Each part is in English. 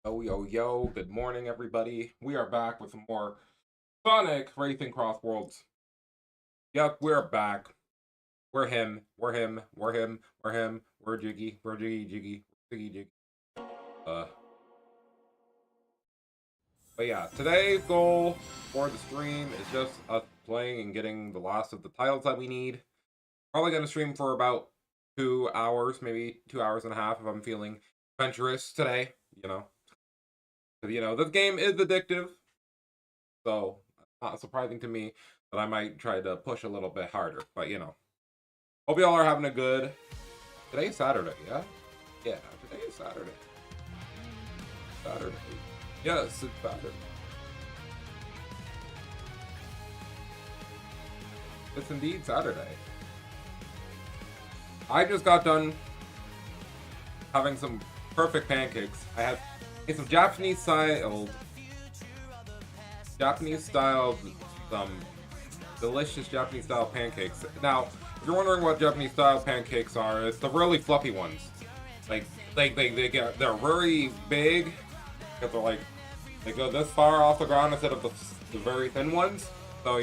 Yo, yo, yo, good morning, everybody. We are back with some more Sonic Racing Crossworlds. Yep, we're back. We're him. We're him. We're him. We're him. We're Jiggy. We're Jiggy, Jiggy. Jiggy, Jiggy. Uh. But yeah, today's goal for the stream is just us playing and getting the last of the titles that we need. Probably gonna stream for about 2 hours, maybe 2 hours and a half if I'm feeling adventurous today, Because, this game is addictive. So, not surprising to me that I might try to push a little bit harder. But, hope y'all are having a good... Today's Saturday, yeah? Yeah, today is Saturday. Saturday. Yes, it's Saturday. It's indeed Saturday. I just got done having some perfect pancakes. I had some Japanese-styled, delicious Japanese-style pancakes. Now, if you're wondering what Japanese-style pancakes are, it's the really fluffy ones. They're very big, because they go this far off the ground instead of the very thin ones. So,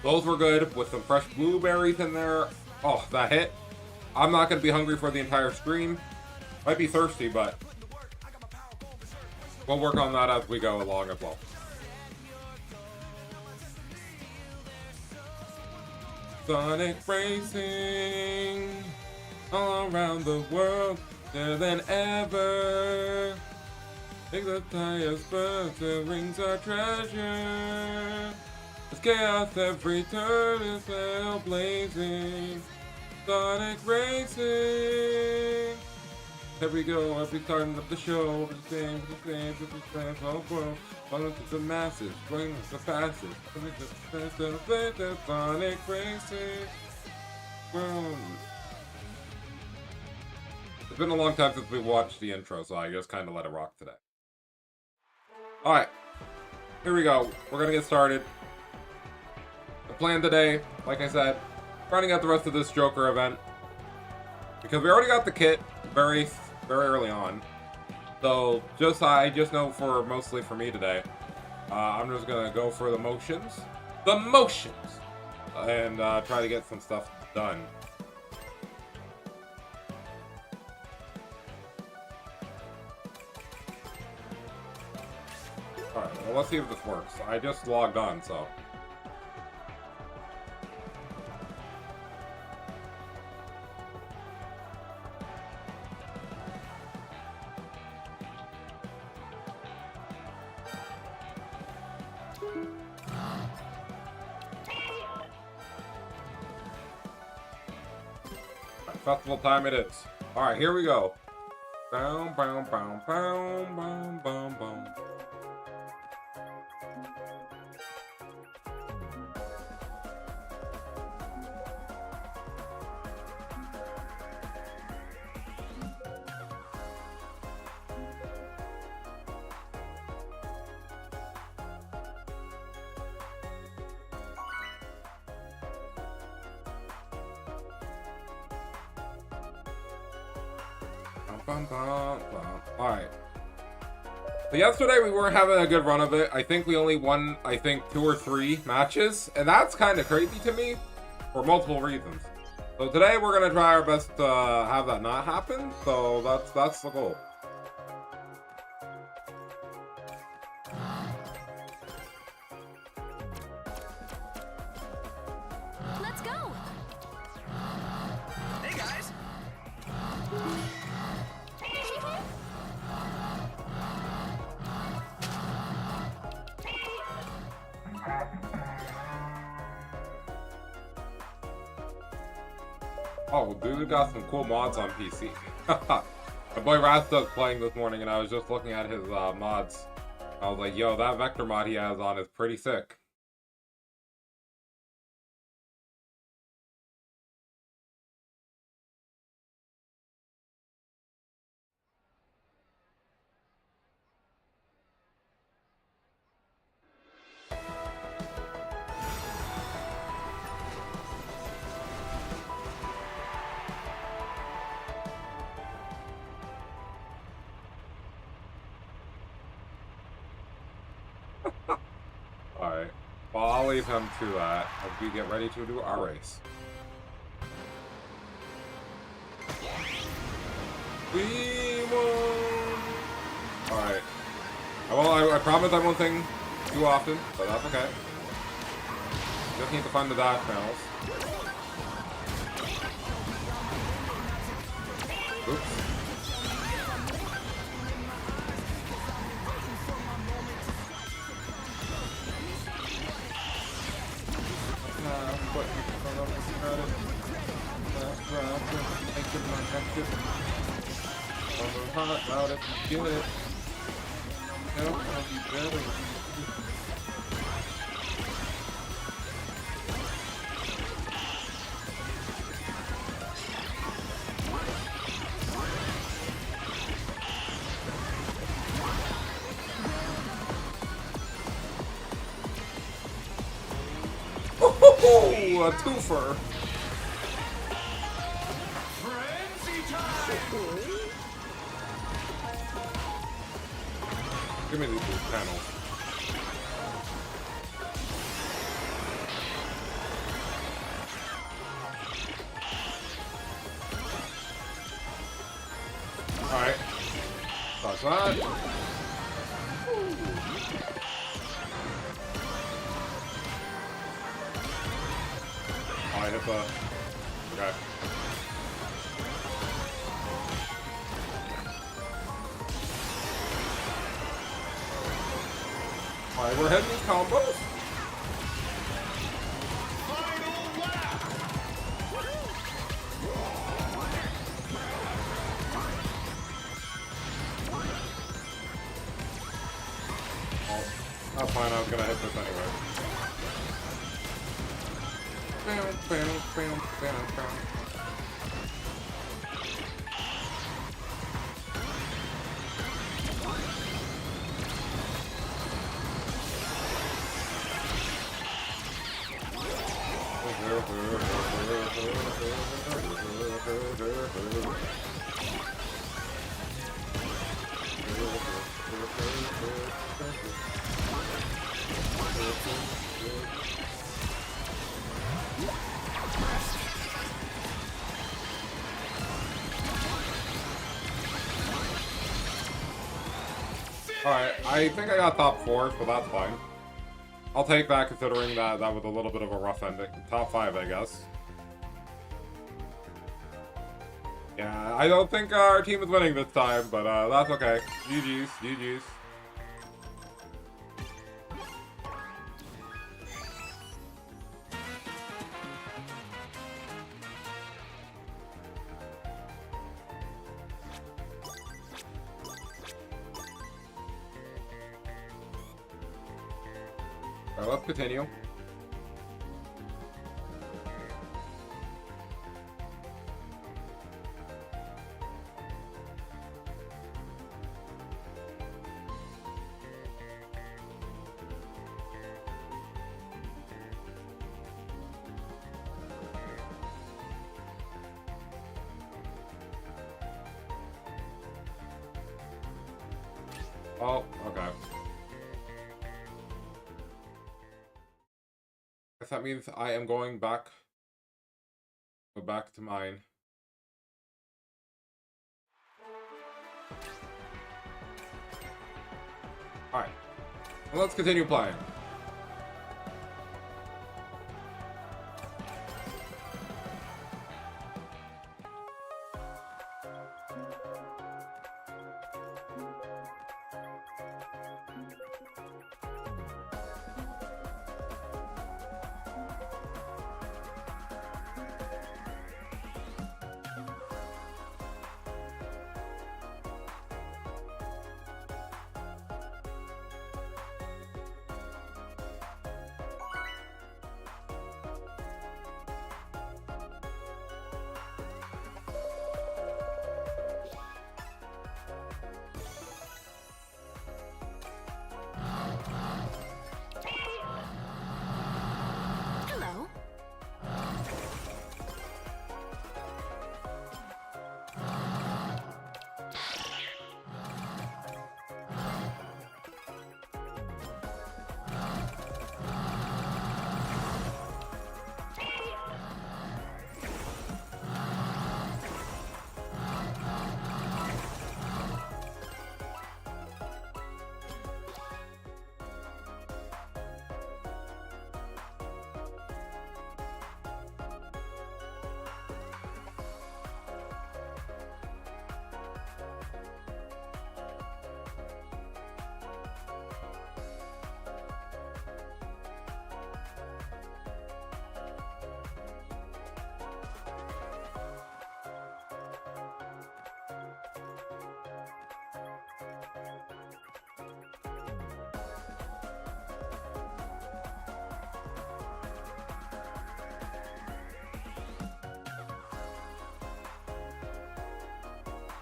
those were good with some fresh blueberries in there. Oh, that hit. I'm not going to be hungry for the entire stream. Might be thirsty, but we'll work on that as we go along as well. Sonic Racing all around the world, better than ever. Make the tires burn, the rings are treasure. It's chaos every turn, is hell blazing. Sonic Racing. Here we go, every starting of the show, the same, oh world. Follow to the masses, bring the fastest. Sonic Racing. Boom. It's been a long time since we watched the intro, so I just kind of let it rock today. Alright, here we go. We're gonna get started. The plan today, like I said, trying out the rest of this Joker event. Because we already got the kit very early on. So I just know mostly for me today, I'm just gonna go for the motions. And try to get some stuff done. Alright, well, let's see if this works. I just logged on, so. Festival time it is. Alright, here we go. Boom, boom, boom, boom, boom, boom, boom. Alright. So yesterday we weren't having a good run of it. I think we only won, 2 or 3 matches. And that's kind of crazy to me for multiple reasons. So today we're going to try our best to have that not happen. So that's the goal. Let's go. Hey guys. Oh, dude got some cool mods on PC. My boy Rasta's playing this morning, and I was just looking at his mods. I was like, yo, that vector mod he has on is pretty sick. Well, I'll leave him to that as we get ready to do our race. We won! Alright. Well, I promise I won't sing too often, but that's okay. Just need to find the dash panels. Oops. Ooh, a twofer. Give me these panels. Alright. That's that. I hit the... Okay. Alright, we're hitting these combos. Oh, that's fine, I was gonna hit this anyway. Alright, I think I got top 4, but that's fine. I'll take that considering that was a little bit of a rough ending. Top 5, I guess. Yeah, I don't think our team is winning this time, but that's okay. GG's, GG's. Alright, let's continue. Oh, okay. Guess that means I am going back. Go back to mine. Alright. Well, let's continue playing.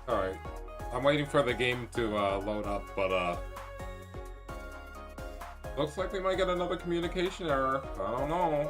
Alright. I'm waiting for the game to load up, but looks like we might get another communication error. I don't know.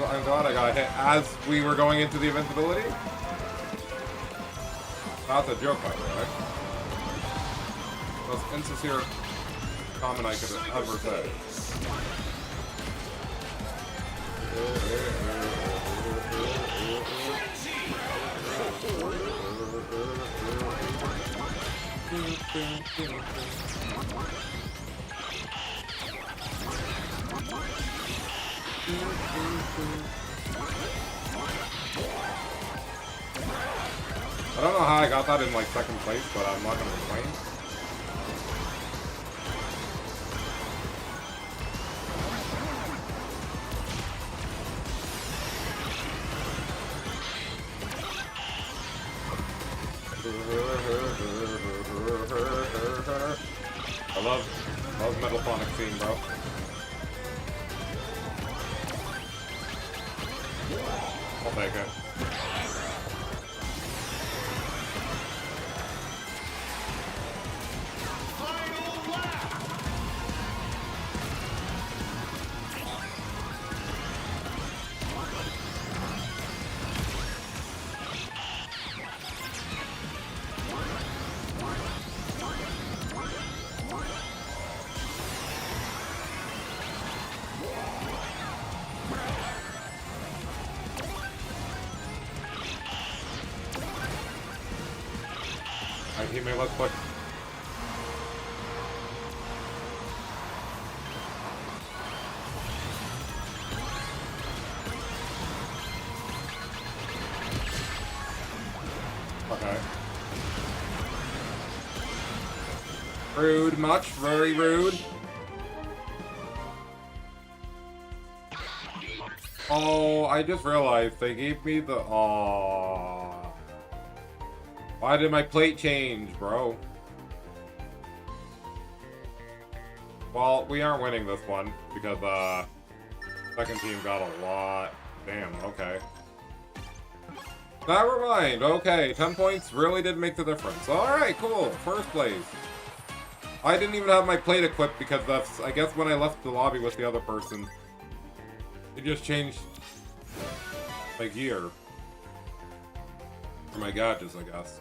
I'm glad I got hit as we were going into the invincibility. That's a joke, by the way. Most insincere comment I could ever say. I don't know how I got that in like second place, but I'm not gonna complain. I love Metalphonic theme, bro. I'll take it. Alright, teammate, let's push. Okay. Rude, much, very rude. Oh, I just realized they gave me the... Aww. Why did my plate change, bro? Well, we aren't winning this one because second team got a lot. Damn, okay. Never mind, okay. 10 points really did make the difference. Alright, cool. First place. I didn't even have my plate equipped because that's, I guess when I left the lobby with the other person, it just changed my gear. Or my gadgets, I guess.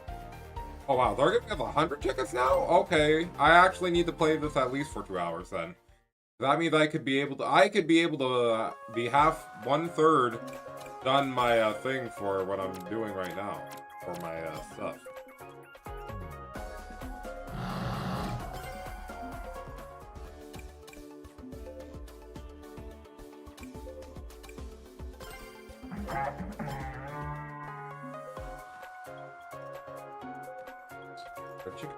Oh wow, they're giving us 100 tickets now? Okay. I actually need to play this at least for 2 hours then. That means I could be able to be half, 1/3 done my thing for what I'm doing right now. For my stuff. Chicken.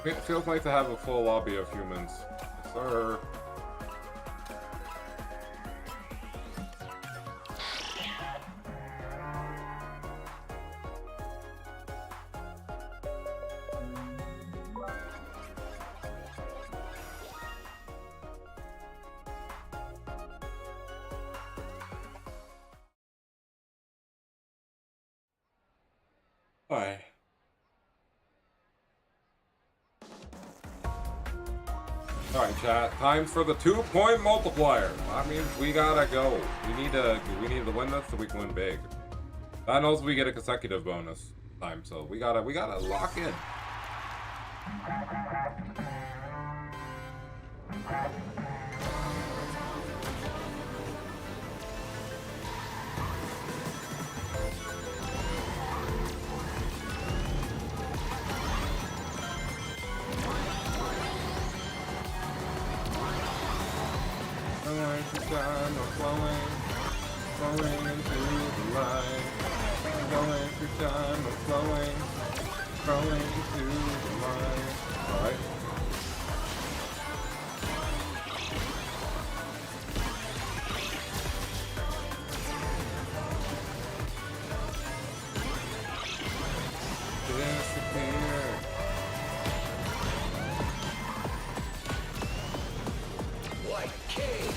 It feels nice to have a full lobby of humans. Yes, sir. Hi. Alright, chat. Time for the 2-point multiplier. That means we gotta go. We need to win this so we can win big. That knows we get a consecutive bonus time, so we gotta lock in. Flowing into the light. Going through time, I'm flowing into the light. Alright. Disappear. White cake.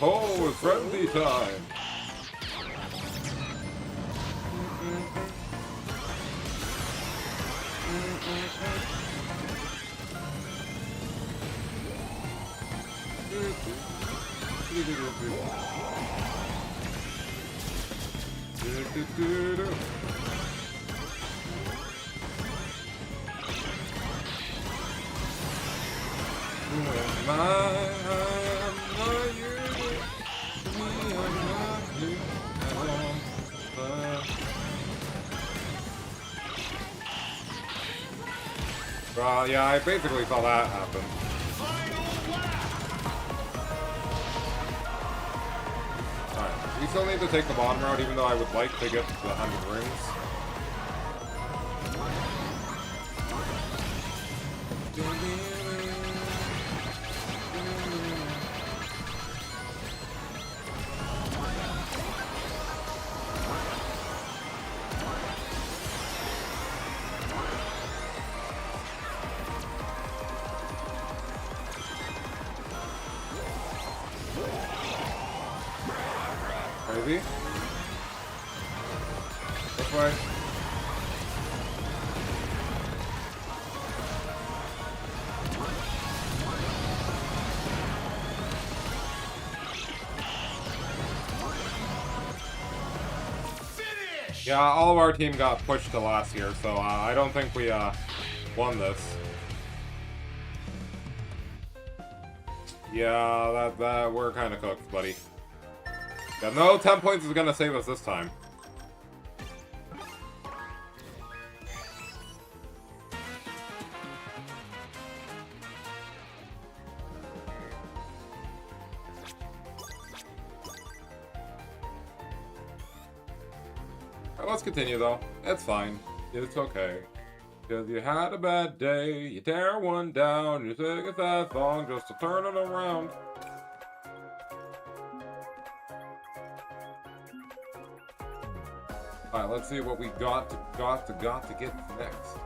Oh, it's frenzy time! Yeah, I basically saw that happen. Alright, we still need to take the bottom route, even though I would like to get to the 100 rings. Maybe? This way? Finish! Yeah, all of our team got pushed to last year, so I don't think we won this. Yeah, that we're kind of cooked, buddy. Yeah, no 10 points is gonna save us this time. Alright, let's continue though. It's fine. It's okay. Because you had a bad day, you tear one down, you take it that long just to turn it around. Alright, let's see what we got to get next.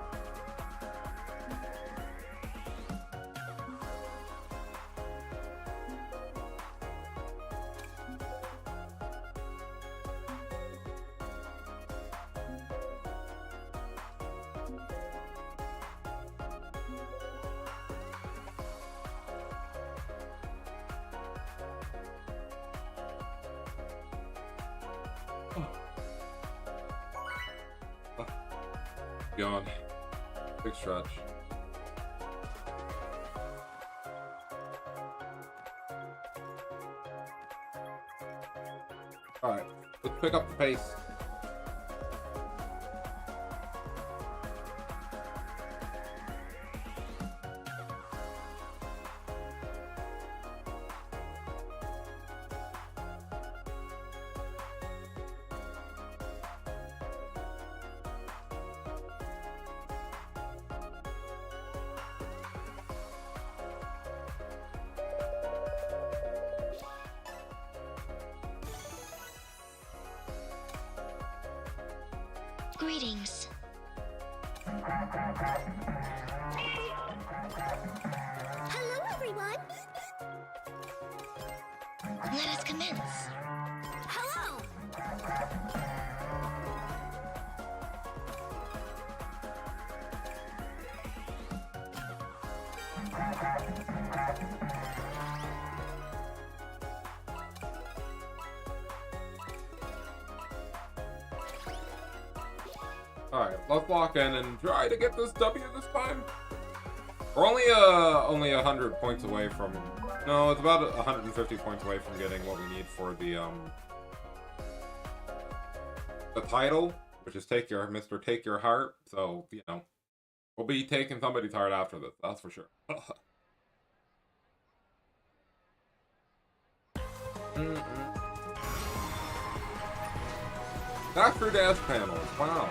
Yawn. Big stretch. Alright, let's pick up the pace. Greetings. Hello, everyone. Let us commence. Hello. Alright, let's lock in and try to get this W this time. We're only 100 points away from... No, it's about 150 points away from getting what we need for the title, which is Mr. Take Your Heart. So, you know, we'll be taking somebody's heart after this, that's for sure. Dr. Dash panels, wow.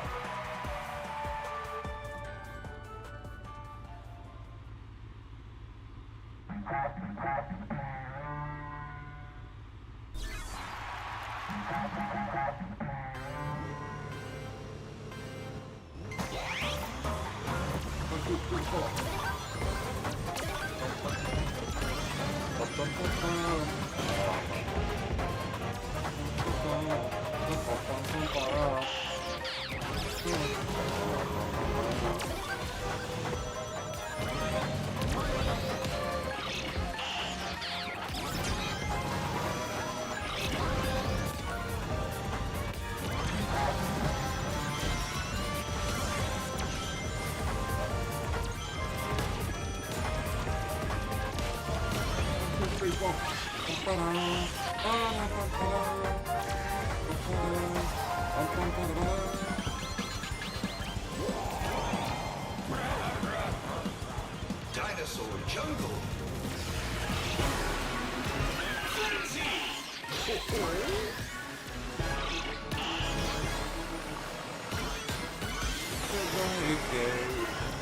Dinosaur jungle.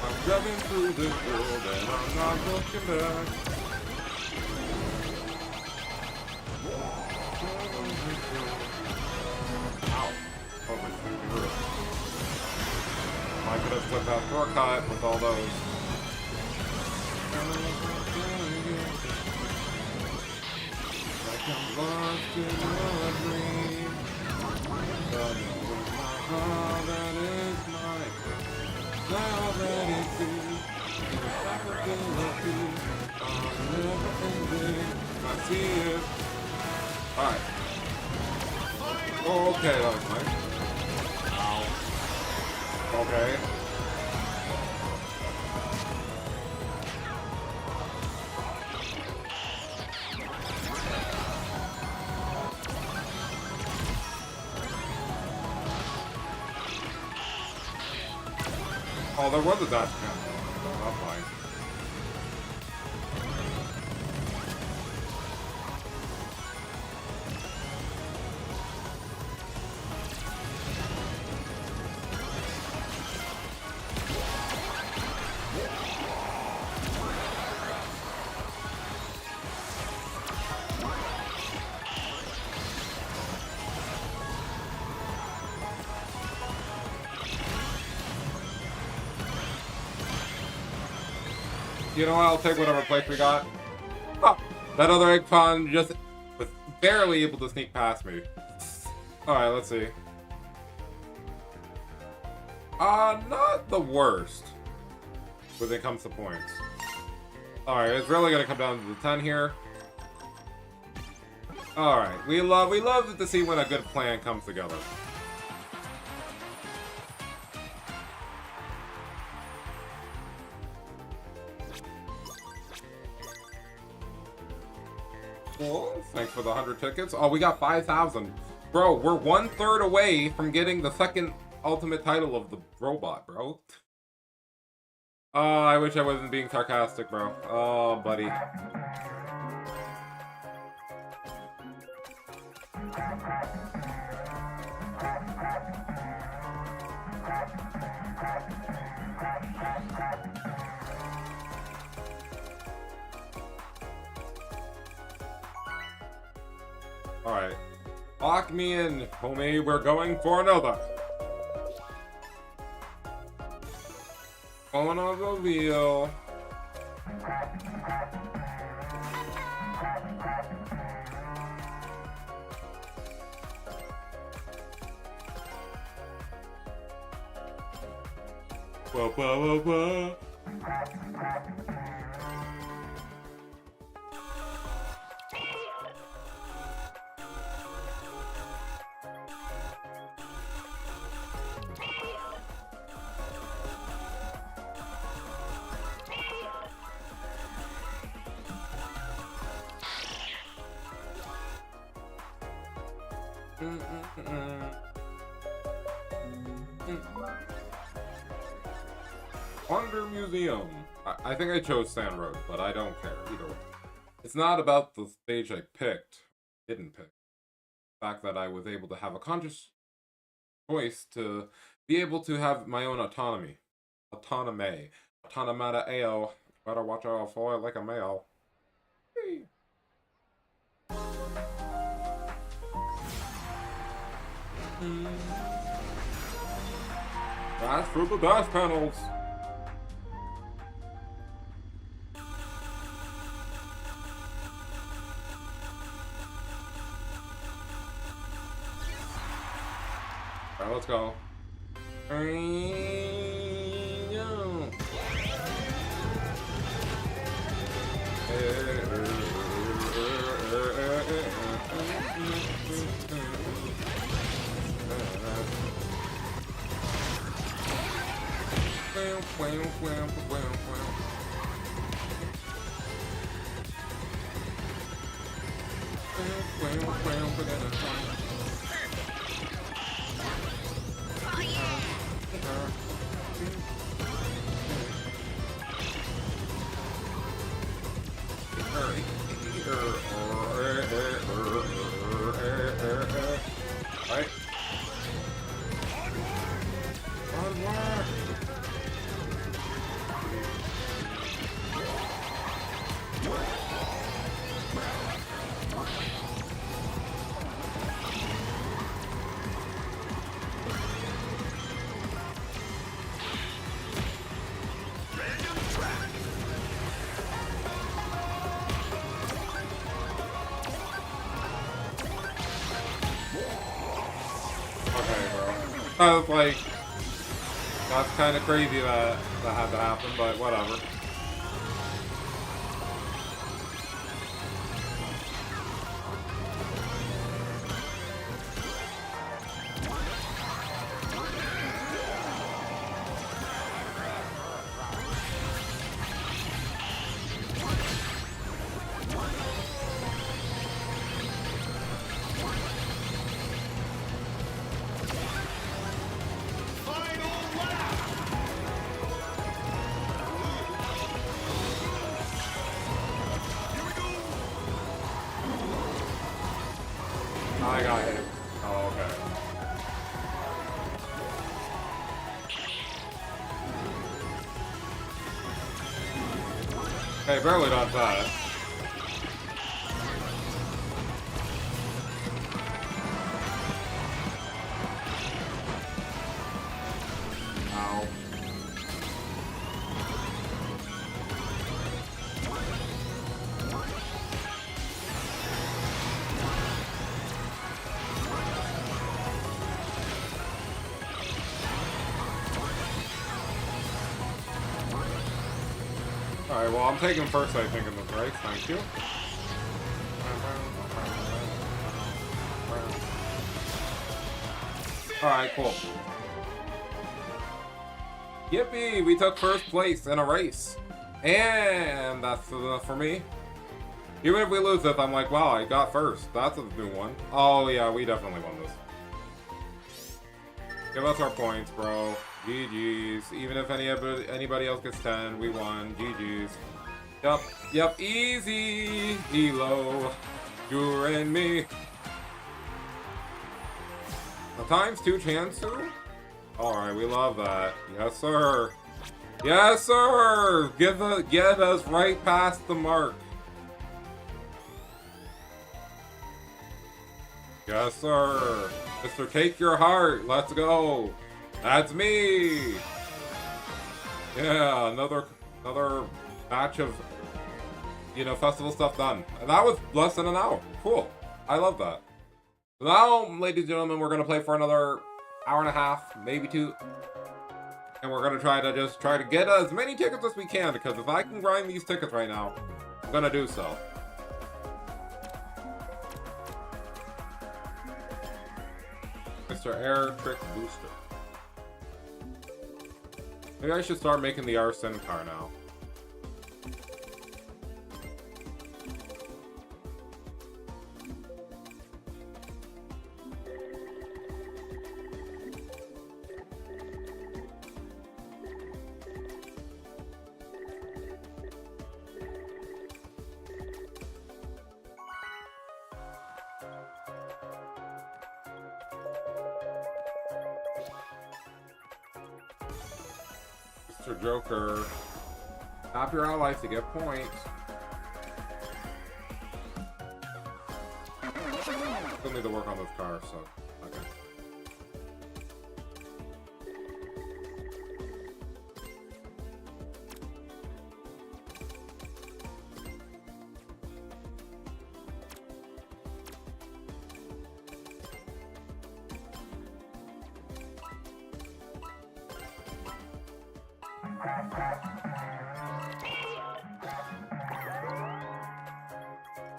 I'm driving through this world and I'm not looking back. Ow. Oh, my finger. I could have took that shortcut with all those. Like I'm lost in a dream. But with my heart that is mine. I already see the possibility of never ending. I see it. Alright. Oh, okay, that was nice. Ow. Okay. Oh, there was a dash cam. That's fine. You know what, I'll take whatever place we got. Huh. That other egg pond just was barely able to sneak past me. Alright, let's see. Not the worst when it comes to points. Alright, it's really gonna come down to the 10 here. Alright, we love to see when a good plan comes together. Cool. Thanks for the 100 tickets. Oh, we got 5,000. Bro, we're 1/3 away from getting the second ultimate title of the robot, bro. Oh, I wish I wasn't being sarcastic, bro. Oh, buddy. Alright. Lock me in, homie. We're going for another. going on the wheel. Whoa, whoa, whoa, whoa. Wonder Museum. I think I chose Sand Road, but I don't care either way. It's not about the stage I didn't pick. The fact that I was able to have a conscious choice to be able to have my own autonomy. Autonomy. Autonomata AO. Better watch out for it like a male. Hey. Dash through the dash panels. Alright, let's go. I was like, that's kind of crazy that had to happen, but whatever. I got hit. Oh, okay. Hey, barely dodged that. Ow. Alright, well, I'm taking first, I think, in this race. Thank you. Alright, cool. Yippee! We took first place in a race. And that's enough for me. Even if we lose this, I'm like, wow, I got first. That's a new one. Oh, yeah, we definitely won this. Give us our points, bro. GG's. Even if anybody else gets 10, we won. GG's. Yup, easy. Elo. You and me. A ×2 Chansu? Alright, we love that. Yes, sir. Yes, sir! Get us right past the mark. Yes, sir. Mr. Take Your Heart. Let's go. That's me. Yeah, another batch of, you know, festival stuff done. And that was less than an hour. Cool. I love that. So now, ladies and gentlemen, we're gonna play for another hour and a half, maybe 2. And we're gonna try to get as many tickets as we can, because if I can grind these tickets right now, I'm gonna do so. Mr. Air Trick Booster. Maybe I should start making the Arson car now. Mr. Joker. Tap your allies to get points. Still need to work on this car, so okay.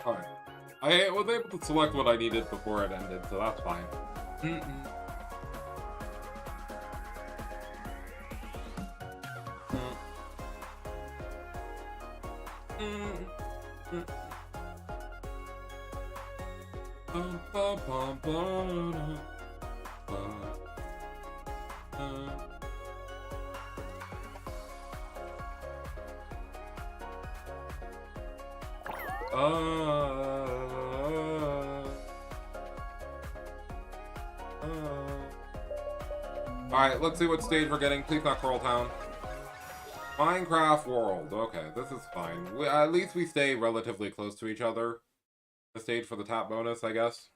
Alright. I was able to select what I needed before it ended, so that's fine. Alright, let's see what stage we're getting. Please not Coral Town. Minecraft World. Okay, this is fine. At least we stay relatively close to each other. The stage for the top bonus, I guess.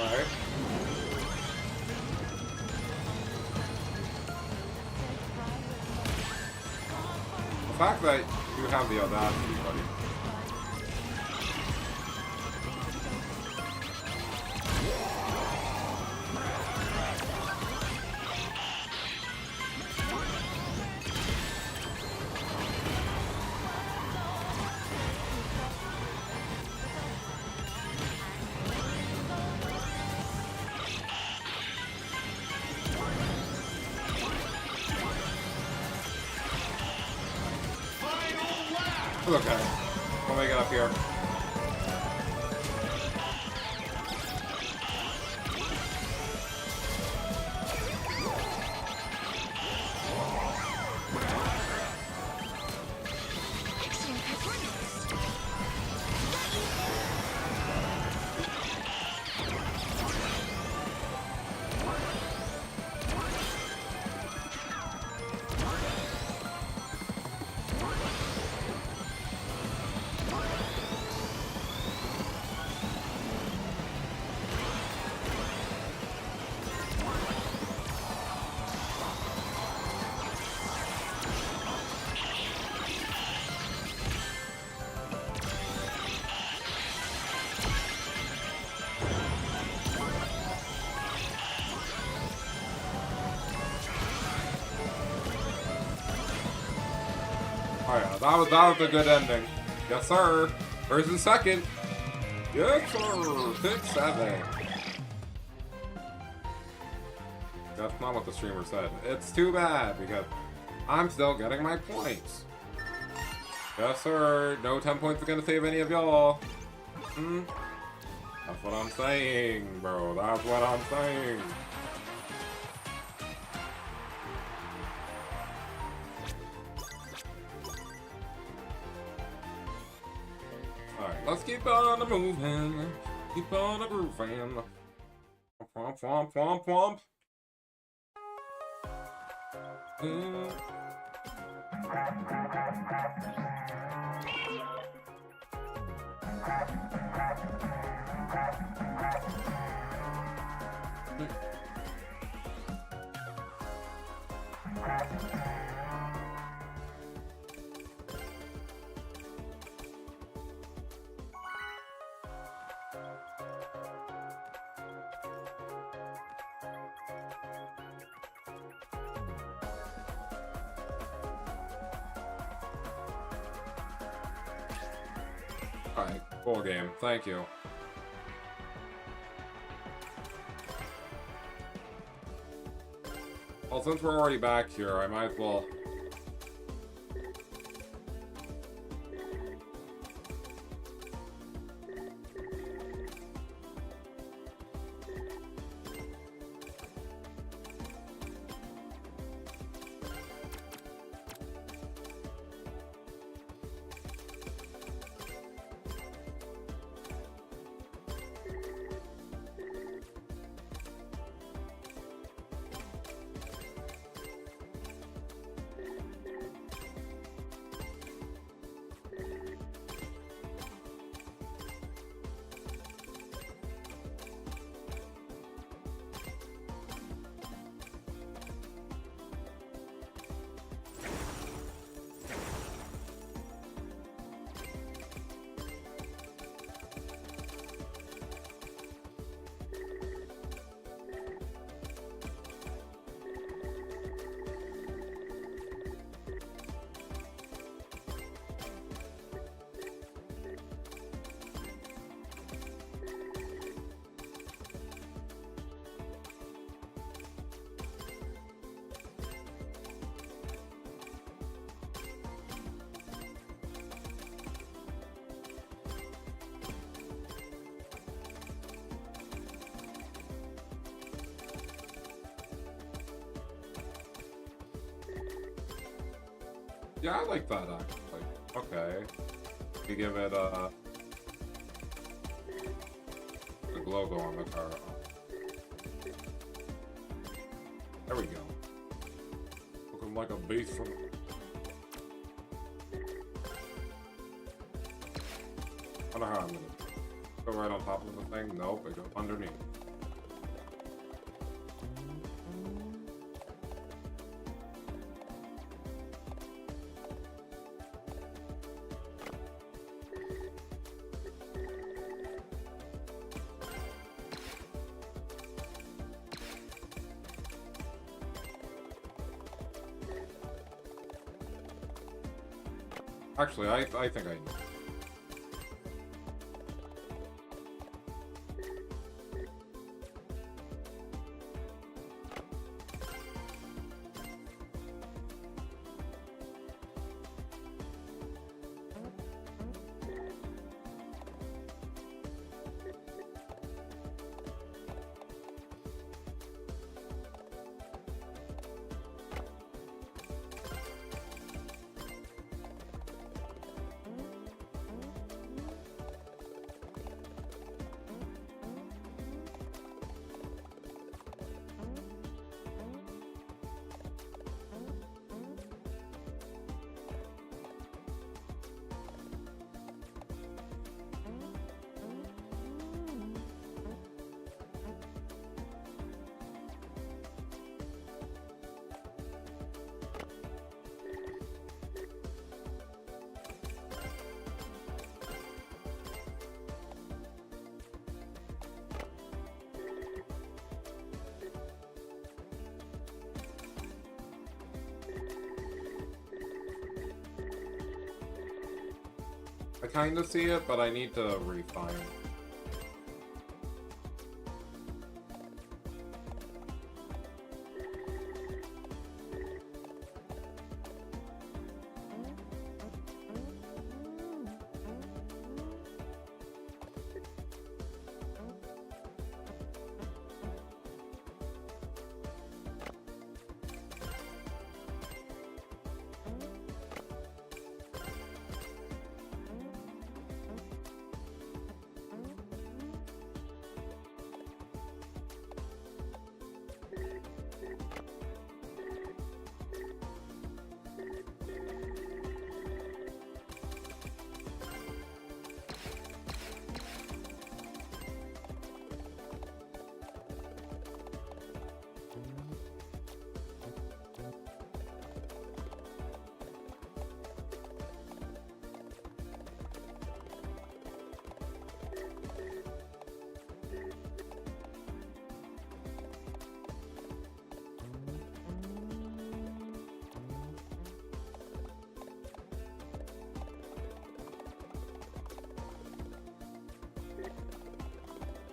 Alright. The fact that you have the audacity, buddy. Okay, we'll make it up here. Excellent performance. Oh yeah, that was a good ending. Yes, sir. Where's the second? Yes, sir. Pick 7. That's not what the streamer said. It's too bad because I'm still getting my points. Yes, sir. No 10 points are gonna save any of y'all. That's what I'm saying, bro. That's what I'm saying. Alright, let's keep on moving. Keep on grooving. Womp, womp, womp, womp. Alright, cool game. Thank you. Well, since we're already back here, I might as well... Yeah, I like that, actually. Okay. You give it, the logo on the car. There we go. Looking like a beast from... I don't know how I'm gonna go right on top of the thing. Nope, it goes underneath. Actually, I think I know. I kind of see it, but I need to refine.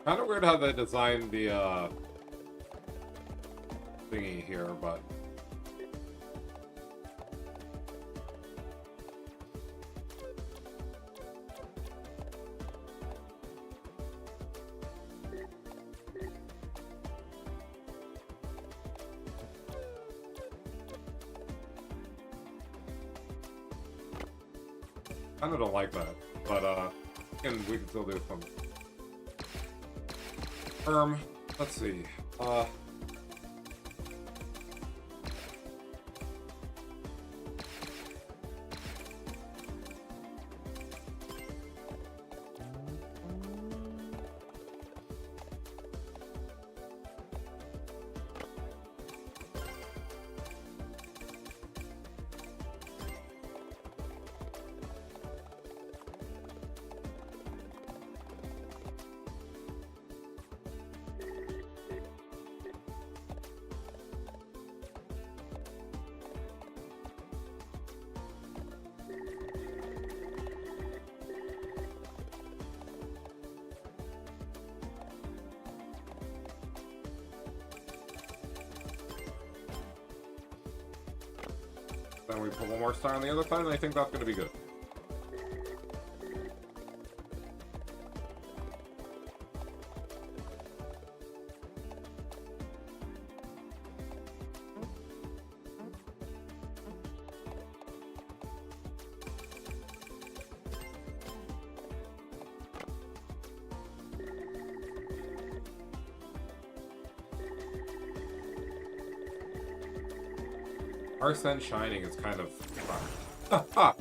Kind of weird how they designed the thingy here, but kind of don't like that. But we can still do some. Let's see. Then we put one more star on the other side, and I think that's going to be good. Arsene Shining is kind of... Ha!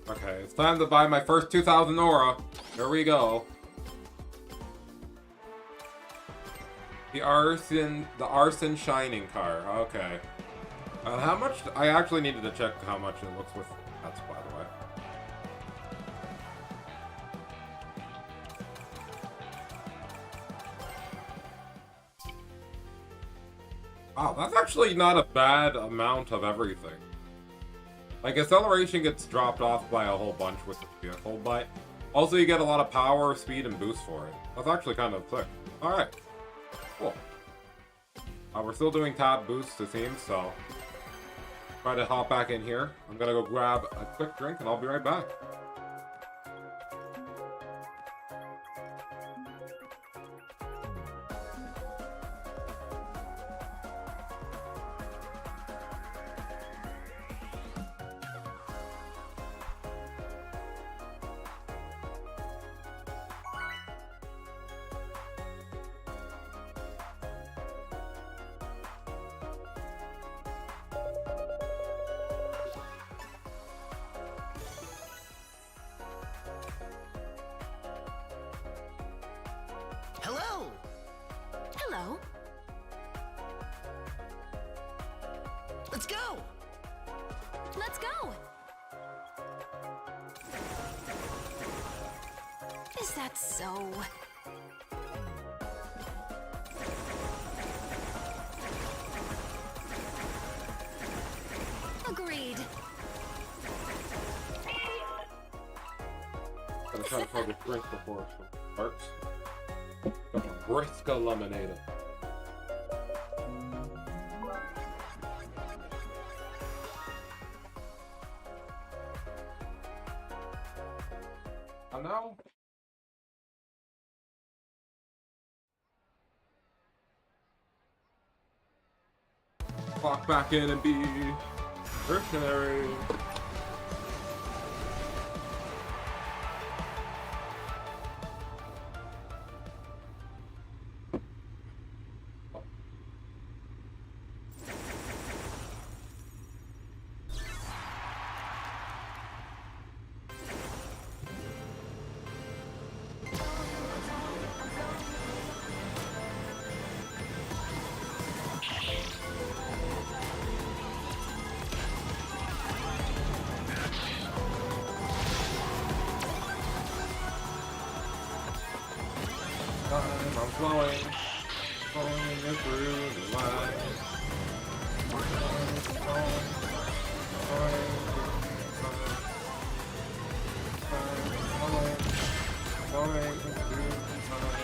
Okay, it's time to buy my first 2,000 aura. Here we go. The Arsene Shining car. Okay. How much? I actually needed to check how much it looks with. That's by the way. Wow, that's actually not a bad amount of everything. Like, acceleration gets dropped off by a whole bunch with the vehicle, but also you get a lot of power, speed, and boost for it. That's actually kind of sick. Alright. Cool. We're still doing tab boosts, it seems, so try to hop back in here. I'm gonna go grab a quick drink, and I'll be right back. Is that so? Agreed. Gotta try to plug a drink before it starts. Got a brisk eliminated. And now, clock back in and be mercenary. I'm flowing through the line. Flowing through the time.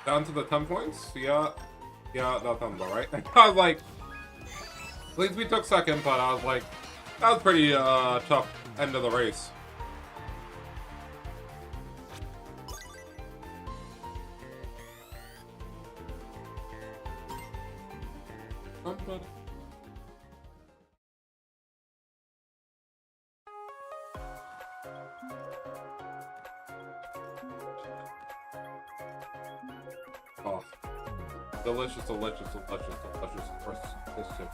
Down to the 10 points? Yeah, that's done though, right? I was like, at least we took second, but I was like, that was pretty tough end of the race. Oh, delicious, delicious, delicious, delicious.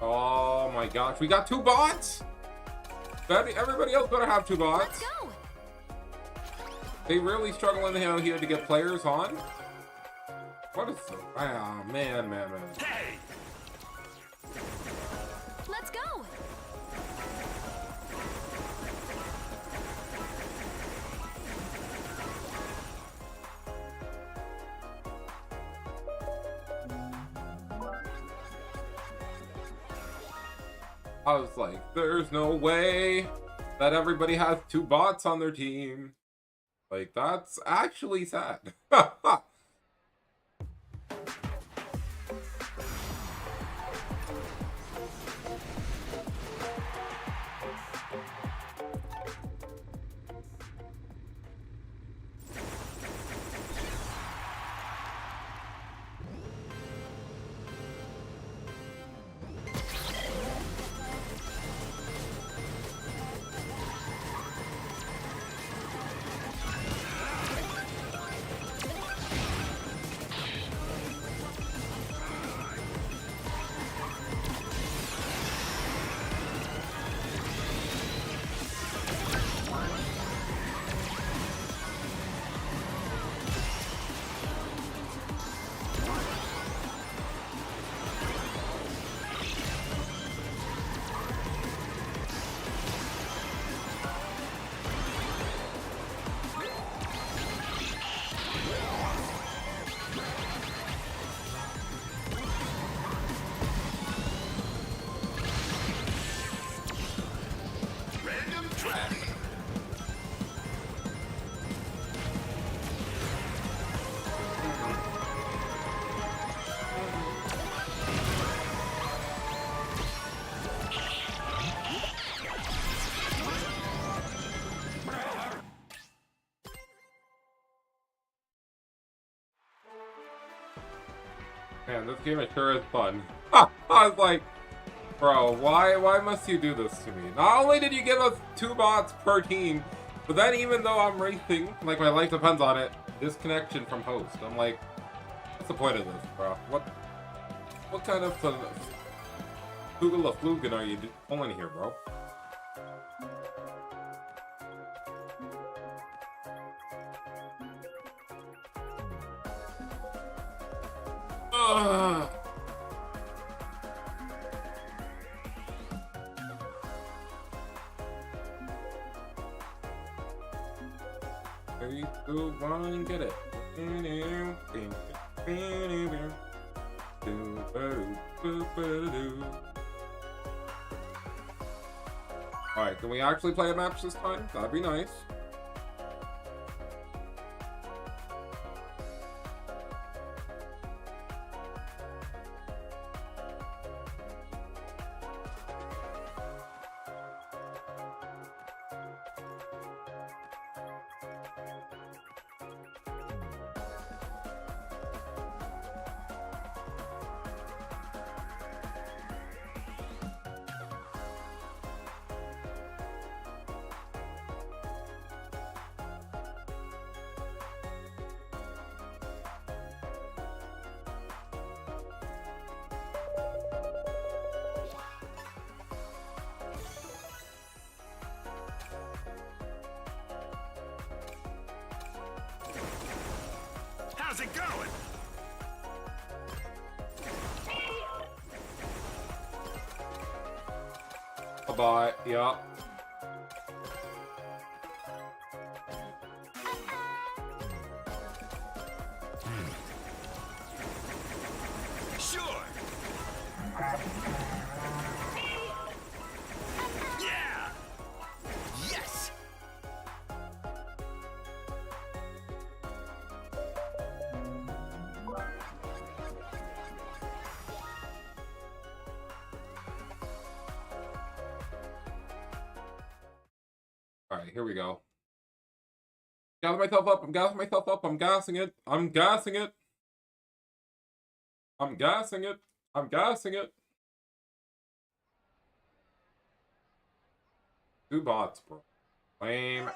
Oh my gosh, we got 2 bots? Everybody else better have 2 bots. Let's go. They really struggling here to get players on. What is this? Ah, man. Hey! Let's go! I was like, there's no way that everybody has 2 bots on their team. Like, that's actually sad. Random track. Man, this game sure is fun. I was like, bro, why must you do this to me? Not only did you give us 2 bots per team, but then even though I'm racing, like my life depends on it, disconnection from host. I'm like, what's the point of this, bro? What kind of flugelaflugen are you pulling here, bro? Ugh. Three, two, one, get it. Alright, can we actually play a match this time? That'd be nice. How's it going? Bye-bye, yeah. Sure. Yeah. Yes. Alright, here we go. Gather myself up, I'm gassing myself up, I'm gassing it, I'm gassing it. I'm gassing it, I'm gassing it. 2 bots, bro. Lame.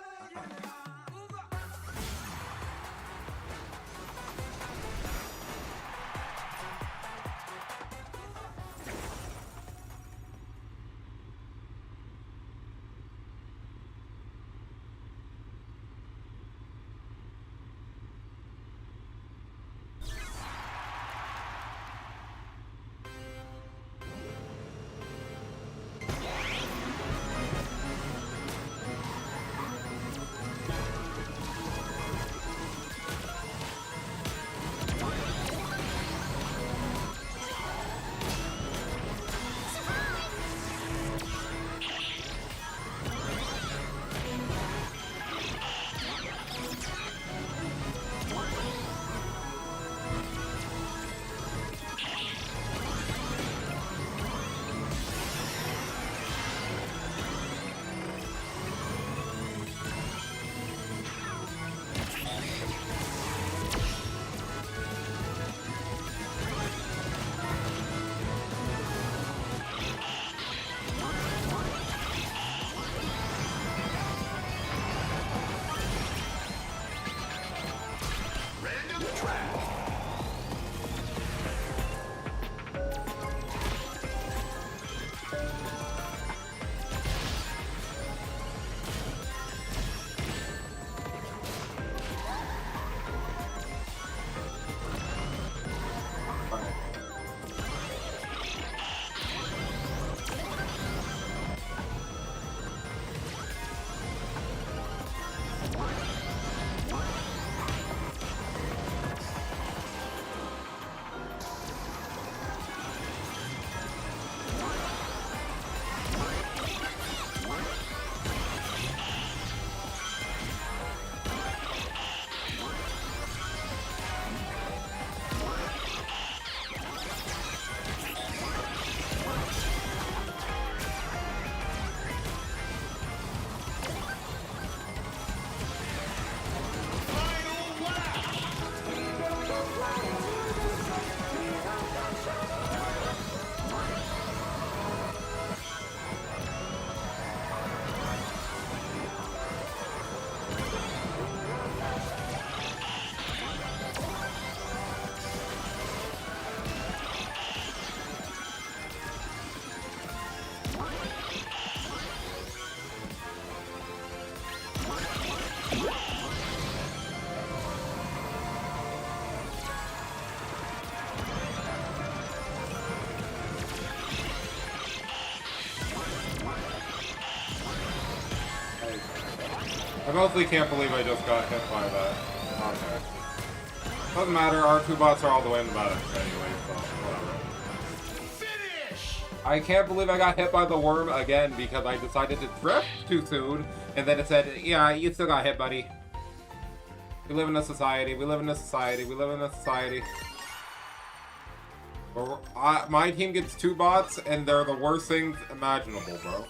I mostly can't believe I just got hit by that. Okay. Doesn't matter, our 2 bots are all the way in the bottom anyway, so whatever. Finish! I can't believe I got hit by the worm again because I decided to drift too soon, and then it said, yeah, you still got hit, buddy. We live in a society, we live in a society, we live in a society. My team gets 2 bots, and they're the worst things imaginable, bro.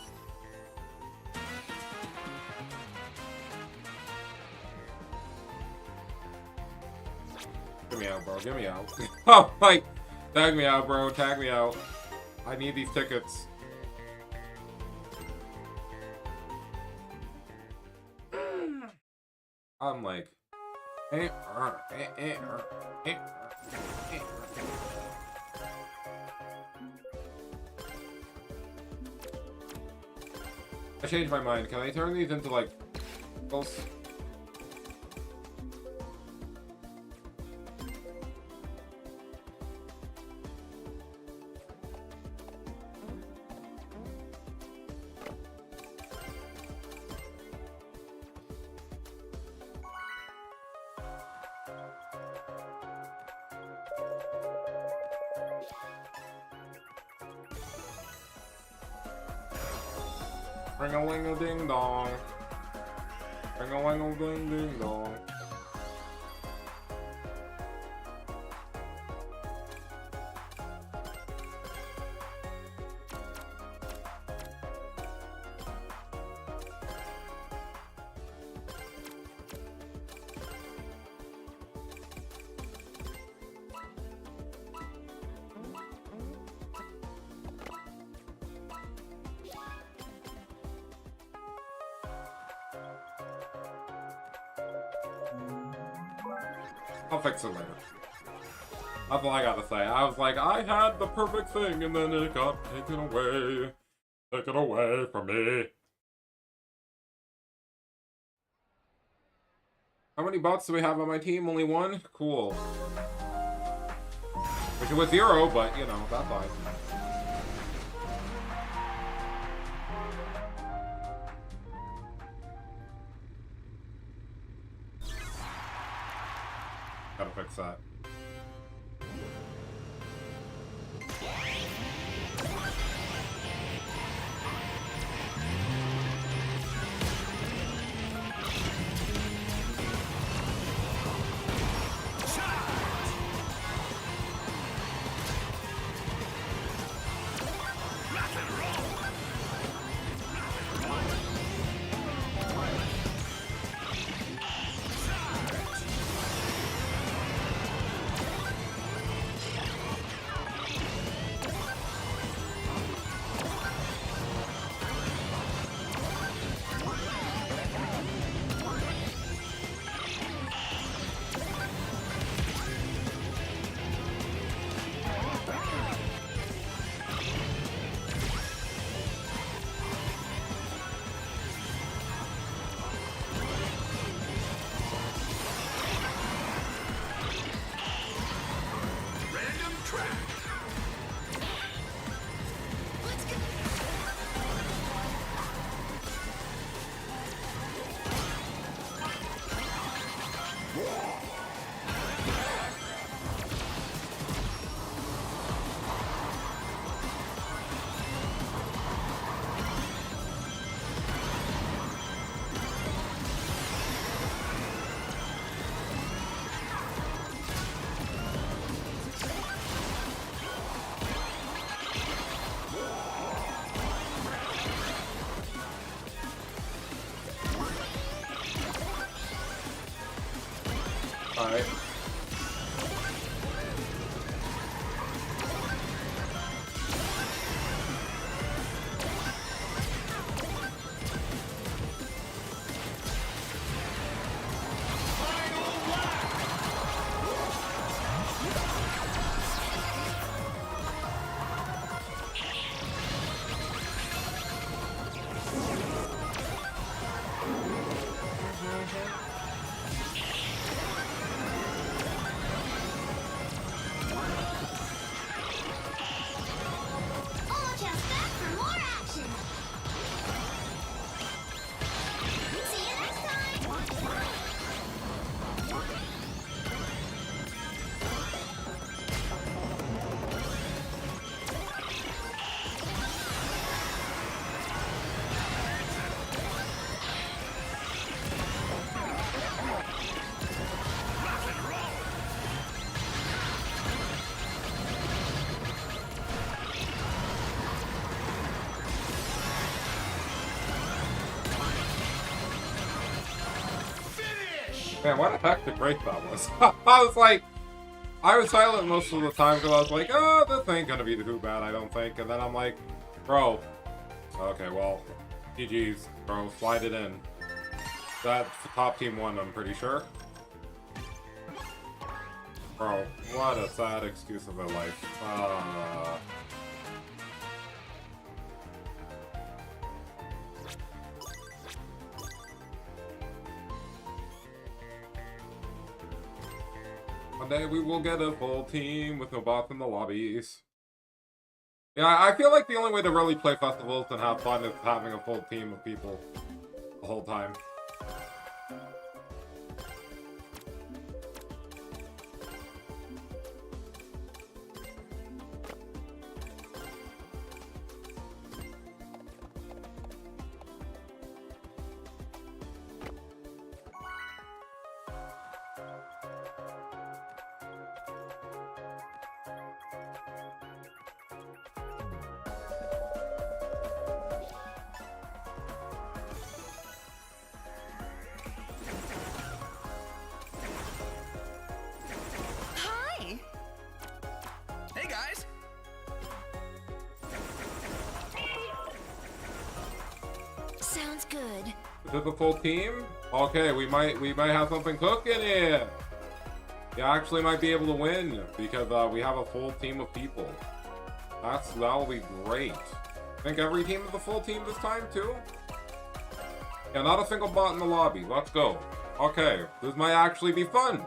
Get me out, bro. Get me out. Oh, like, tag me out, bro. Tag me out. I need these tickets. I'm like, I changed my mind. Can I turn these into, like, those? Ring-a-ling-a-ding-dong. Ring-a-ling-a-ding-ding-dong. I'll fix it later. That's all I gotta say. I was like, I had the perfect thing, and then it got taken away. Taken away from me. How many bots do we have on my team? Only 1? Cool. Wish it was 0, but, you know, that's fine. Gotta fix that. Man, what a hectic break that was. I was like, I was silent most of the time because I was like, oh, this ain't gonna be too bad, I don't think. And then I'm like, bro, okay, well, GG's, bro, slide it in. That's the top team won, I'm pretty sure. Bro, what a sad excuse of a life. One day we will get a full team with no bots in the lobbies. Yeah, I feel like the only way to really play festivals and have fun is having a full team of people the whole time. Hi. Hey guys. Sounds good. Is it the full team? Okay, we might have something cooking here. You actually might be able to win because we have a full team of people. That'll be great. I think every team is a full team this time too. Yeah, not a single bot in the lobby. Let's go. Okay, this might actually be fun.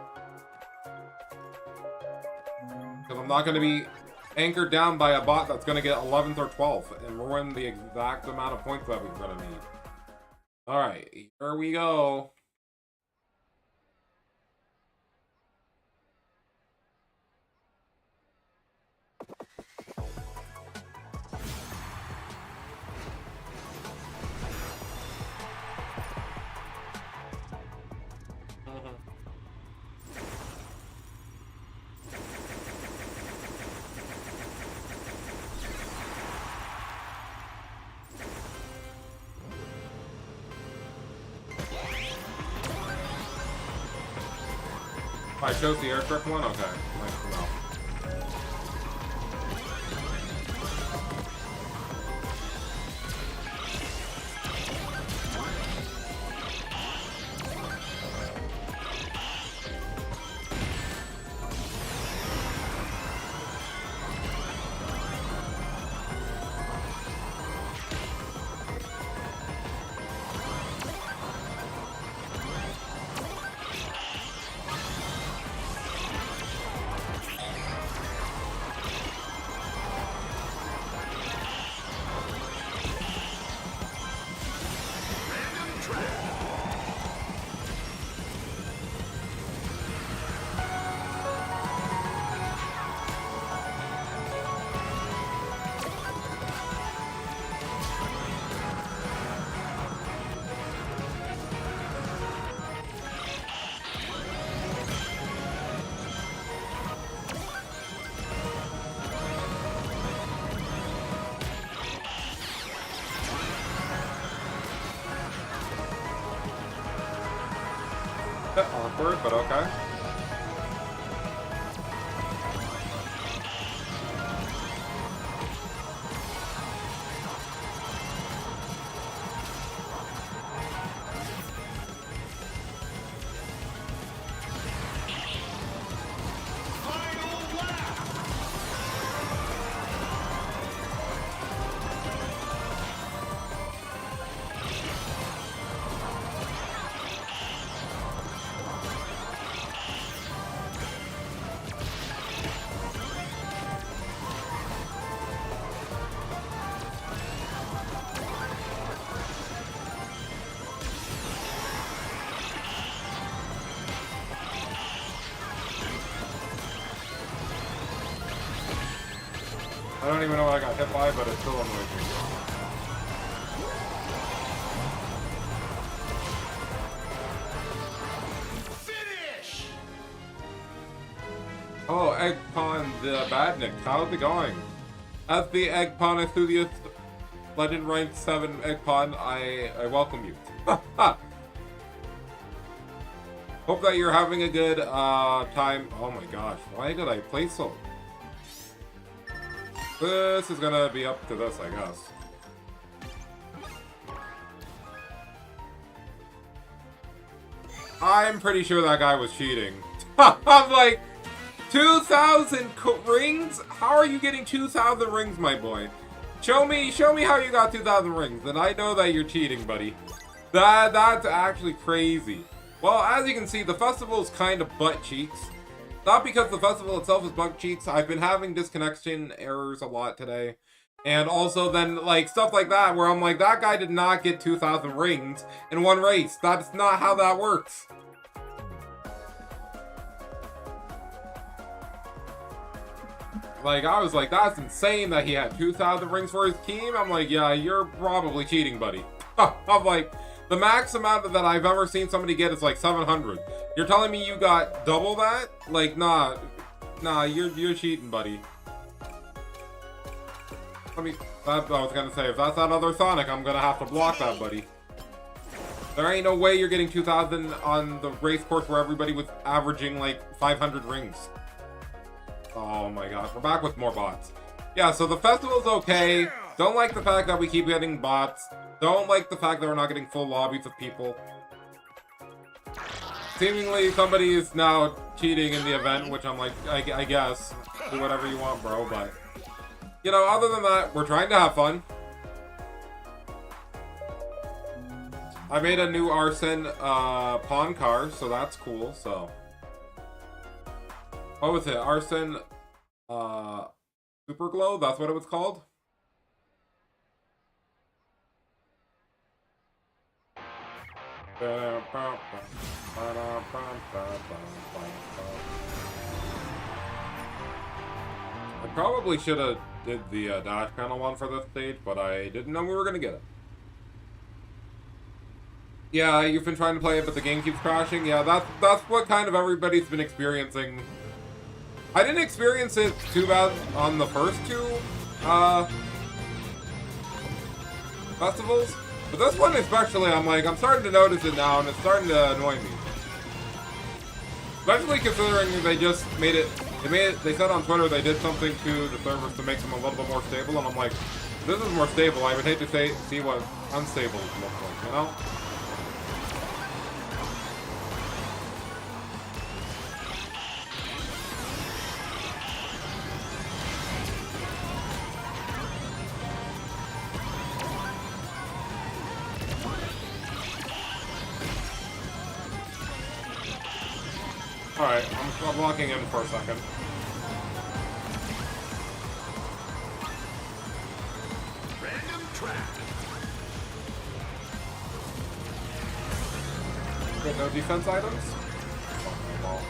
Because I'm not going to be anchored down by a bot that's going to get 11th or 12th and ruin the exact amount of points that we're going to need. Alright, here we go. I chose the airstrip one? Okay, nice to know. Bit awkward, but okay. I don't even know what I got hit by, but it still annoys me. Finish! Hello, Eggpon the Badnik. How's it going? As the Eggpon enthusiast, Legend Rank 7 Eggpon, I welcome you. Hope that you're having a good time. Oh my gosh, why did I play so? This is gonna be up to this, I guess. I'm pretty sure that guy was cheating. I'm like, 2,000 rings? How are you getting 2,000 rings, my boy? Show me how you got 2,000 rings, and I know that you're cheating, buddy. That's actually crazy. Well, as you can see, the festival is kind of butt cheeks. Not because the festival itself is butt cheeks. I've been having disconnection errors a lot today. And also then, like, stuff like that, where I'm like, that guy did not get 2,000 rings in one race. That's not how that works. Like, I was like, that's insane that he had 2,000 rings for his team. I'm like, yeah, you're probably cheating, buddy. I'm like, the max amount that I've ever seen somebody get is like 700. You're telling me you got double that? Like, nah, you're cheating, buddy. I was gonna say, if that's that other Sonic, I'm gonna have to block that, buddy. There ain't no way you're getting 2,000 on the race course where everybody was averaging like 500 rings. Oh my gosh, we're back with more bots. Yeah, so the festival's okay. Don't like the fact that we keep getting bots. Don't like the fact that we're not getting full lobbies of people. Seemingly somebody is now cheating in the event, which I'm like, I guess. Do whatever you want, bro, but... You know, other than that, we're trying to have fun. I made a new Arson pawn car, so that's cool, so... What was it? Arson Super Glow? That's what it was called? I probably should have did the dash panel one for this stage, but I didn't know we were gonna get it. Yeah, you've been trying to play it, but the game keeps crashing. Yeah, that's what kind of everybody's been experiencing. I didn't experience it too bad on the first two festivals, but this one especially, I'm starting to notice it now, and it's starting to annoy me. Especially considering they just made it, they said on Twitter they did something to the servers to make them a little bit more stable, and I'm like, this is more stable. I would hate to see what unstable looks like, you know? Alright, I'm locking in for a second. Random track. Okay, no defense items? Okay, well.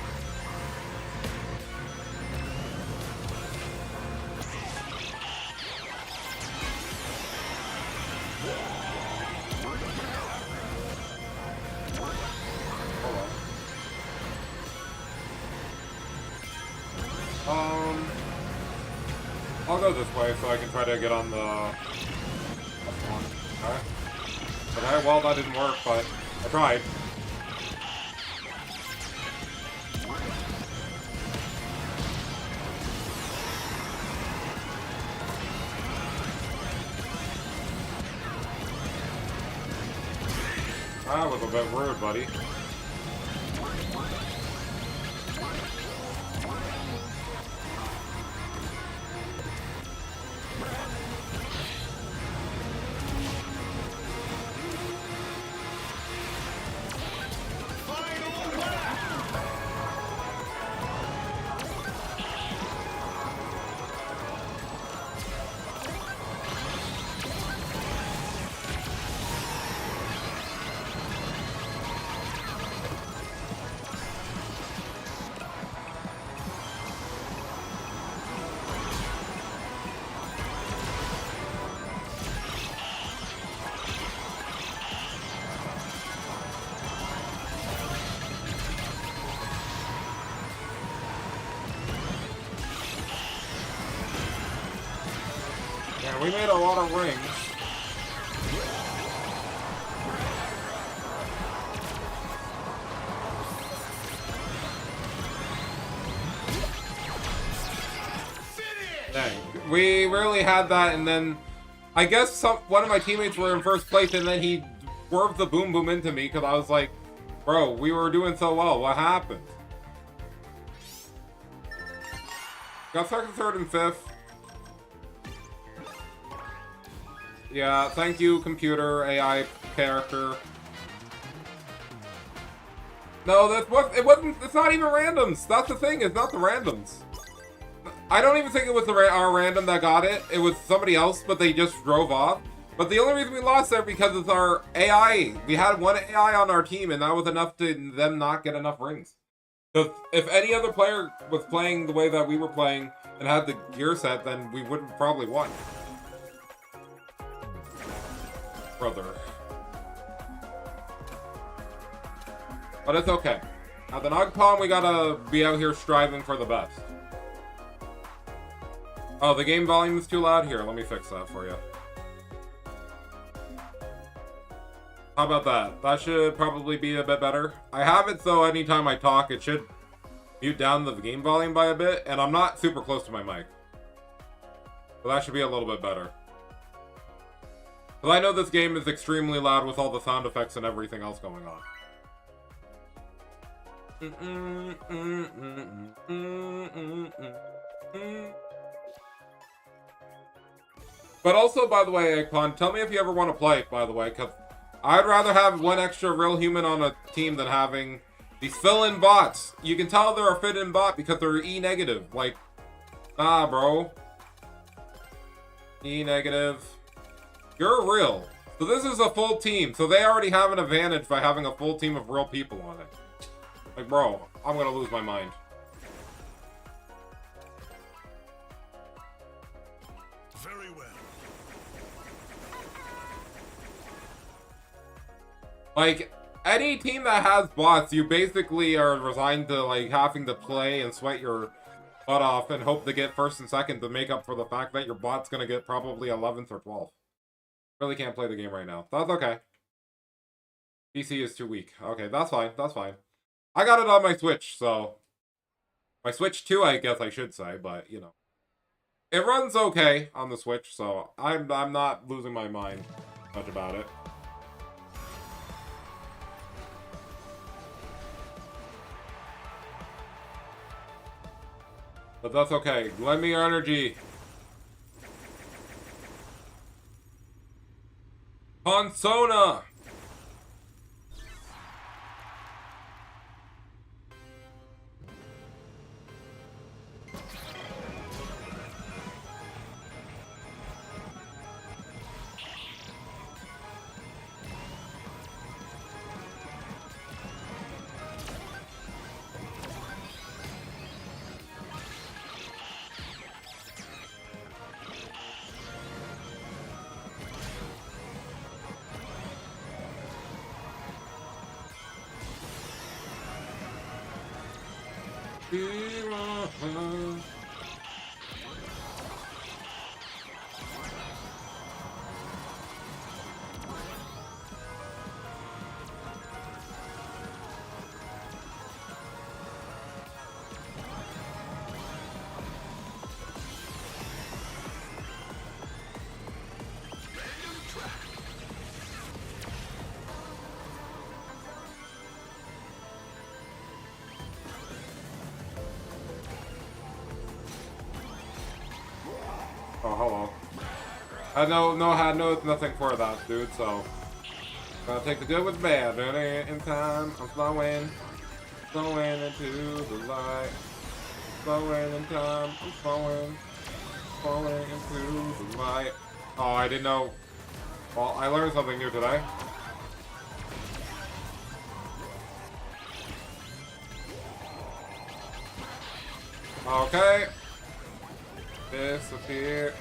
I'll go this way so I can try to get on the one. Okay, well that didn't work, but I tried. That was a bit rude, buddy. Yeah, we made a lot of rings. Dang. We really had that, and then I guess one of my teammates were in first place, and then he swerved the boom boom into me because I was like, bro, we were doing so well. What happened? Got second, third, and fifth. Yeah, thank you, computer, AI character. No, it wasn't, it's not even randoms. That's the thing, it's not the randoms. I don't even think it was our random that got it. It was somebody else, but they just drove off. But the only reason we lost there because it's our AI. We had one AI on our team, and that was enough to them not get enough rings. So if any other player was playing the way that we were playing and had the gear set, then we would have probably won. Brother. But it's okay. At the Nagpon, we gotta be out here striving for the best. Oh, the game volume is too loud? Here, let me fix that for you. How about that? That should probably be a bit better. I have it so anytime I talk, it should mute down the game volume by a bit, and I'm not super close to my mic. So that should be a little bit better. Because I know this game is extremely loud with all the sound effects and everything else going on. But also, by the way, Akon, tell me if you ever want to play, by the way, because I'd rather have one extra real human on a team than having these fill-in bots. You can tell they're a fit-in bot because they're E-negative. Like, nah, bro. E-negative. You're real. So this is a full team. So they already have an advantage by having a full team of real people on it. Like, bro, I'm gonna lose my mind. Very well. Like, any team that has bots, you basically are resigned to, like, having to play and sweat your butt off and hope to get first and second to make up for the fact that your bot's gonna get probably 11th or 12th. Really can't play the game right now. That's okay. PC is too weak. Okay, that's fine. That's fine. I got it on my Switch, so... My Switch 2, I guess I should say, but, you know. It runs okay on the Switch, so I'm not losing my mind much about it. But that's okay. Lend me your energy. Consona! Oh, hello. I had nothing for that, dude, so... Gotta take the good with the bad, in time, I'm flowing into the light. Flowing in time, I'm flowing into the light. Oh, I didn't know. Well, I learned something new today. Okay. Disappear.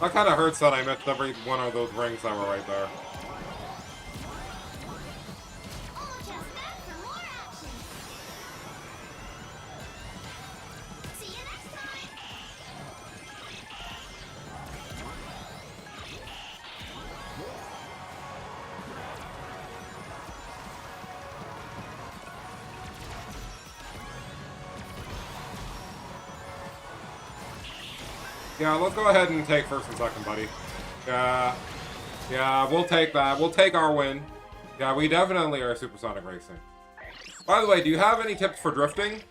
That kind of hurts that I missed every one of those rings that were right there. All just back for more action. See you next time. Yeah, let's go ahead and take first and second, buddy. Yeah, we'll take that. We'll take our win. Yeah, we definitely are Supersonic Racing. By the way, do you have any tips for drifting?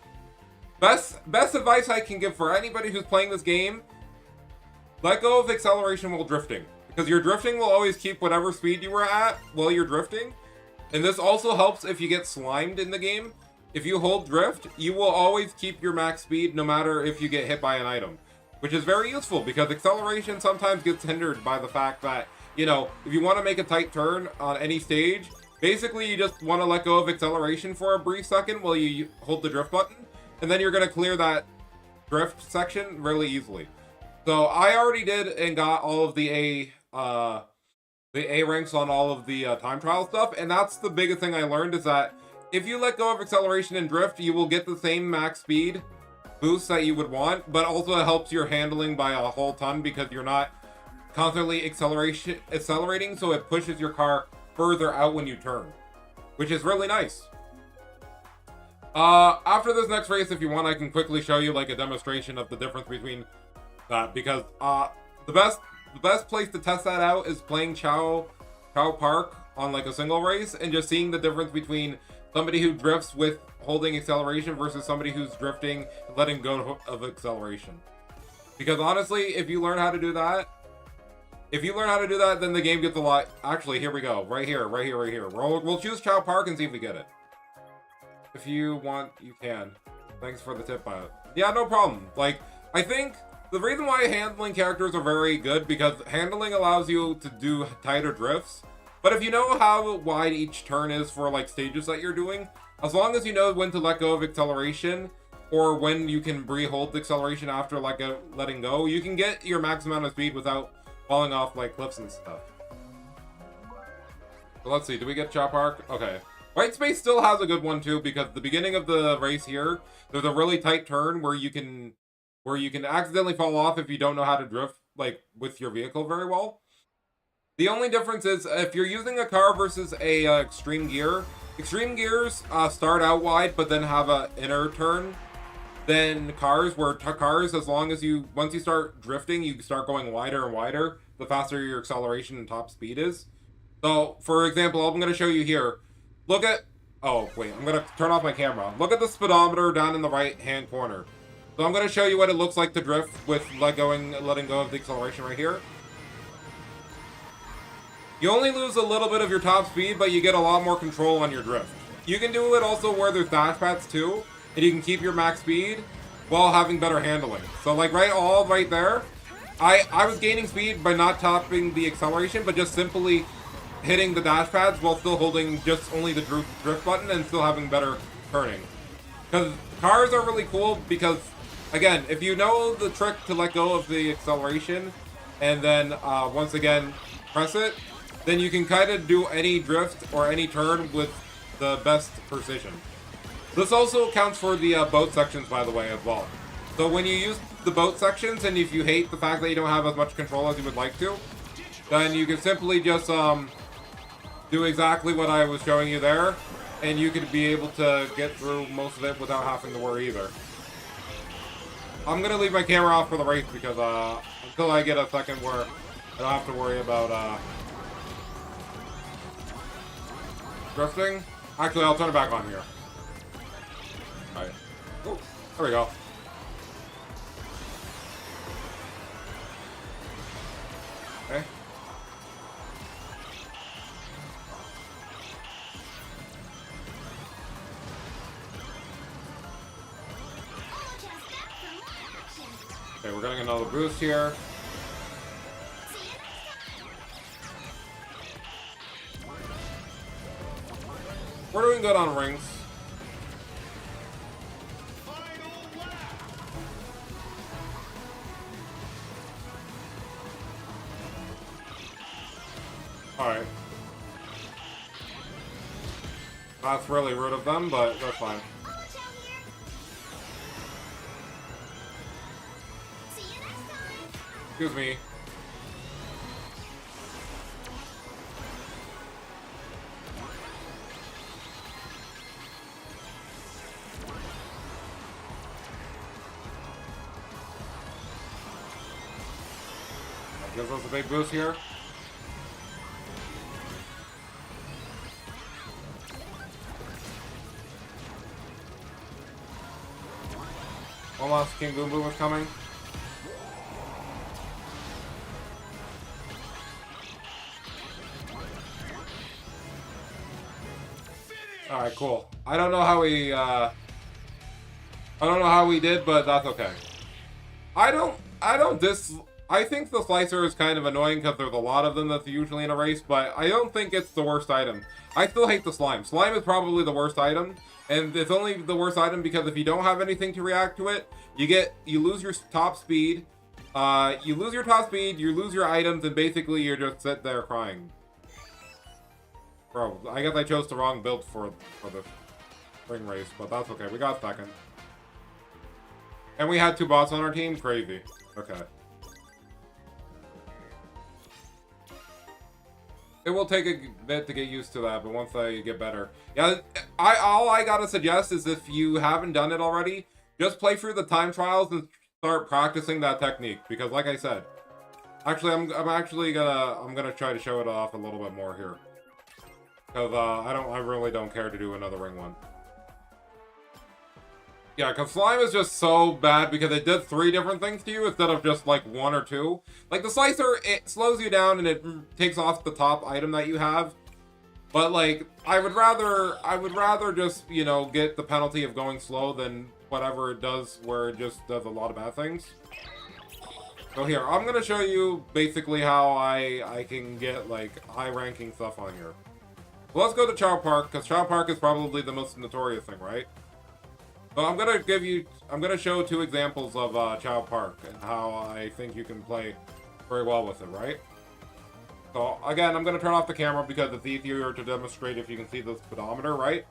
Best advice I can give for anybody who's playing this game, let go of acceleration while drifting. Because your drifting will always keep whatever speed you were at while you're drifting. And this also helps if you get slimed in the game. If you hold drift, you will always keep your max speed no matter if you get hit by an item. Which is very useful because acceleration sometimes gets hindered by the fact that, you know, if you want to make a tight turn on any stage, basically you just want to let go of acceleration for a brief second while you hold the drift button, and then you're going to clear that drift section really easily. So I already did and got all of the A ranks on all of the time trial stuff, and that's the biggest thing I learned is that if you let go of acceleration and drift, you will get the same max speed boost that you would want, but also it helps your handling by a whole ton because you're not constantly accelerating, so it pushes your car further out when you turn, which is really nice. After this next race, if you want, I can quickly show you like a demonstration of the difference between that, because the best place to test that out is playing Chow Park on like a single race and just seeing the difference between somebody who drifts with holding acceleration versus somebody who's drifting and letting go of acceleration. Because honestly, if you learn how to do that, then the game gets a lot. Actually, here we go. Right here. We'll choose Chow Park and see if we get it. If you want, you can. Thanks for the tip on it. Yeah, no problem. Like, I think the reason why handling characters are very good because handling allows you to do tighter drifts. But if you know how wide each turn is for like stages that you're doing, as long as you know when to let go of acceleration or when you can hold the acceleration after like letting go, you can get your max amount of speed without falling off like cliffs and stuff. So let's see, do we get Chow Park? Okay. White Space still has a good one too because the beginning of the race here, there's a really tight turn where you can accidentally fall off if you don't know how to drift like with your vehicle very well. The only difference is if you're using a car versus a extreme gear. Extreme gears start out wide but then have a inner turn than cars, where cars, as long as once you start drifting, you start going wider and wider the faster your acceleration and top speed is. So for example, I'm going to show you here. Look at, oh wait, I'm going to turn off my camera. Look at the speedometer down in the right hand corner. So I'm going to show you what it looks like to drift with letting go of the acceleration right here. You only lose a little bit of your top speed, but you get a lot more control on your drift. You can do it also where there's dash pads too, and you can keep your max speed while having better handling. So like right there, I was gaining speed by not topping the acceleration, but just simply hitting the dash pads while still holding just only the drift button and still having better turning. Because cars are really cool because, again, if you know the trick to let go of the acceleration and then once again press it, then you can kind of do any drift or any turn with the best precision. This also counts for the boat sections, by the way, as well. So when you use the boat sections, and if you hate the fact that you don't have as much control as you would like to, then you can simply just do exactly what I was showing you there, and you could be able to get through most of it without having to worry either. I'm gonna leave my camera off for the race because until I get a second where I don't have to worry about drifting. Actually, I'll turn it back on here. Alright. Oh, there we go. Okay. Okay, we're getting another boost here. We're doing good on rings. Final lap. 1, 2, 3, Alright. That's really rude of them, but that's fine. I'll watch out here. See you next time. Excuse me. That gives us a big boost here. Almost King Boom Boom was coming. Alright, cool. I don't know how we did, but that's okay. I think the slicer is kind of annoying because there's a lot of them that's usually in a race, but I don't think it's the worst item. I still hate the slime. Slime is probably the worst item, and it's only the worst item because if you don't have anything to react to it, you lose your top speed. You lose your top speed, you lose your items, and basically you're just sit there crying. Bro, I guess I chose the wrong build for the ring race, but that's okay. We got second. And we had 2 bots on our team? Crazy. Okay. It will take a bit to get used to that, but once I get better. Yeah, all I gotta suggest is if you haven't done it already, just play through the time trials and start practicing that technique. Because like I said, actually I'm gonna try to show it off a little bit more here. Because I really don't care to do another ring one. Yeah, because slime is just so bad because it did 3 different things to you instead of just like 1 or 2. Like the slicer, it slows you down and it takes off the top item that you have. But like, I would rather just, you know, get the penalty of going slow than whatever it does where it just does a lot of bad things. So here, I'm gonna show you basically how I can get like high ranking stuff on here. Well, let's go to Child Park, because Child Park is probably the most notorious thing, right? So I'm gonna show 2 examples of Child Park and how I think you can play very well with it, right? So again, I'm gonna turn off the camera because it's easier to demonstrate if you can see the speedometer, right?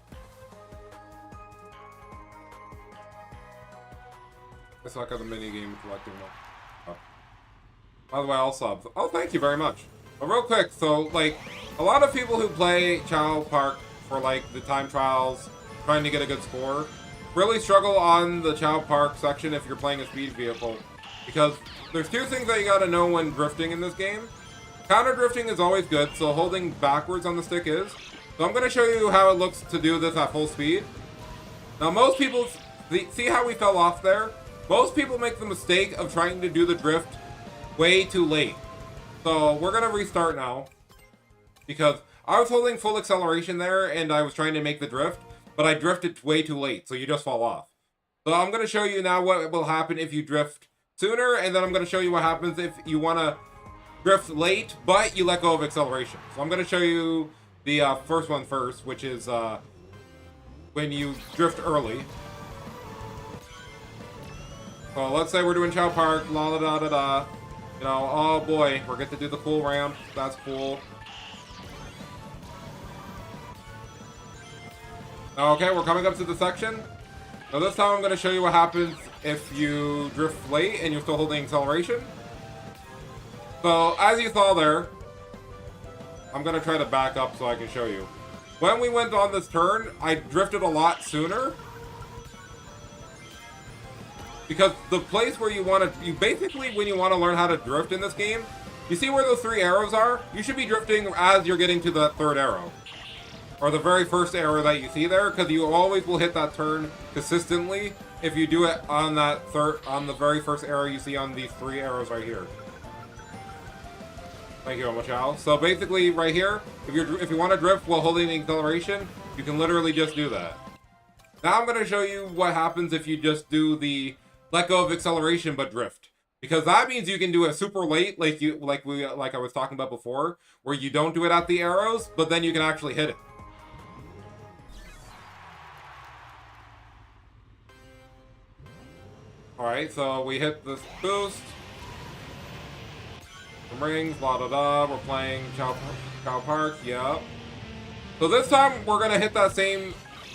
I suck at the mini game collecting them. Oh. By the way, all subs. Oh, thank you very much. But real quick, so like a lot of people who play Child Park for like the time trials, trying to get a good score, really struggle on the Child Park section if you're playing a speed vehicle, because there's 2 things that you gotta know when drifting in this game. Counter drifting is always good, so holding backwards on the stick is. So I'm gonna show you how it looks to do this at full speed. Now most people, see how we fell off there? Most people make the mistake of trying to do the drift way too late. So we're gonna restart now, because I was holding full acceleration there and I was trying to make the drift, but I drifted way too late, so you just fall off. So I'm going to show you now what will happen if you drift sooner, and then I'm going to show you what happens if you want to drift late, but you let go of acceleration. So I'm going to show you the first one first, which is when you drift early. So let's say we're doing Child Park, la la da da da. You know, oh boy, we're getting to do the cool ramp. That's cool. Okay, we're coming up to the section. Now this time I'm going to show you what happens if you drift late and you're still holding acceleration. So, as you saw there, I'm going to try to back up so I can show you. When we went on this turn, I drifted a lot sooner. Because the place where you want to, basically when you want to learn how to drift in this game, you see where those 3 arrows are? You should be drifting as you're getting to that 3rd arrow. Or the very first arrow that you see there, because you always will hit that turn consistently if you do it on the very first arrow you see on these 3 arrows right here. Thank you very much, Al. So basically, right here, if you want to drift while holding the acceleration, you can literally just do that. Now I'm going to show you what happens if you just do the let go of acceleration but drift. Because that means you can do it super late, like I was talking about before, where you don't do it at the arrows, but then you can actually hit it. Alright, so we hit this boost. Some rings, la da da. We're playing Cow Park, yep. So this time we're gonna hit that same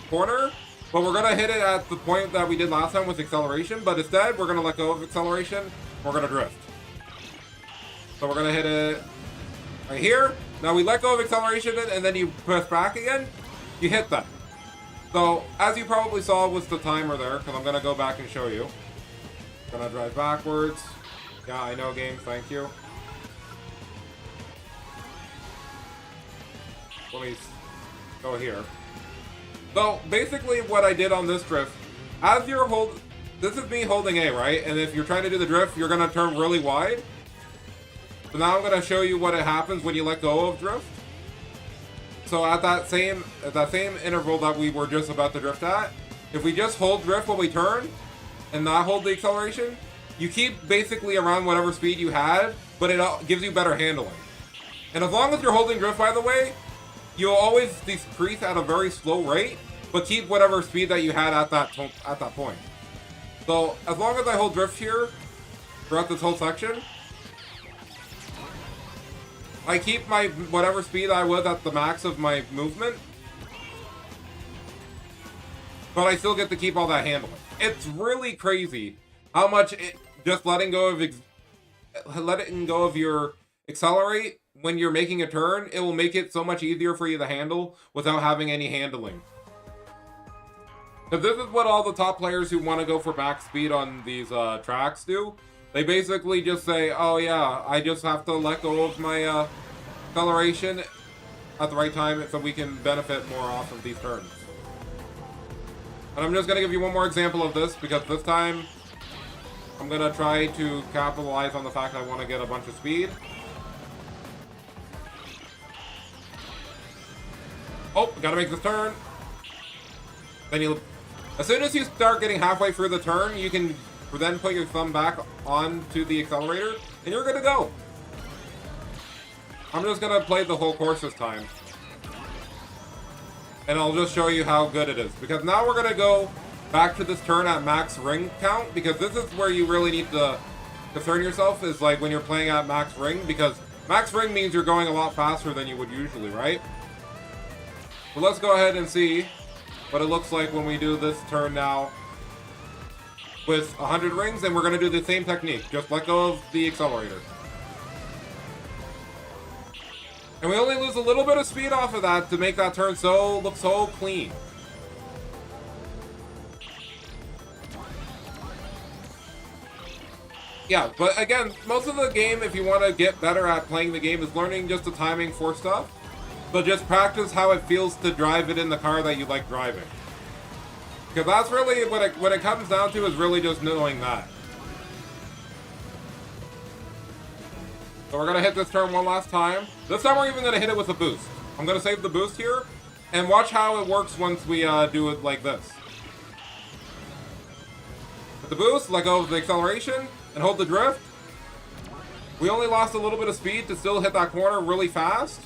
corner, but we're gonna hit it at the point that we did last time with acceleration, but instead we're gonna let go of acceleration, we're gonna drift. So we're gonna hit it right here. Now we let go of acceleration and then you press back again, you hit that. So as you probably saw was the timer there, because I'm gonna go back and show you. Gonna drive backwards. Yeah, I know, game, thank you. Let me go here. So basically what I did on this drift, as you're this is me holding A, right? And if you're trying to do the drift, you're gonna turn really wide. So now I'm gonna show you what happens when you let go of drift. So at that same interval that we were just about to drift at, if we just hold drift while we turn and not hold the acceleration, you keep basically around whatever speed you had, but it gives you better handling. And as long as you're holding drift, by the way, you'll always decrease at a very slow rate, but keep whatever speed that you had at that point. So as long as I hold drift here throughout this whole section, I keep my whatever speed I was at the max of my movement, but I still get to keep all that handling. It's really crazy how much just letting go of your accelerate when you're making a turn, it will make it so much easier for you to handle without having any handling. Because this is what all the top players who want to go for back speed on these tracks do. They basically just say, oh yeah, I just have to let go of my acceleration at the right time so we can benefit more off of these turns. And I'm just going to give you one more example of this, because this time I'm going to try to capitalize on the fact that I want to get a bunch of speed. Oh, gotta make this turn. Then as soon as you start getting halfway through the turn, you can then put your thumb back onto the accelerator, and you're good to go. I'm just gonna play the whole course this time. And I'll just show you how good it is. Because now we're gonna go back to this turn at max ring count, because this is where you really need to concern yourself, is like when you're playing at max ring, because max ring means you're going a lot faster than you would usually, right? So let's go ahead and see what it looks like when we do this turn now with 100 rings, and we're going to do the same technique. Just let go of the accelerator. And we only lose a little bit of speed off of that to make that turn look so clean. Yeah, but again, most of the game, if you want to get better at playing the game, is learning just the timing for stuff. So just practice how it feels to drive it in the car that you like driving. Because that's really what it comes down to, is really just knowing that. So we're going to hit this turn one last time. This time we're even going to hit it with a boost. I'm going to save the boost here, and watch how it works once we do it like this. With the boost, let go of the acceleration, and hold the drift. We only lost a little bit of speed to still hit that corner really fast.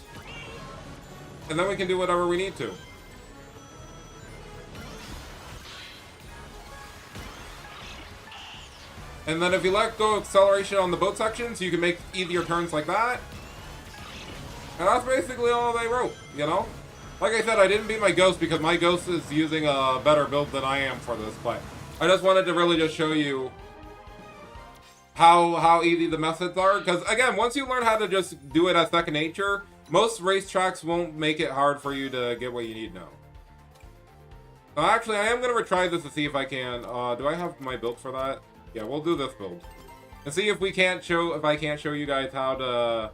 And then we can do whatever we need to. And then if you let go of acceleration on the boat sections, you can make easier turns like that. And that's basically all they wrote, you know? Like I said, I didn't beat my Ghost because my Ghost is using a better build than I am for this, but I just wanted to really just show you how easy the methods are. Because again, once you learn how to just do it as second nature, most racetracks won't make it hard for you to get what you need now. Actually, I am going to retry this to see if I can. Do I have my build for that? Yeah, we'll do this build. And see if I can't show you guys how to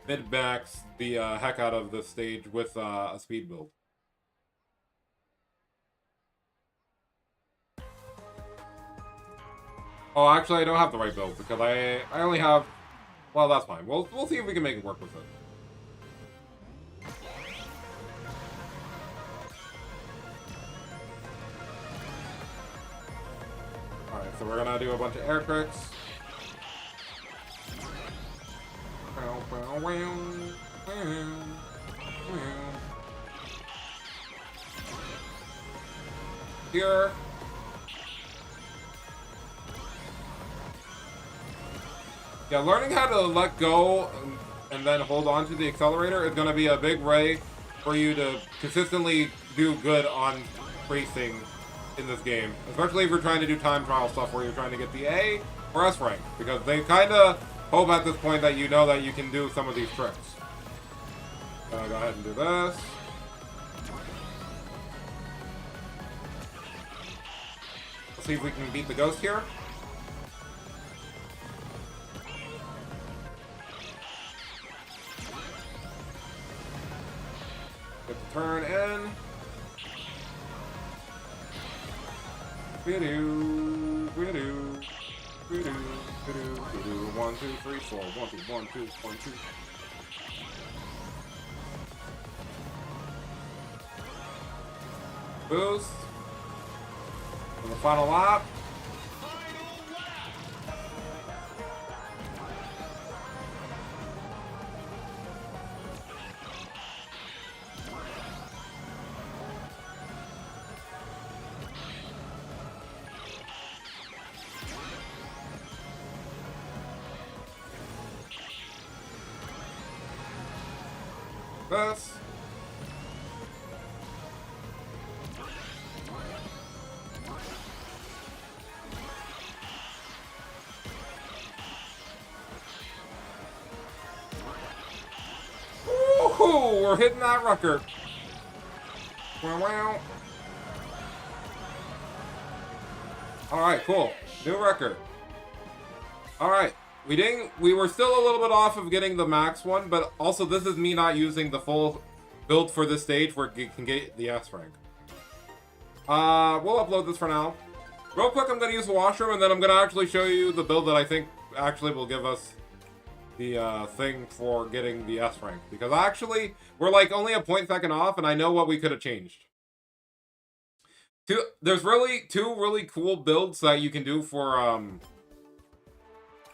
mid-max the heck out of this stage with a speed build. Oh, actually, I don't have the right build because I only have... Well, that's fine. We'll see if we can make it work with it. Alright, so we're gonna do a bunch of air tricks. Here. Yeah, learning how to let go and then hold on to the accelerator is going to be a big way for you to consistently do good on racing in this game. Especially if you're trying to do time trial stuff where you're trying to get the A or S rank. Because they kind of hope at this point that you know that you can do some of these tricks. Go ahead and do this. Let's see if we can beat the ghost here. Get the turn in. Bidoo, bidoo, bidoo, bidoo, bidoo. 1, 2, 3, 4. 1, 2, 1, 2, 1, 2. Boost. On the final lap. This. Woohoo! We're hitting that record. Wow, wow. Alright, cool. New record. Alright. We were still a little bit off of getting the max one, but also this is me not using the full build for this stage where you can get the S rank. We'll upload this for now. Real quick, I'm going to use the washroom, and then I'm going to actually show you the build that I think actually will give us the thing for getting the S rank. Because actually, we're like only a point second off, and I know what we could have changed. There's really two really cool builds that you can do for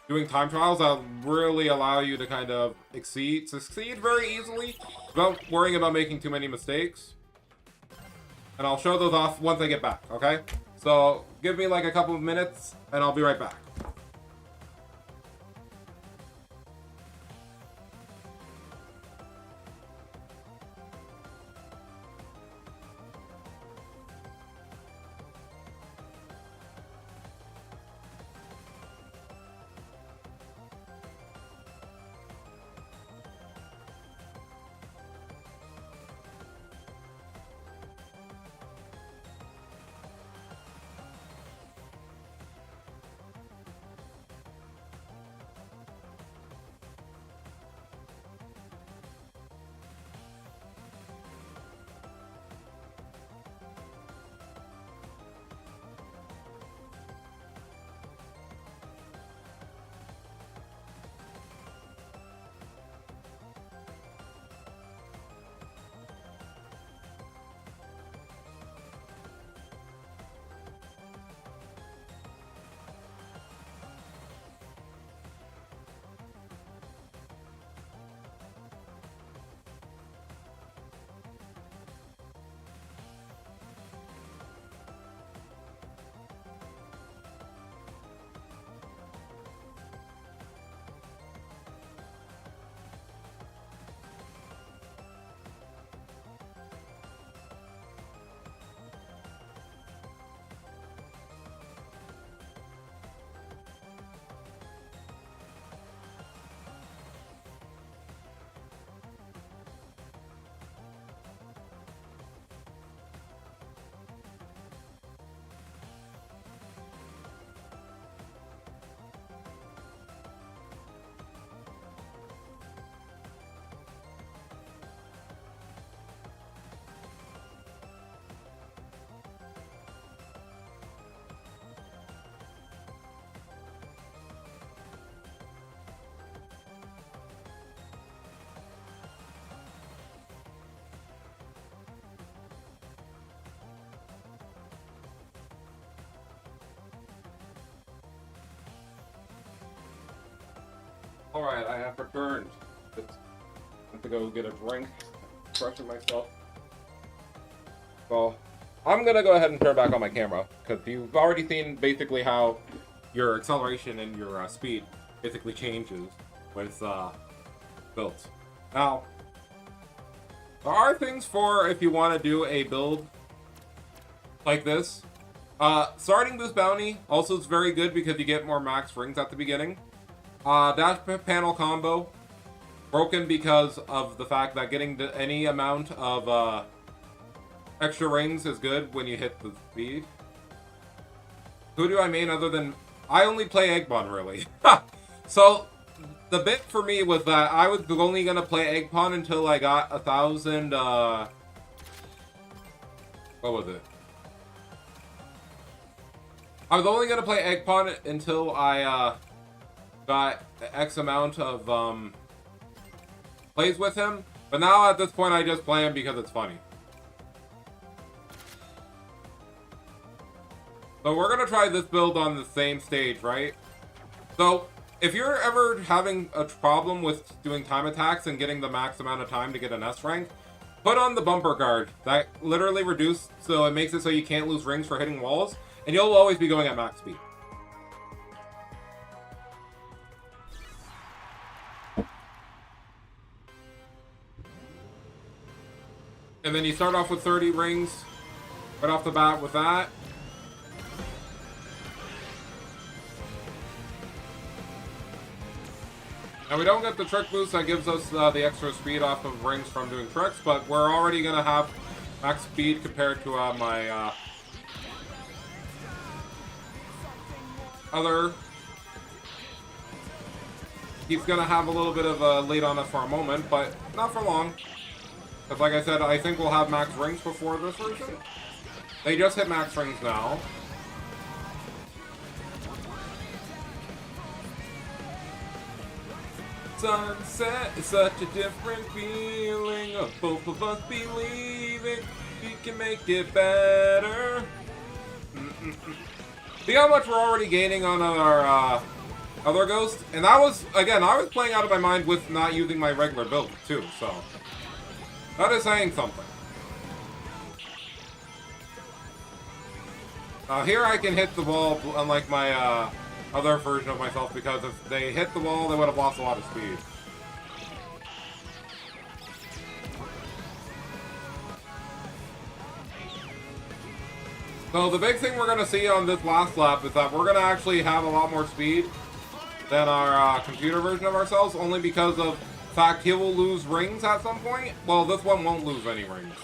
doing time trials that really allow you to kind of succeed very easily without worrying about making too many mistakes. And I'll show those off once I get back, okay? So give me like a couple of minutes and I'll be right back. Alright, I have returned. Just have to go get a drink, freshen myself. So, I'm gonna go ahead and turn back on my camera, because you've already seen basically how your acceleration and your speed basically changes with builds. Now, there are things for if you want to do a build like this. Starting this bounty also is very good because you get more max rings at the beginning. Dash panel combo, broken because of the fact that getting any amount of extra rings is good when you hit the speed. Who do I main other than... I only play Eggpon, really. So, the bit for me was that I was only going to play Eggpon until I got 1,000... what was it? I was only going to play Eggpon until I got X amount of plays with him. But now at this point I just play him because it's funny. So we're going to try this build on the same stage, right? So if you're ever having a problem with doing time attacks and getting the max amount of time to get an S rank, put on the bumper guard. That literally reduces, so it makes it so you can't lose rings for hitting walls. And you'll always be going at max speed. And then you start off with 30 rings right off the bat with that. Now we don't get the trick boost that gives us the extra speed off of rings from doing tricks, but we're already going to have max speed compared to my other. He's going to have a little bit of a lead on us for a moment, but not for long. Because like I said, I think we'll have max rings before this version. They just hit max rings now. Sunset is such a different feeling of both of us believing we can make it better. See how much we're already gaining on our other ghost? And that was, again, I was playing out of my mind with not using my regular build too, so that is saying something. Here I can hit the wall, unlike my other version of myself, because if they hit the wall, they would have lost a lot of speed. So the big thing we're going to see on this last lap is that we're going to actually have a lot more speed than our computer version of ourselves, only because of the fact he will lose rings at some point. Well, this one won't lose any rings.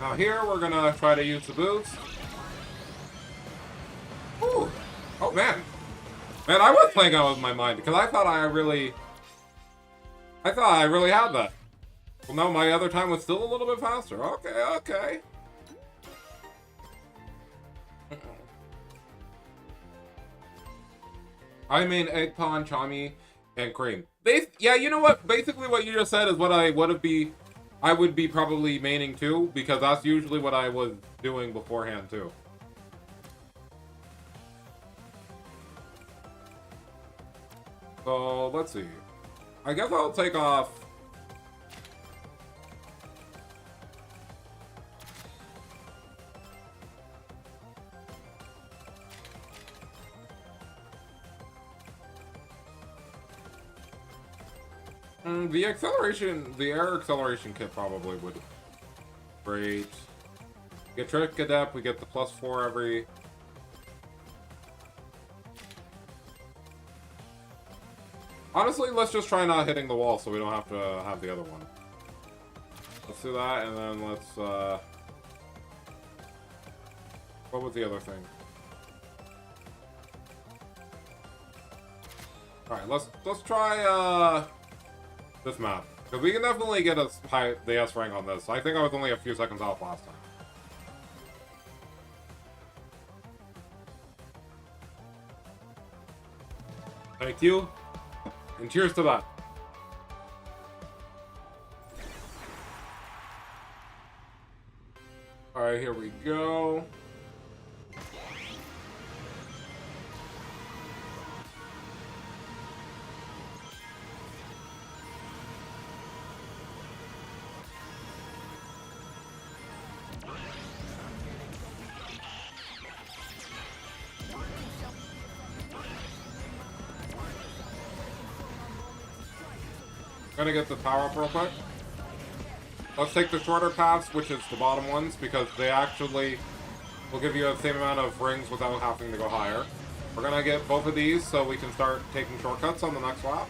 Now here, we're gonna try to use the boots. Ooh. Oh man. Man, I was playing out with my mind, because I thought I really had that. Well, no, my other time was still a little bit faster. Okay, okay. I mean Eggpon, Chami, and Cream. Yeah, you know what? Basically what you just said is what I would be probably maining too, because that's usually what I was doing beforehand too. So, let's see. I guess I'll take off... the air acceleration kit probably would. Great. Get Trick Adept, we get the +4 every... Honestly, let's just try not hitting the wall so we don't have to have the other one. Let's do that, and then let's, what was the other thing? Alright, let's try, this map. Because we can definitely get the S rank on this. I think I was only a few seconds off last time. Thank you. And cheers to that. Alright, here we go. Gonna get the power up real quick. Let's take the shorter paths, which is the bottom ones, because they actually will give you the same amount of rings without having to go higher. We're gonna get both of these so we can start taking shortcuts on the next lap.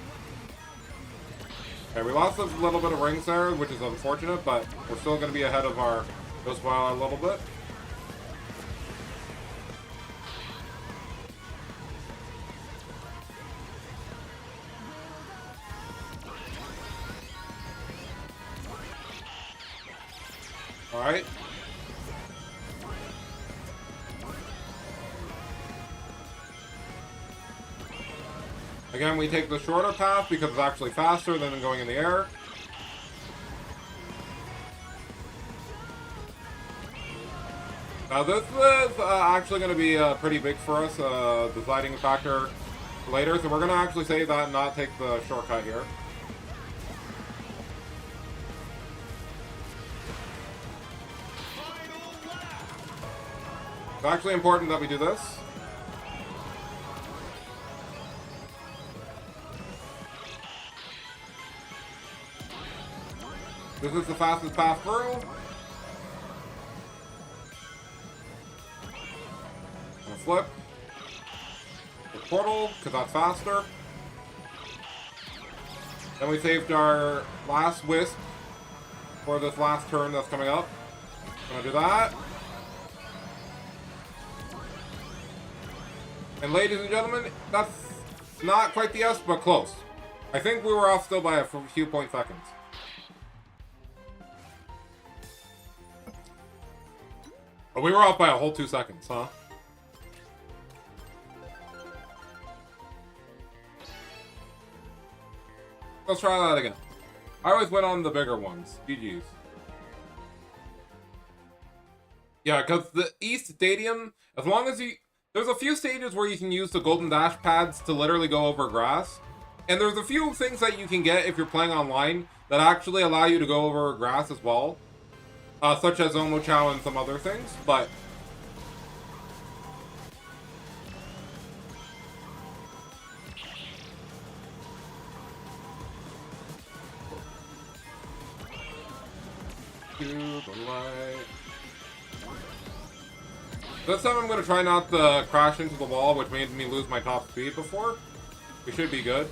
Okay, we lost a little bit of rings there, which is unfortunate, but we're still gonna be ahead of our Ghost by a little bit. Alright. Again, we take the shorter path because it's actually faster than going in the air. Now this is actually going to be pretty big for us, deciding factor later, so we're going to actually save that and not take the shortcut here. It's actually important that we do this. This is the fastest path through. Gonna flip. The portal, because that's faster. Then we saved our last wisp for this last turn that's coming up. Gonna do that. And ladies and gentlemen, that's not quite the S, but close. I think we were off still by a few point seconds. But we were off by a whole 2 seconds, huh? Let's try that again. I always went on the bigger ones. GG's. Yeah, because the East Stadium, as long as you... There's a few stages where you can use the golden dash pads to literally go over grass. And there's a few things that you can get if you're playing online that actually allow you to go over grass as well. Such as Omo Chow and some other things, but... To the light. This time I'm going to try not to crash into the wall, which made me lose my top speed before. We should be good.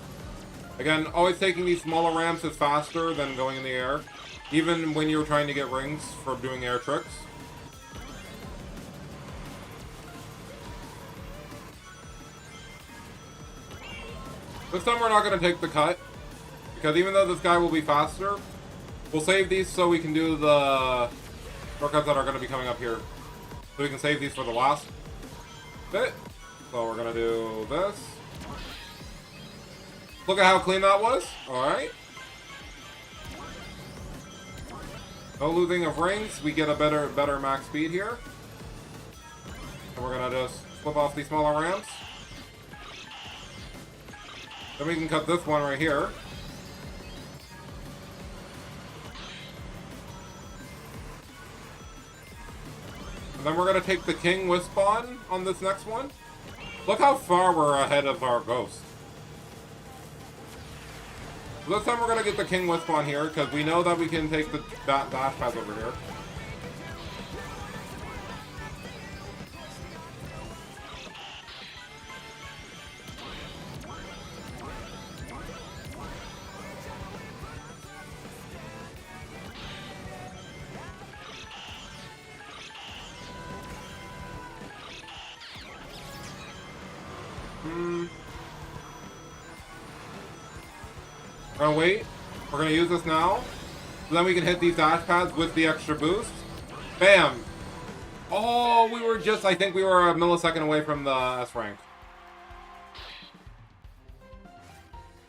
Again, always taking these smaller ramps is faster than going in the air. Even when you're trying to get rings for doing air tricks. This time we're not going to take the cut. Because even though this guy will be faster, we'll save these so we can do the shortcuts that are going to be coming up here. So we can save these for the last bit. So we're going to do this. Look at how clean that was. Alright. No losing of rings. We get a better max speed here. And we're going to just flip off these smaller ramps. Then we can cut this one right here. And then we're going to take the King with spawn on this next one. Look how far we're ahead of our Ghost. So this time we're going to get the King with spawn here, because we know that we can take the dash pads over here. We're gonna wait. We're gonna use this now. So then we can hit these dash pads with the extra boost. Bam! Oh, we were just, I think we were a millisecond away from the S rank.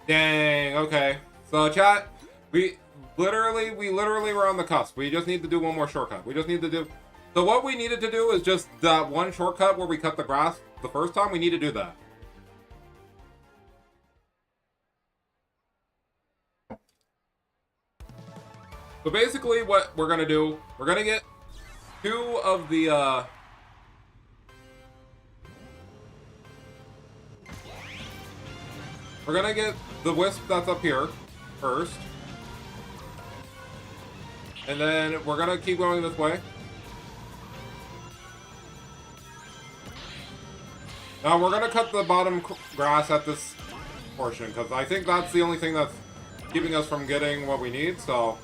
Dang, okay. So chat, we literally were on the cusp. We just need to do one more shortcut. We just need to do... So what we needed to do is just that one shortcut where we cut the grass the first time. We need to do that. So basically what we're gonna do, we're gonna get two of the, we're gonna get the wisp that's up here first. And then we're gonna keep going this way. Now we're gonna cut the bottom grass at this portion, because I think that's the only thing that's keeping us from getting what we need, so...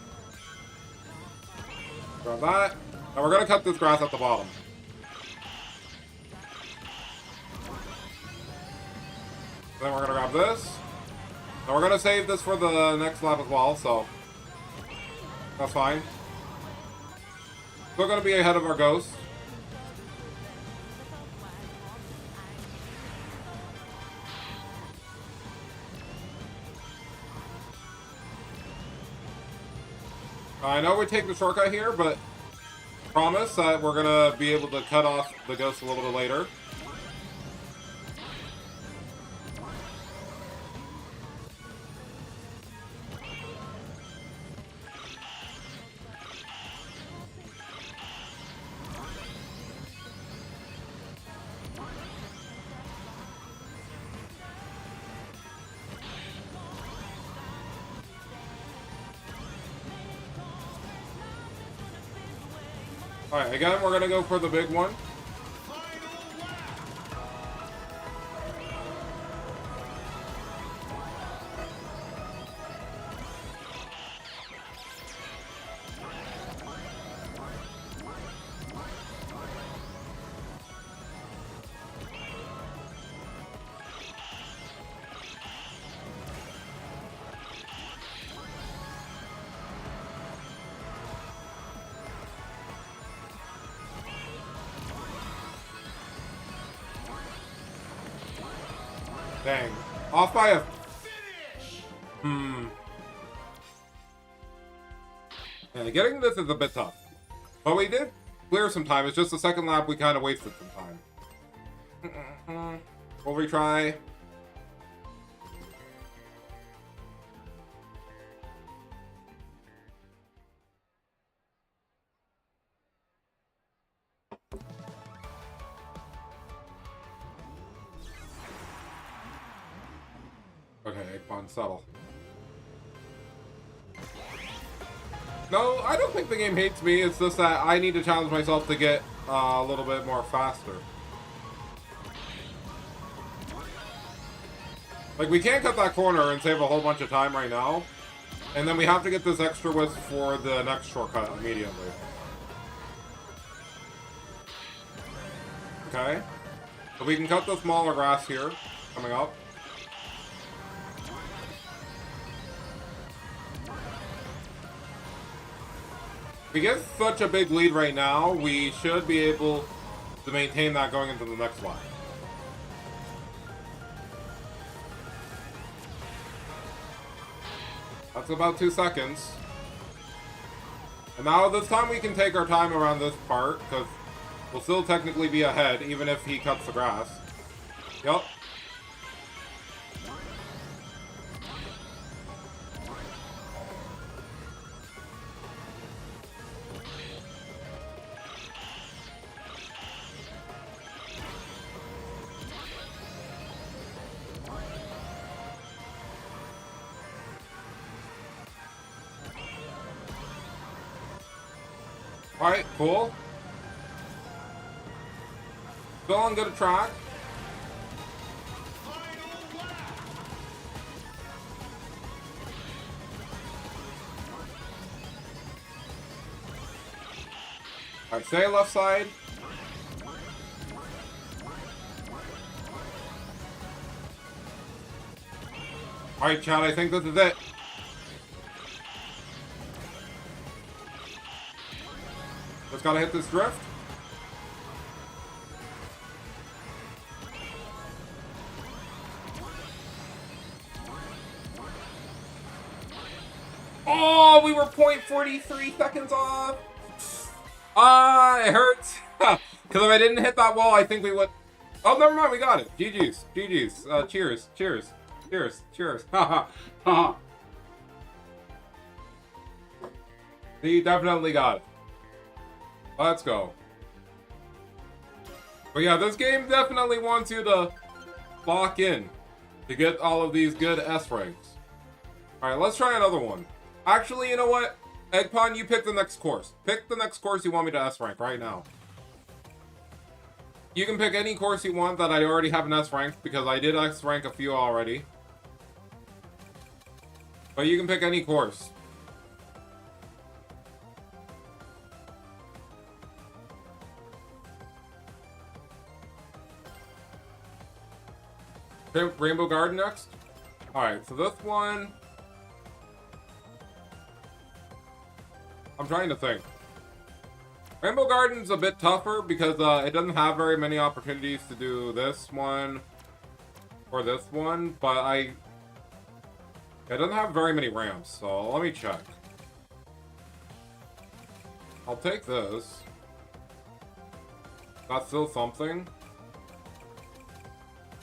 Grab that. Now we're gonna cut this grass at the bottom. Then we're gonna grab this. Now we're gonna save this for the next lap as well, so... That's fine. Still gonna be ahead of our ghost. I know we take the shortcut here, but promise that we're gonna be able to cut off the ghost a little bit later. Alright, again, we're gonna go for the big one. Dang. Off by a... Yeah, getting this is a bit tough. But we did clear some time. It's just the second lap we kind of wasted some time. We'll retry. Okay, Eggpon, settle. No, I don't think the game hates me. It's just that I need to challenge myself to get a little bit more faster. Like, we can't cut that corner and save a whole bunch of time right now. And then we have to get this extra wisp for the next shortcut immediately. Okay. So we can cut the smaller grass here, coming up. If we get such a big lead right now, we should be able to maintain that going into the next lap. That's about 2 seconds. And now this time we can take our time around this part, because we'll still technically be ahead, even if he cuts the grass. Yup. Alright, cool. Still on good track. Alright, stay left side. Alright, Chad, I think this is it. Just gotta hit this drift. 0.43 seconds off. Ah, it hurts. Because if I didn't hit that wall, I think we would... Oh, never mind, we got it. GG's. GG's. Cheers. Cheers. Cheers. Cheers. Haha. Haha. You definitely got it. Let's go. But yeah, this game definitely wants you to lock in to get all of these good S ranks. Alright, let's try another one. Actually, you know what? Eggpon, you pick the next course. Pick the next course you want me to S rank right now. You can pick any course you want that I already have an S rank, because I did S rank a few already. But you can pick any course. Rainbow Garden next? Alright, so this one... I'm trying to think. Rainbow Garden's a bit tougher because it doesn't have very many opportunities to do this one or this one, but it doesn't have very many ramps, so let me check. I'll take this. That's still something.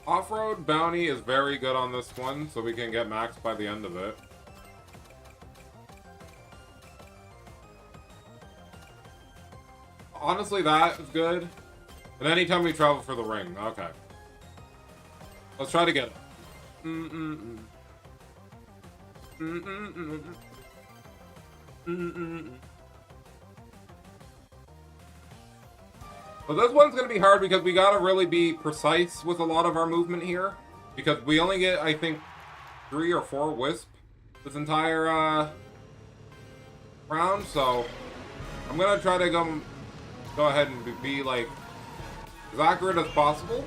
Off-road bounty is very good on this one, so we can get maxed by the end of it. Honestly, that is good. And anytime we travel for the ring. Okay. Let's try to get it. But this one's going to be hard because we got to really be precise with a lot of our movement here. Because we only get, I think, 3 or 4 wisp this entire round. So I'm going to try to go ahead and be like as accurate as possible.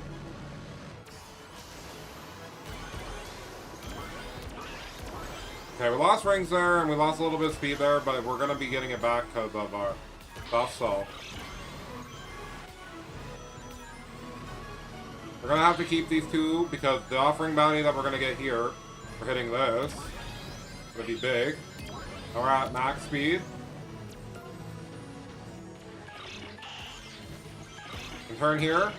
Okay, we lost rings there and we lost a little bit of speed there, but we're going to be getting it back because of our stuff, so we're going to have to keep these two because the offering bounty that we're going to get here for hitting this is going to be big. Now we're at max speed. And turn here.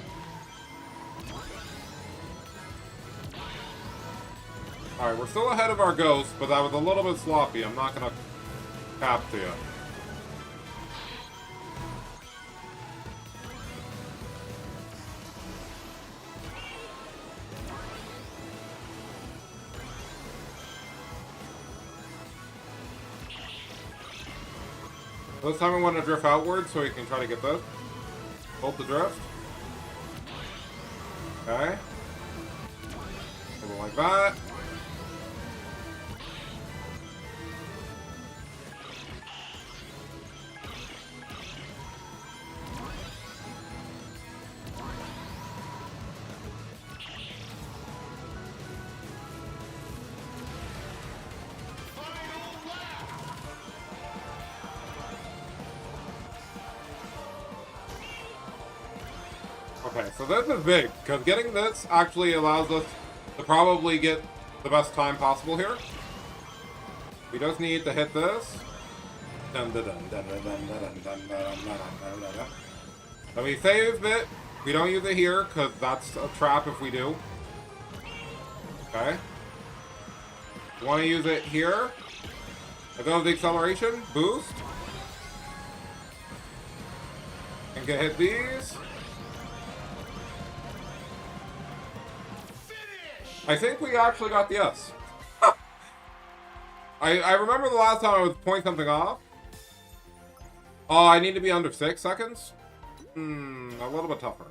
Alright, we're still ahead of our ghost, but that was a little bit sloppy. I'm not going to cap to you. This time we want to drift outward so we can try to get this. Hold the drift. Okay. Something like that. Okay, so this is big, because getting this actually allows us to probably get the best time possible here. We just need to hit this. Then we save it. We don't use it here, because that's a trap if we do. Okay. We want to use it here. There goes the acceleration. Boost. And get hit these. I think we actually got the S. I remember the last time I was pointing something off. Oh, I need to be under 6 seconds? A little bit tougher.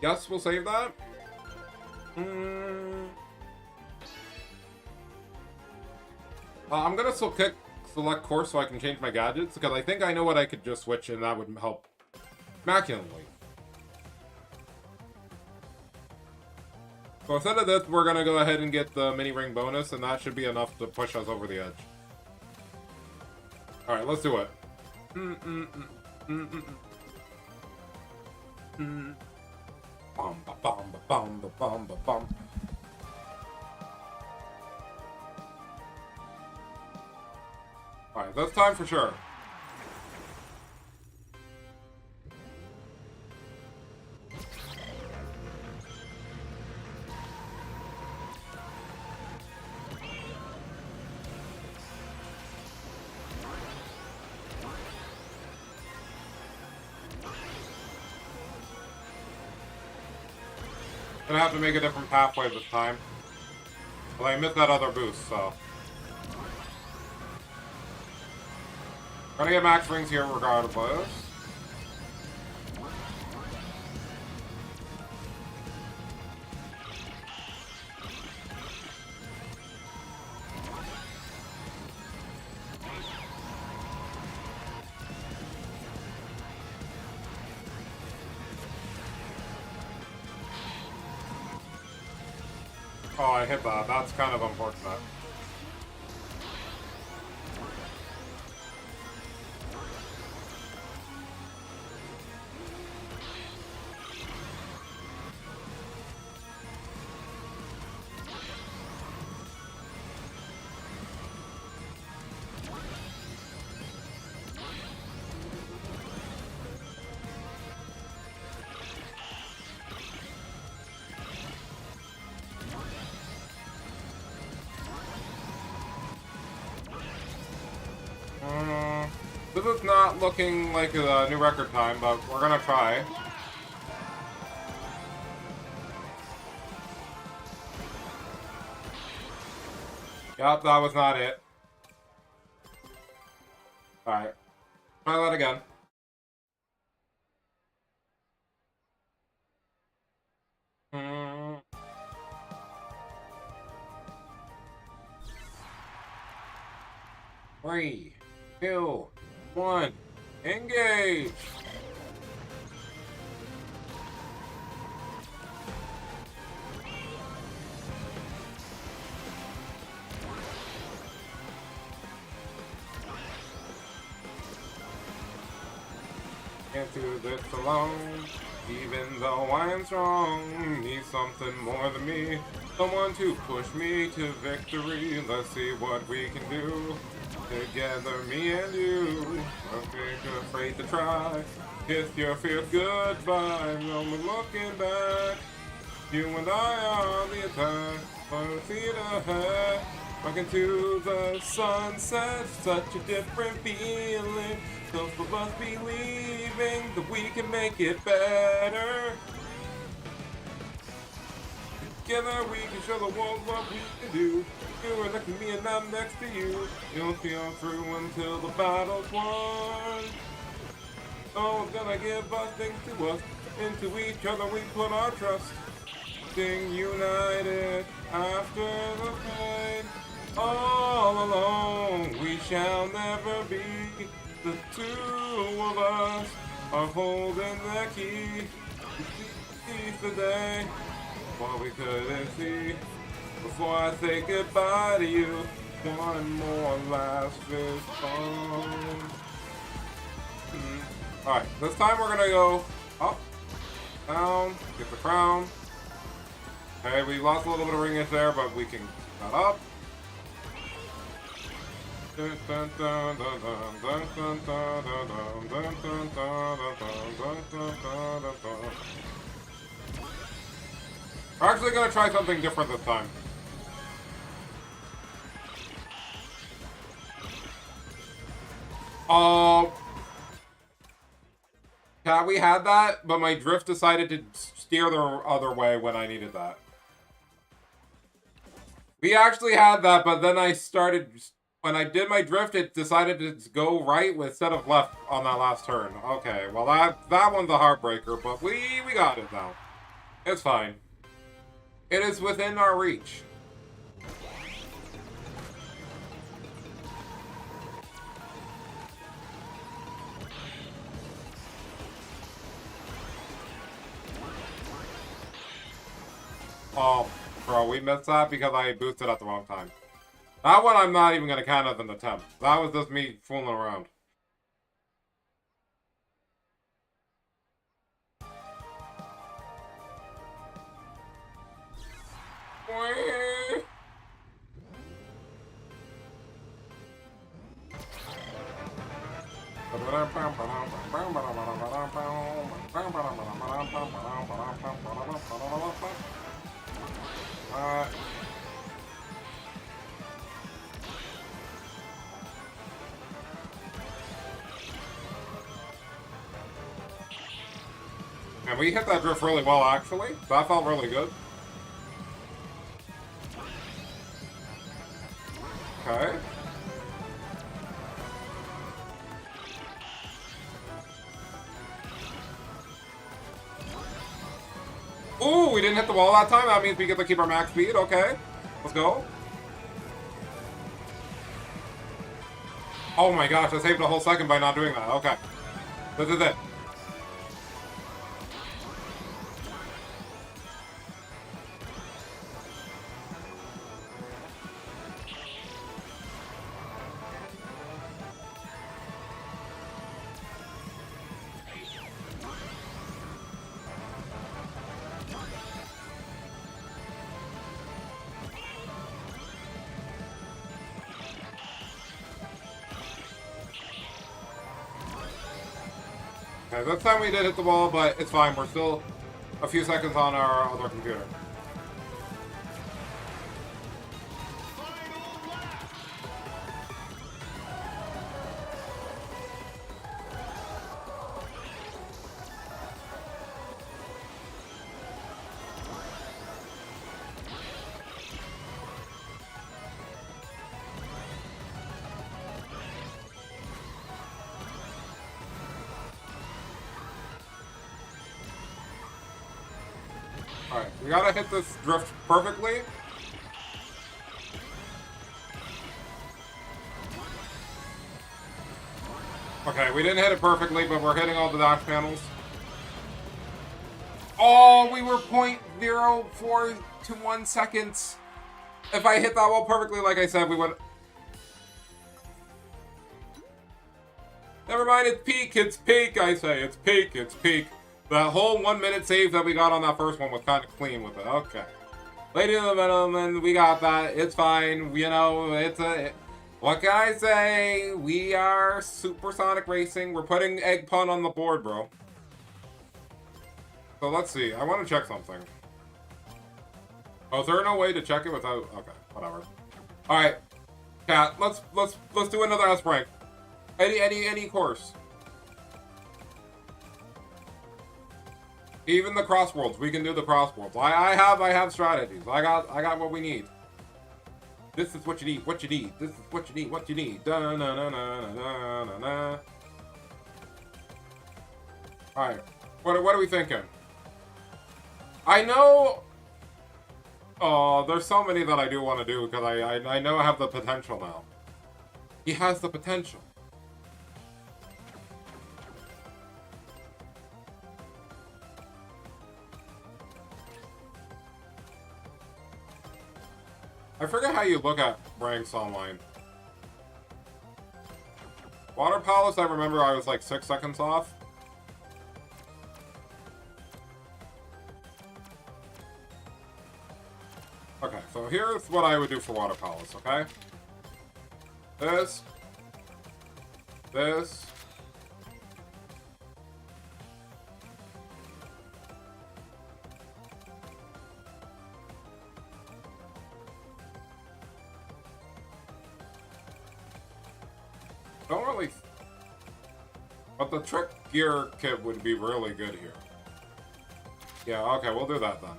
Yes, we'll save that. I'm gonna still select course so I can change my gadgets, because I think I know what I could just switch and that would help immaculately. So instead of this, we're going to go ahead and get the mini ring bonus, and that should be enough to push us over the edge. Alright, let's do it. Alright, this time for sure. Gonna have to make a different pathway this time. Well, I missed that other boost, so. Gonna get max rings here regardless. Oh, I hit that. That's kind of unfortunate. This is not looking like a new record time, but we're gonna try. Yep, that was not it. Alright. Try that again. Three, two, one, engage! Can't do this alone, even though I'm strong. Need something more than me, someone to push me to victory. Let's see what we can do. Together, me and you. I'm afraid to try. Kiss your fears goodbye. No more looking back. You and I are the attack. 1 feet ahead. Walking to the sunset. Such a different feeling. So for us believing that we can make it better. Together we can show the world what we can do. You are next to me and I'm next to you. You'll see on through until the battle's won. No one's gonna give us things to us. Into each other we put our trust. Sing united after the pain. All alone we shall never be. The two of us are holding the key to seize the day. What we couldn't see. Before I say goodbye to you, one more last fist bump. Alright, this time we're gonna go up, down, get the crown. Okay, we lost a little bit of ringish there, but we can get that up. We're actually gonna try something different this time. Yeah, we had that, but my drift decided to steer the other way when I needed that. We actually had that, but then I started, when I did my drift, it decided to go right instead of left on that last turn. Okay, well that one's a heartbreaker, but we got it now. It's fine. It is within our reach. Oh, bro, we missed that because I boosted at the wrong time. That one I'm not even going to count as an attempt. That was just me fooling around. And we hit that drift really well, actually. That felt really good. Okay. Ooh, we didn't hit the wall that time. That means we get to keep our max speed. Okay. Let's go. Oh my gosh, I saved a whole second by not doing that. Okay. This is it. Okay, this time we did hit the wall, but it's fine. We're still a few seconds on our other computer. Alright, we gotta hit this drift perfectly. Okay, we didn't hit it perfectly, but we're hitting all the dash panels. Oh, we were 0.0421 seconds. If I hit that wall perfectly, like I said, we would... Never mind, it's peak, I say. It's peak. That whole 1 minute save that we got on that first one was kind of clean with it. Okay. Lady and gentlemen, we got that. It's fine. You know, what can I say? We are Supersonic Racing. We're putting Egg Pun on the board, bro. So let's see. I want to check something. Oh, is there no way to check it without... Okay, whatever. Alright. Cat, let's do another S rank. Any course. Even the Crossworlds, we can do the Crossworlds. I have strategies. I got what we need. This is what you need. This is what you need. Da na na na na na na na. All right. What are we thinking? I know. Oh, there's so many that I do want to do because I know I have the potential now. He has the potential. I forget how you look at ranks online. Water Palace, I remember I was like 6 seconds off. Okay, so here's what I would do for Water Palace, okay? This. Don't really... But the trick gear kit would be really good here. Yeah, okay, we'll do that then.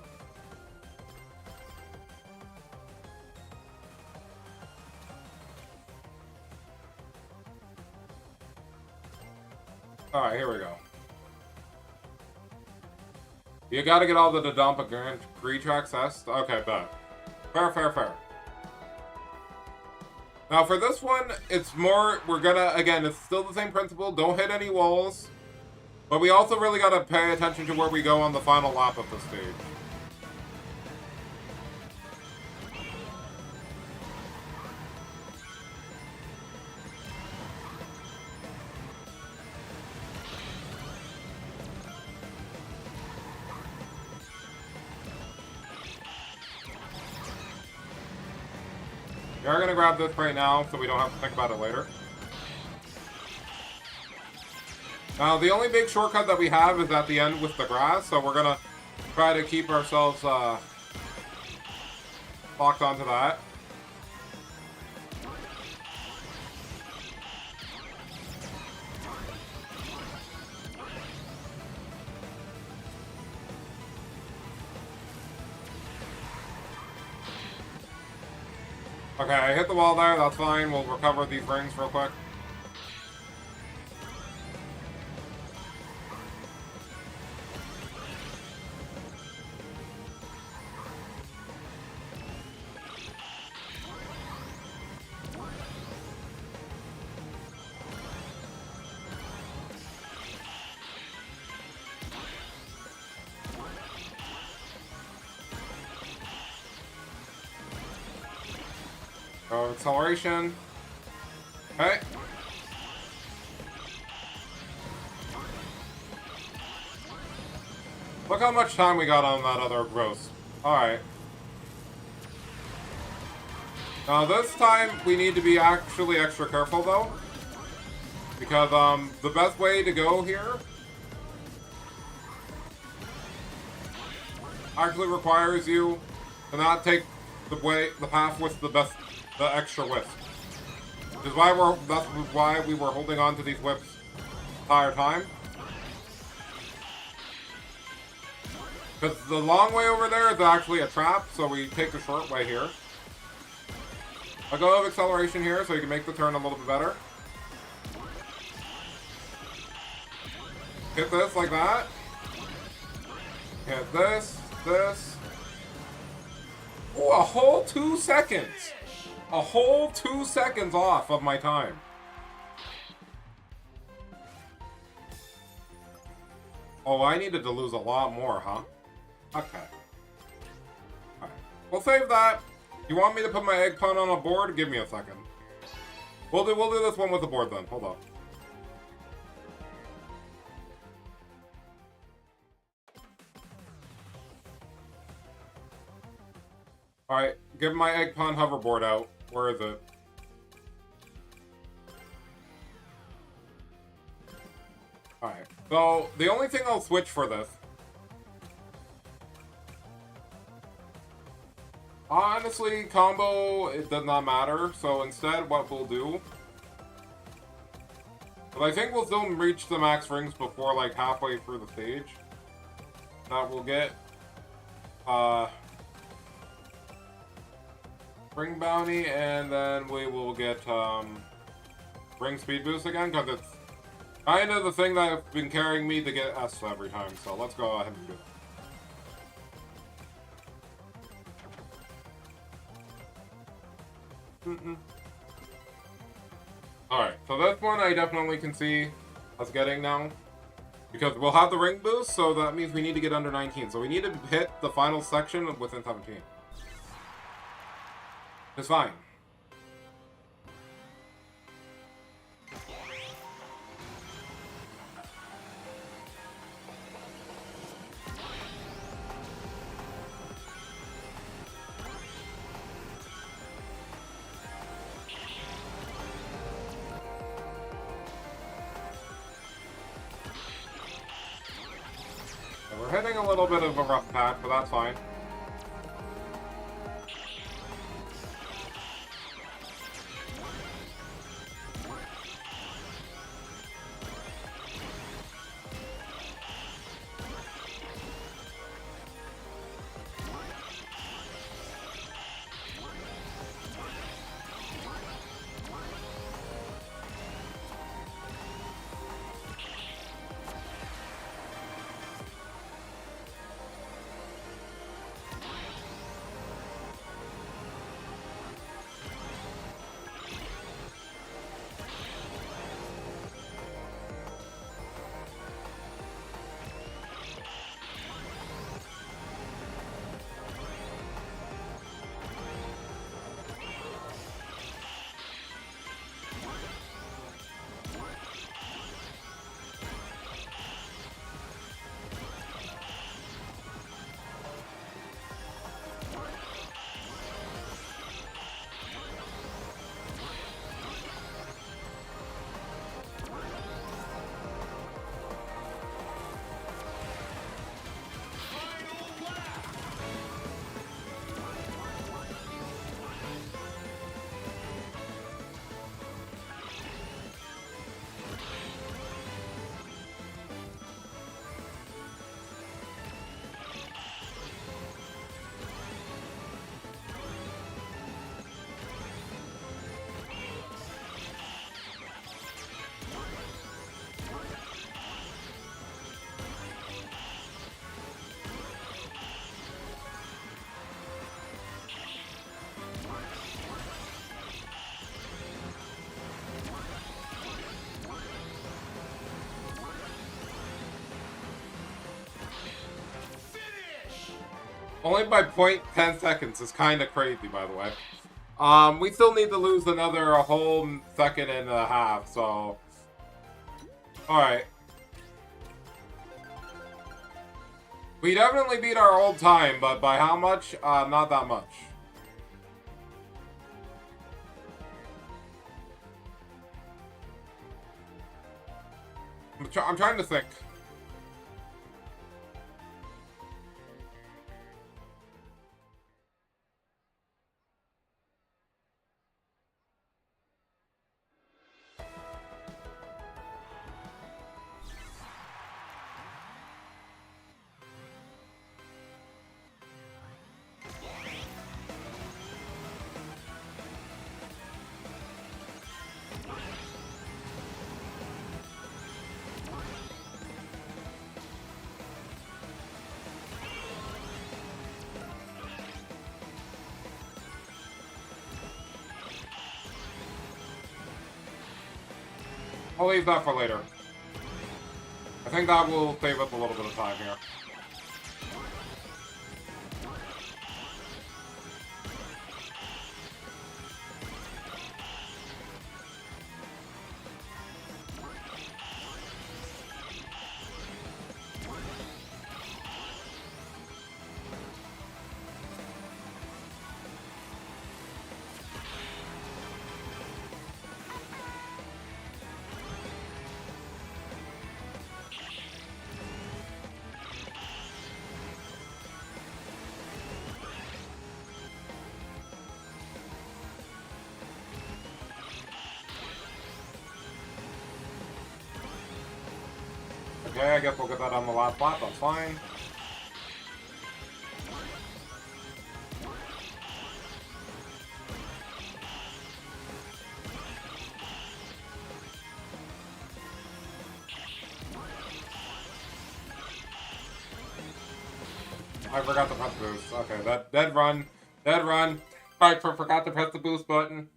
Alright, here we go. You gotta get all the Dodonpa Grand Prix tracks test? Okay, bet. Fair. Now for this one, it's more, we're gonna, again, it's still the same principle, don't hit any walls. But we also really gotta pay attention to where we go on the final lap of the stage. We are going to grab this right now so we don't have to think about it later. Now, the only big shortcut that we have is at the end with the grass, so we're gonna try to keep ourselves locked onto that. Okay, I hit the wall there, that's fine. We'll recover these rings real quick. Go acceleration. Okay. Look how much time we got on that other gross. Alright. Now this time we need to be actually extra careful though. Because the best way to go here actually requires you to not take the path with the extra whips. Which is why that's why we were holding on to these whips the entire time. Because the long way over there is actually a trap, so we take the short way here. I'll go with acceleration here so you can make the turn a little bit better. Hit this like that. Hit this. Oh, a whole 2 seconds! A whole 2 seconds off of my time. Oh, I needed to lose a lot more, huh? Okay. Alright. We'll save that. You want me to put my egg pun on a board? Give me a second. We'll do this one with the board then. Hold on. Alright, give my egg pun hoverboard out. Where is it? Alright, so the only thing I'll switch for this. Honestly, combo, it does not matter. So instead, what we'll do. But I think we'll still reach the max rings before like halfway through the stage. That we'll get. Ring bounty, and then we will get ring speed boost again, because it's kind of the thing that has been carrying me to get S every time, so let's go ahead and do it. Alright, so this one I definitely can see us getting now, because we'll have the ring boost, so that means we need to get under 19, so we need to hit the final section within 17. It's fine. And we're hitting a little bit of a rough patch, but that's fine. Only by 0.10 seconds is kind of crazy, by the way. We still need to lose another whole second and a half, so... Alright. We definitely beat our old time, but by how much? Not that much. I'm trying to think. I'll leave that for later. I think that will save us a little bit of time here. Okay, I guess we'll get that on the last lap, that's fine. I forgot to press boost. Okay, that dead run. Dead run. Alright, forgot to press the boost button.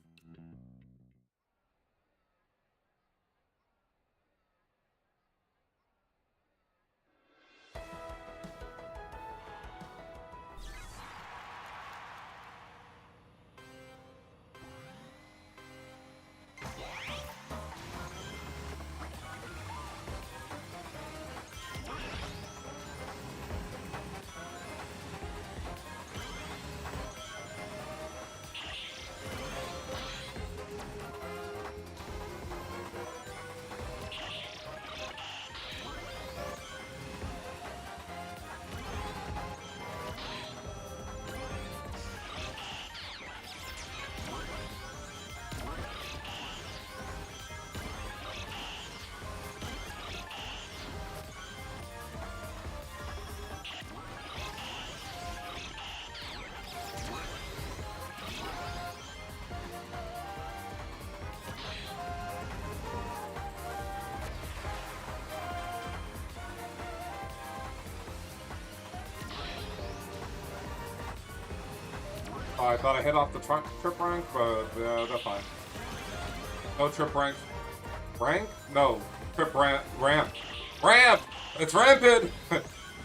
I thought I hit off the trip rank, but that's fine. No trip rank. Rank? No. Trip ramp. Ramp! It's rampant!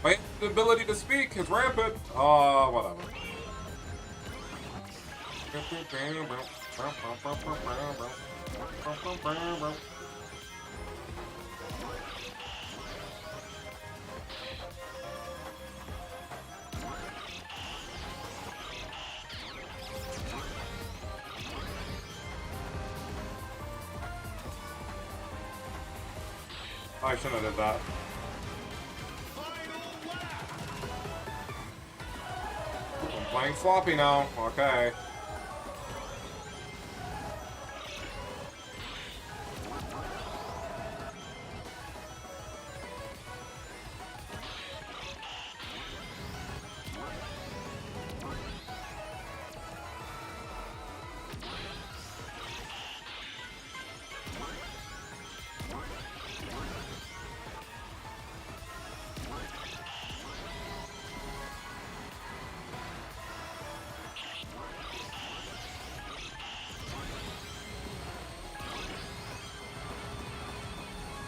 My ability to speak is rampant! Whatever. I shouldn't have did that. I'm playing sloppy now. Okay.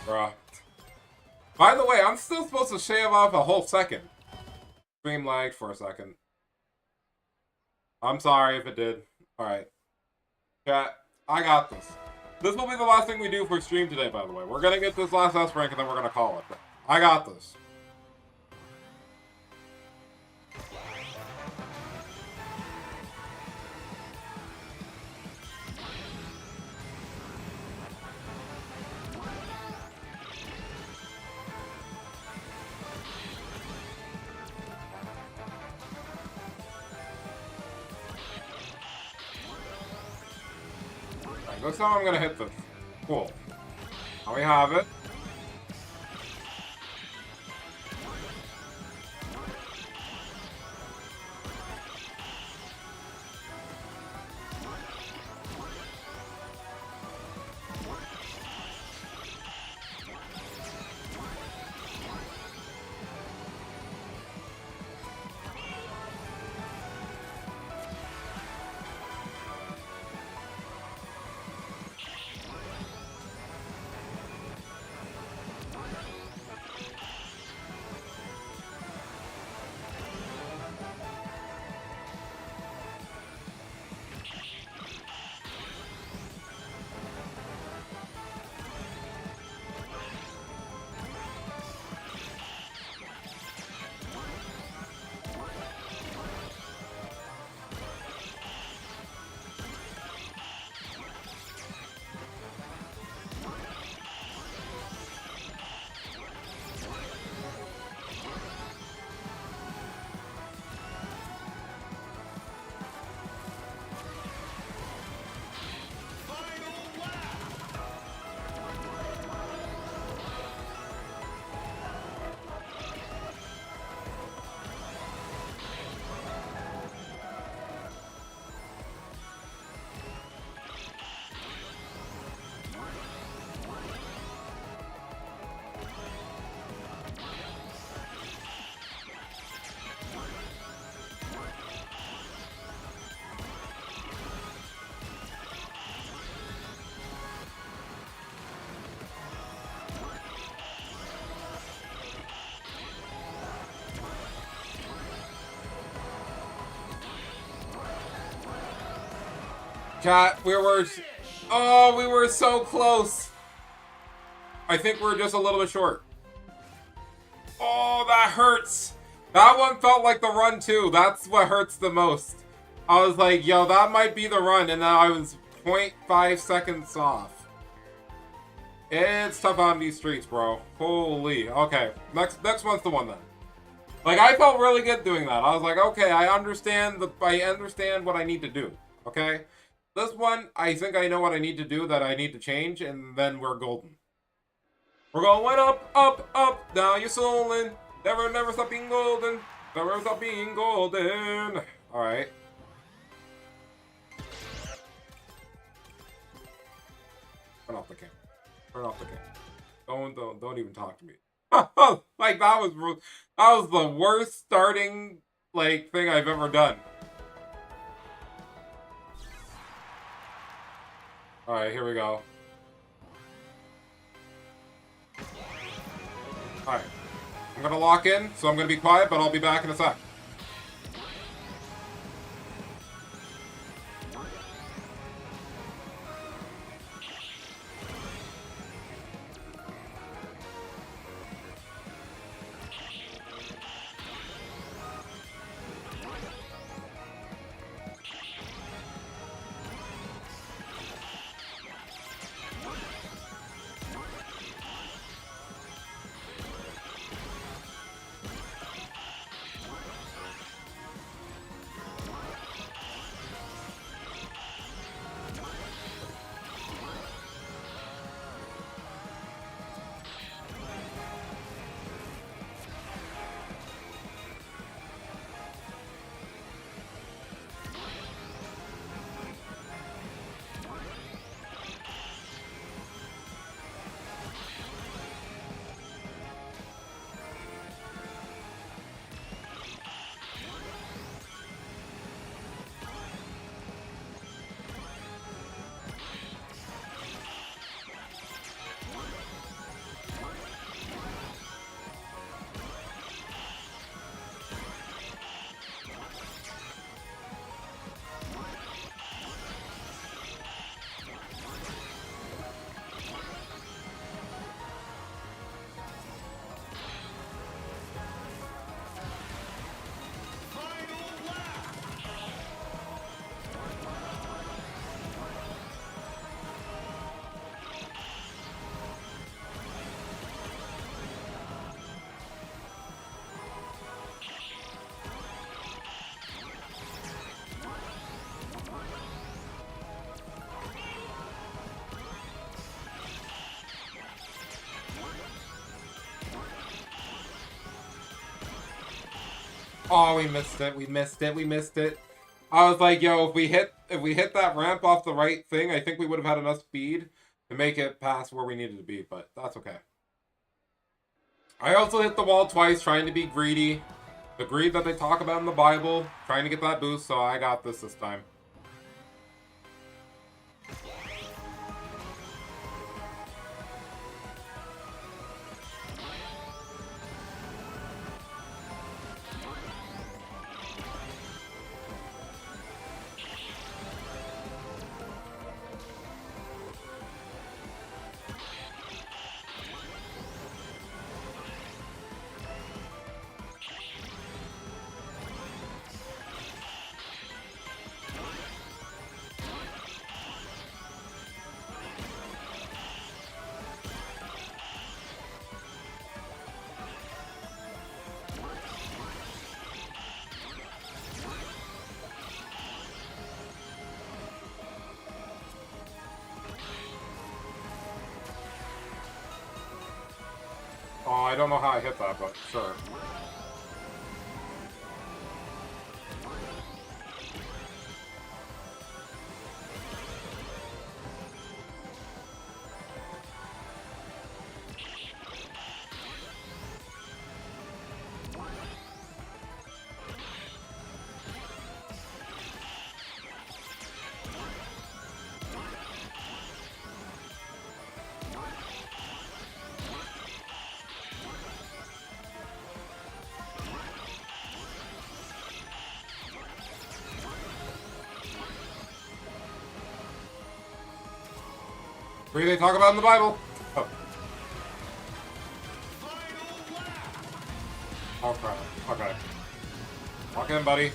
Bruh. By the way, I'm still supposed to shave off a whole second. Stream lagged for a second. I'm sorry if it did. Alright. Chat, I got this. This will be the last thing we do for stream today, by the way. We're gonna get this last S rank and then we're gonna call it. I got this. Alright, looks how I'm gonna hit this. Cool. Now we have it. Chat, we were so close. I think we're just a little bit short. Oh, that hurts. That one felt like the run too. That's what hurts the most. I was like, yo, that might be the run, and now I was 0.5 seconds off. It's tough on these streets, bro. Holy. Okay, next one's the one then. Like, I felt really good doing that. I was like, okay, I understand what I need to do. Okay? This one, I think I know what I need to do that I need to change, and then we're golden. We're going up, up, up, down your soul, and never, never stop being golden. Never stop being golden. Alright. Turn off the camera. Turn off the camera. Don't even talk to me. Like, that was the worst starting, like, thing I've ever done. Alright, here we go. Alright. I'm gonna lock in, so I'm gonna be quiet, but I'll be back in a sec. Oh, we missed it. We missed it. We missed it. I was like, yo, if we hit that ramp off the right thing, I think we would have had enough speed to make it past where we needed to be, but that's okay. I also hit the wall twice trying to be greedy. The greed that they talk about in the Bible, trying to get that boost, so I got this time. Oh, I don't know how I hit that, but sure. What do they talk about in the Bible? Oh. Oh crap. Okay. Walk in, buddy.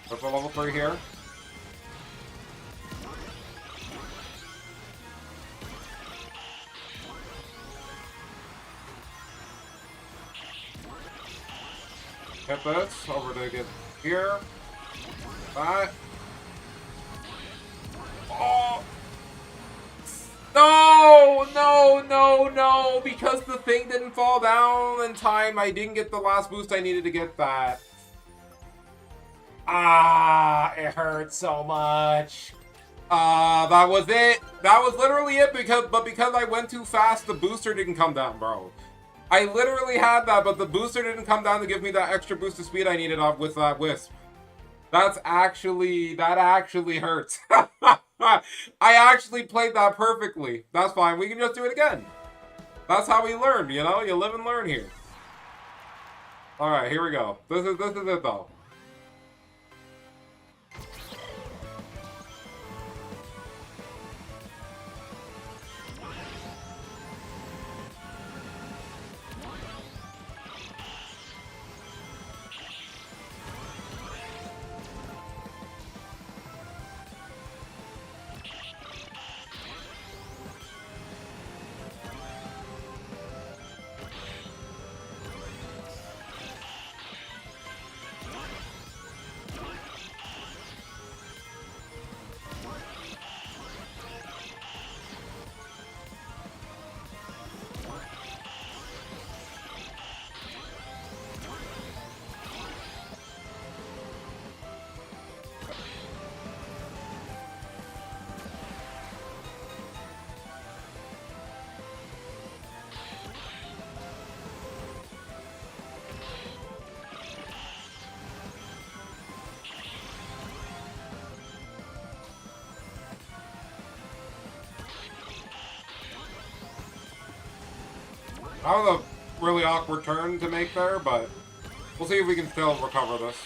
Go for level 3 here. Hit this, over to get here. That. Oh! No! No, no, no! Because the thing didn't fall down in time, I didn't get the last boost I needed to get that. Ah, it hurts so much. That was it. That was literally it, because I went too fast, the booster didn't come down, bro. I literally had that, but the booster didn't come down to give me that extra boost of speed I needed off with that wisp. That actually hurts. I actually played that perfectly. That's fine. We can just do it again. That's how we learn, you know? You live and learn here. Alright, here we go. This is it, though. That was a really awkward turn to make there, but we'll see if we can still recover this.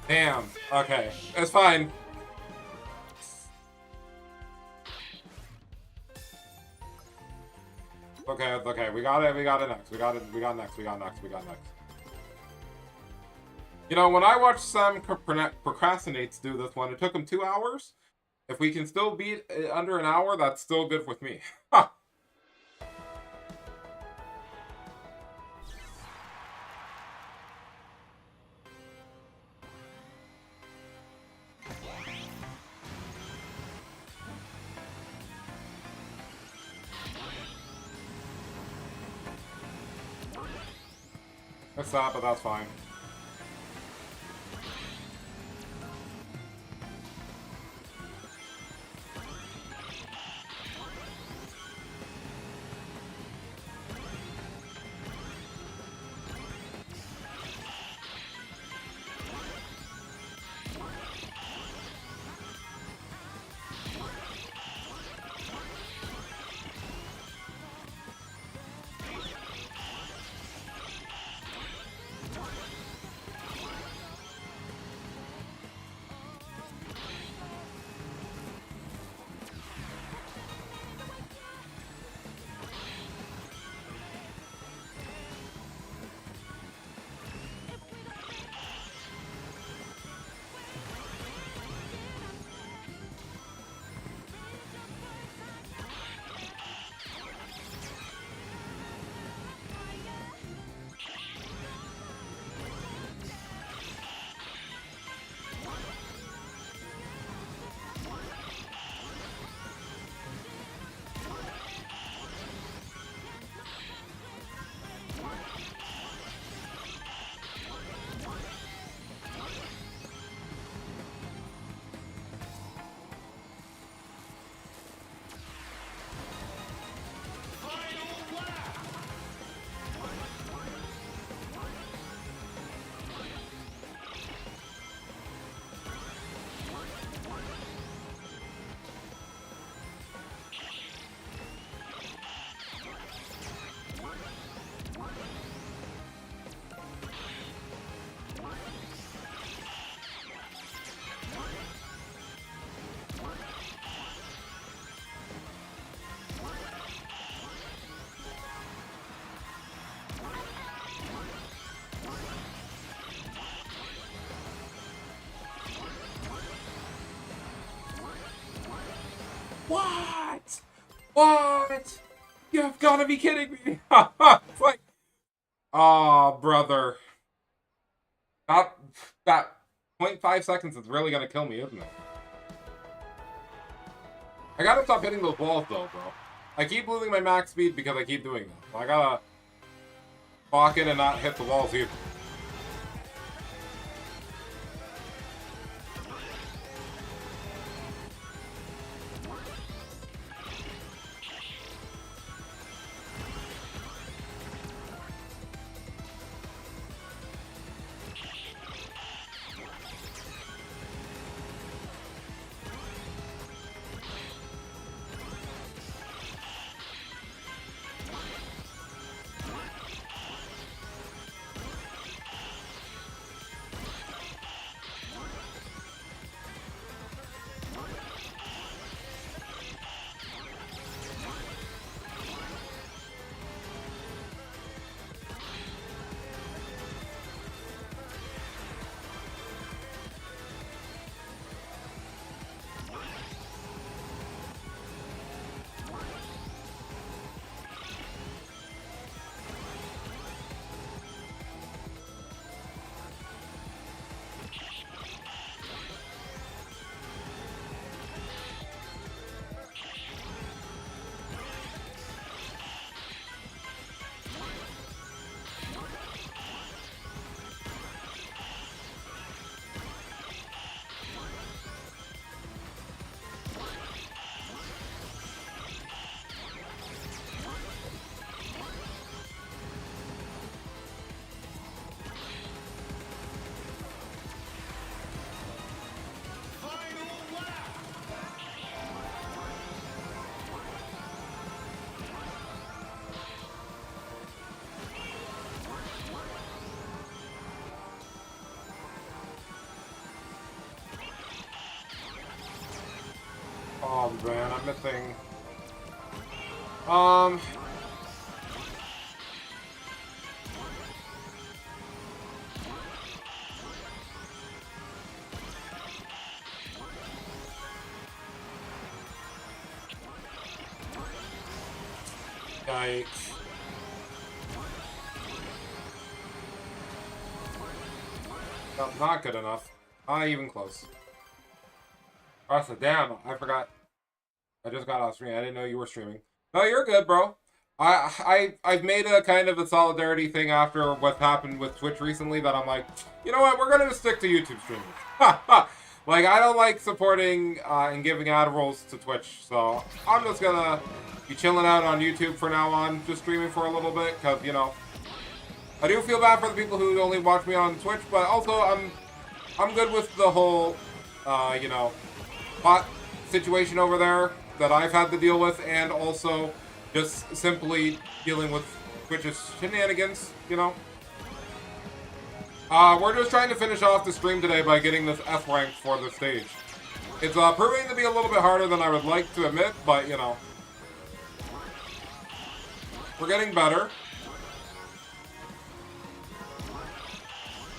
Damn. Okay. It's fine. Okay, it's okay. We got it. We got it next. We got it. We got next. We got next. We got next. You know, when I watched some procrastinates do this one, it took them 2 hours. If we can still beat it under an hour, that's still good with me. Ha! It's sad, but that's fine. What? What? You've got to be kidding me! It's like, oh, brother. That 0.5 seconds is really gonna kill me, isn't it? I gotta stop hitting those walls, though, bro. I keep losing my max speed because I keep doing that. I gotta walk in and not hit the walls either. problems, man. I'm missing... Yikes. Not good enough. Not even close. Also, damn, I forgot. I just got off stream. I didn't know you were streaming. No, you're good, bro. I've made a kind of a solidarity thing after what happened with Twitch recently that I'm like, you know what, we're gonna just stick to YouTube streaming. Like, I don't like supporting and giving ad rolls to Twitch, so I'm just gonna be chilling out on YouTube for now on, just streaming for a little bit, because, you know, I do feel bad for the people who only watch me on Twitch, but also I'm good with the whole, you know, bot situation over there that I've had to deal with, and also just simply dealing with Twitch's shenanigans, you know. We're just trying to finish off the stream today by getting this F rank for the stage. It's proving to be a little bit harder than I would like to admit, but, you know, we're getting better.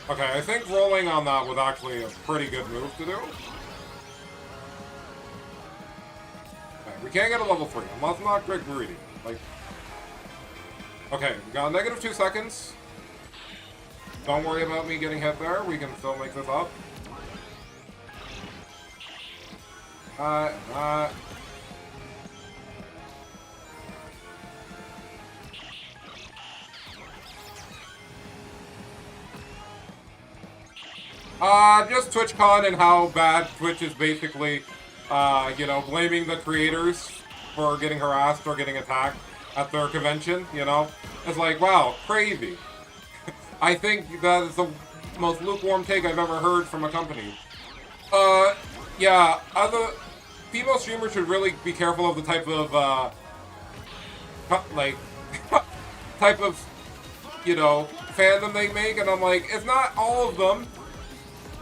Okay, I think rolling on that was actually a pretty good move to do. Okay, we can't get a level 3. Let's not get greedy. Like, okay, we got a -2 seconds. Don't worry about me getting hit there. We can still make this up. Just TwitchCon and how bad Twitch is basically, you know, blaming the creators for getting harassed or getting attacked at their convention, you know? It's like, wow, crazy. I think that is the most lukewarm take I've ever heard from a company. Yeah, other female streamers should really be careful of the type of, like, type of, you know, fandom they make, and I'm like, it's not all of them.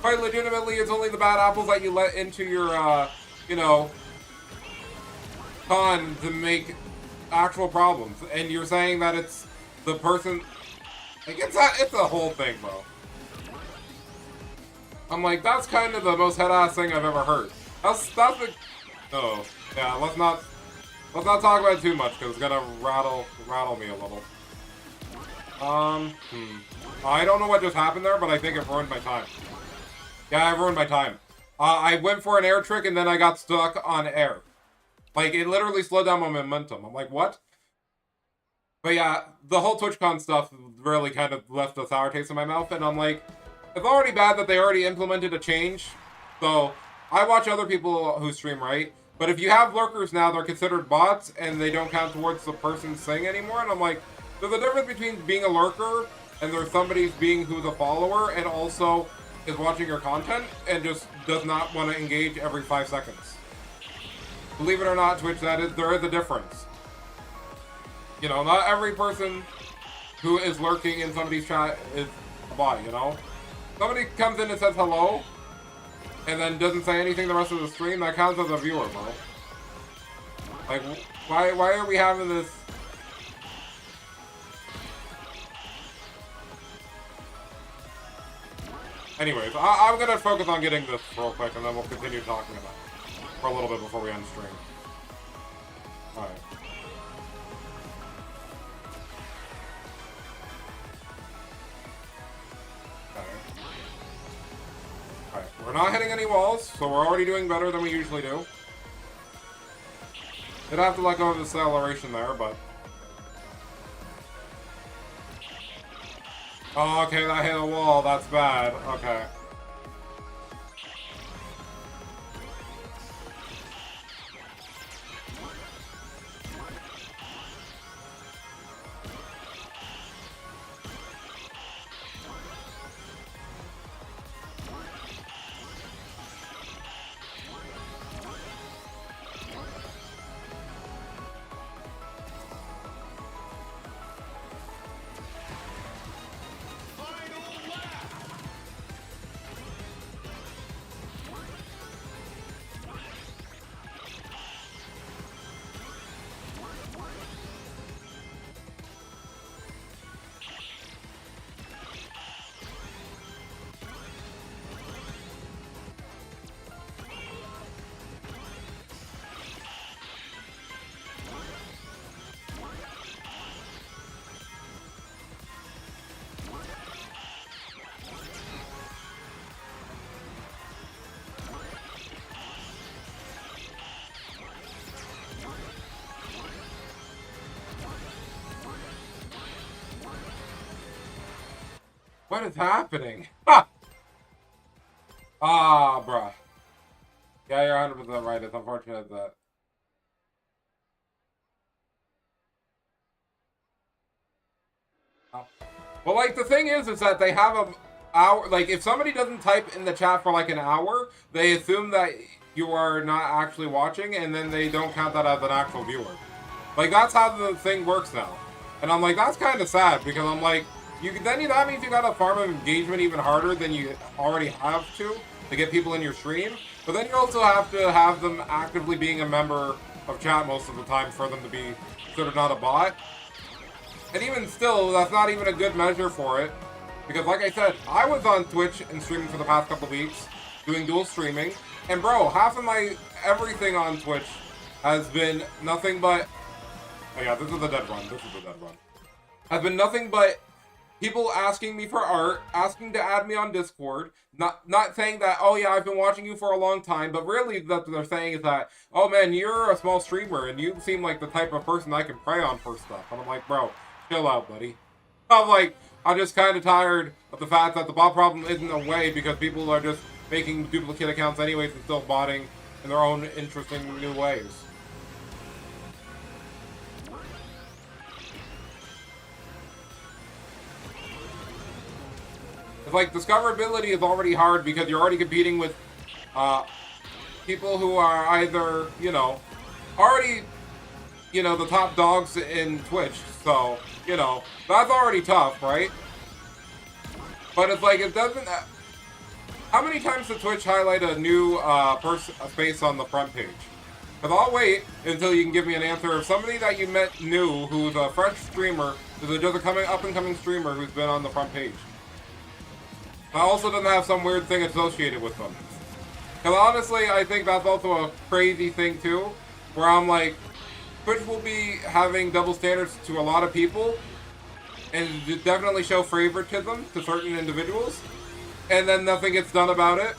Quite legitimately, it's only the bad apples that you let into your, you know, con to make actual problems. And you're saying that it's the person... Like, it's a whole thing, bro. I'm like, that's kind of the most head-ass thing I've ever heard. That's the... Oh, yeah, let's not talk about it too much, because it's gonna rattle me a little. I don't know what just happened there, but I think it ruined my time. Yeah, I ruined my time. I went for an air trick, and then I got stuck on air. Like, it literally slowed down my momentum. I'm like, what? But yeah, the whole TwitchCon stuff really kind of left a sour taste in my mouth, and I'm like, it's already bad that they already implemented a change. So, I watch other people who stream, right? But if you have lurkers now, they're considered bots, and they don't count towards the person's thing anymore, and I'm like, there's a difference between being a lurker, and there's somebody being who's a follower, and also is watching your content, and just does not want to engage every 5 seconds. Believe it or not, Twitch, there is a difference. You know, not every person who is lurking in somebody's chat is a bot, you know? Somebody comes in and says hello, and then doesn't say anything the rest of the stream, that counts as a viewer, bro. Like, why are we having this? Anyways, I'm gonna focus on getting this real quick, and then we'll continue talking about it for a little bit before we end stream. Alright. Alright, we're not hitting any walls, so we're already doing better than we usually do. Did have to let go of the acceleration there, but... Oh, okay, that hit a wall, that's bad. Okay. What is happening? Ha! Ah, bruh. Yeah, you're 100% right. It's unfortunate that. Well, like, the thing is that they have a hour. Like, if somebody doesn't type in the chat for like an hour, they assume that you are not actually watching, and then they don't count that as an actual viewer. Like, that's how the thing works now. And I'm like, that's kind of sad, because I'm like, that means you gotta farm engagement even harder than you already have to get people in your stream. But then you also have to have them actively being a member of chat most of the time for them to be sort of not a bot. And even still, that's not even a good measure for it. Because like I said, I was on Twitch and streaming for the past couple weeks, doing dual streaming. And bro, half of my everything on Twitch has been nothing but... Oh yeah, this is a dead run. This is a dead run. Has been nothing but people asking me for art, asking to add me on Discord, not saying that, oh yeah, I've been watching you for a long time, but really what they're saying is that, oh man, you're a small streamer, and you seem like the type of person I can prey on for stuff. And I'm like, bro, chill out, buddy. I'm just kind of tired of the fact that the bot problem isn't away because people are just making duplicate accounts anyways and still botting in their own interesting new ways. It's like, discoverability is already hard because you're already competing with people who are either, you know, already, you know, the top dogs in Twitch. So, you know, that's already tough, right? But it's like, it doesn't... How many times did Twitch highlight a new face on the front page? Because I'll wait until you can give me an answer of somebody that you met new, who's a fresh streamer, who's just a up-and-coming streamer who's been on the front page. But also doesn't have some weird thing associated with them. Because honestly, I think that's also a crazy thing too, where I'm like, Twitch will be having double standards to a lot of people, and definitely show favoritism to certain individuals, and then nothing gets done about it.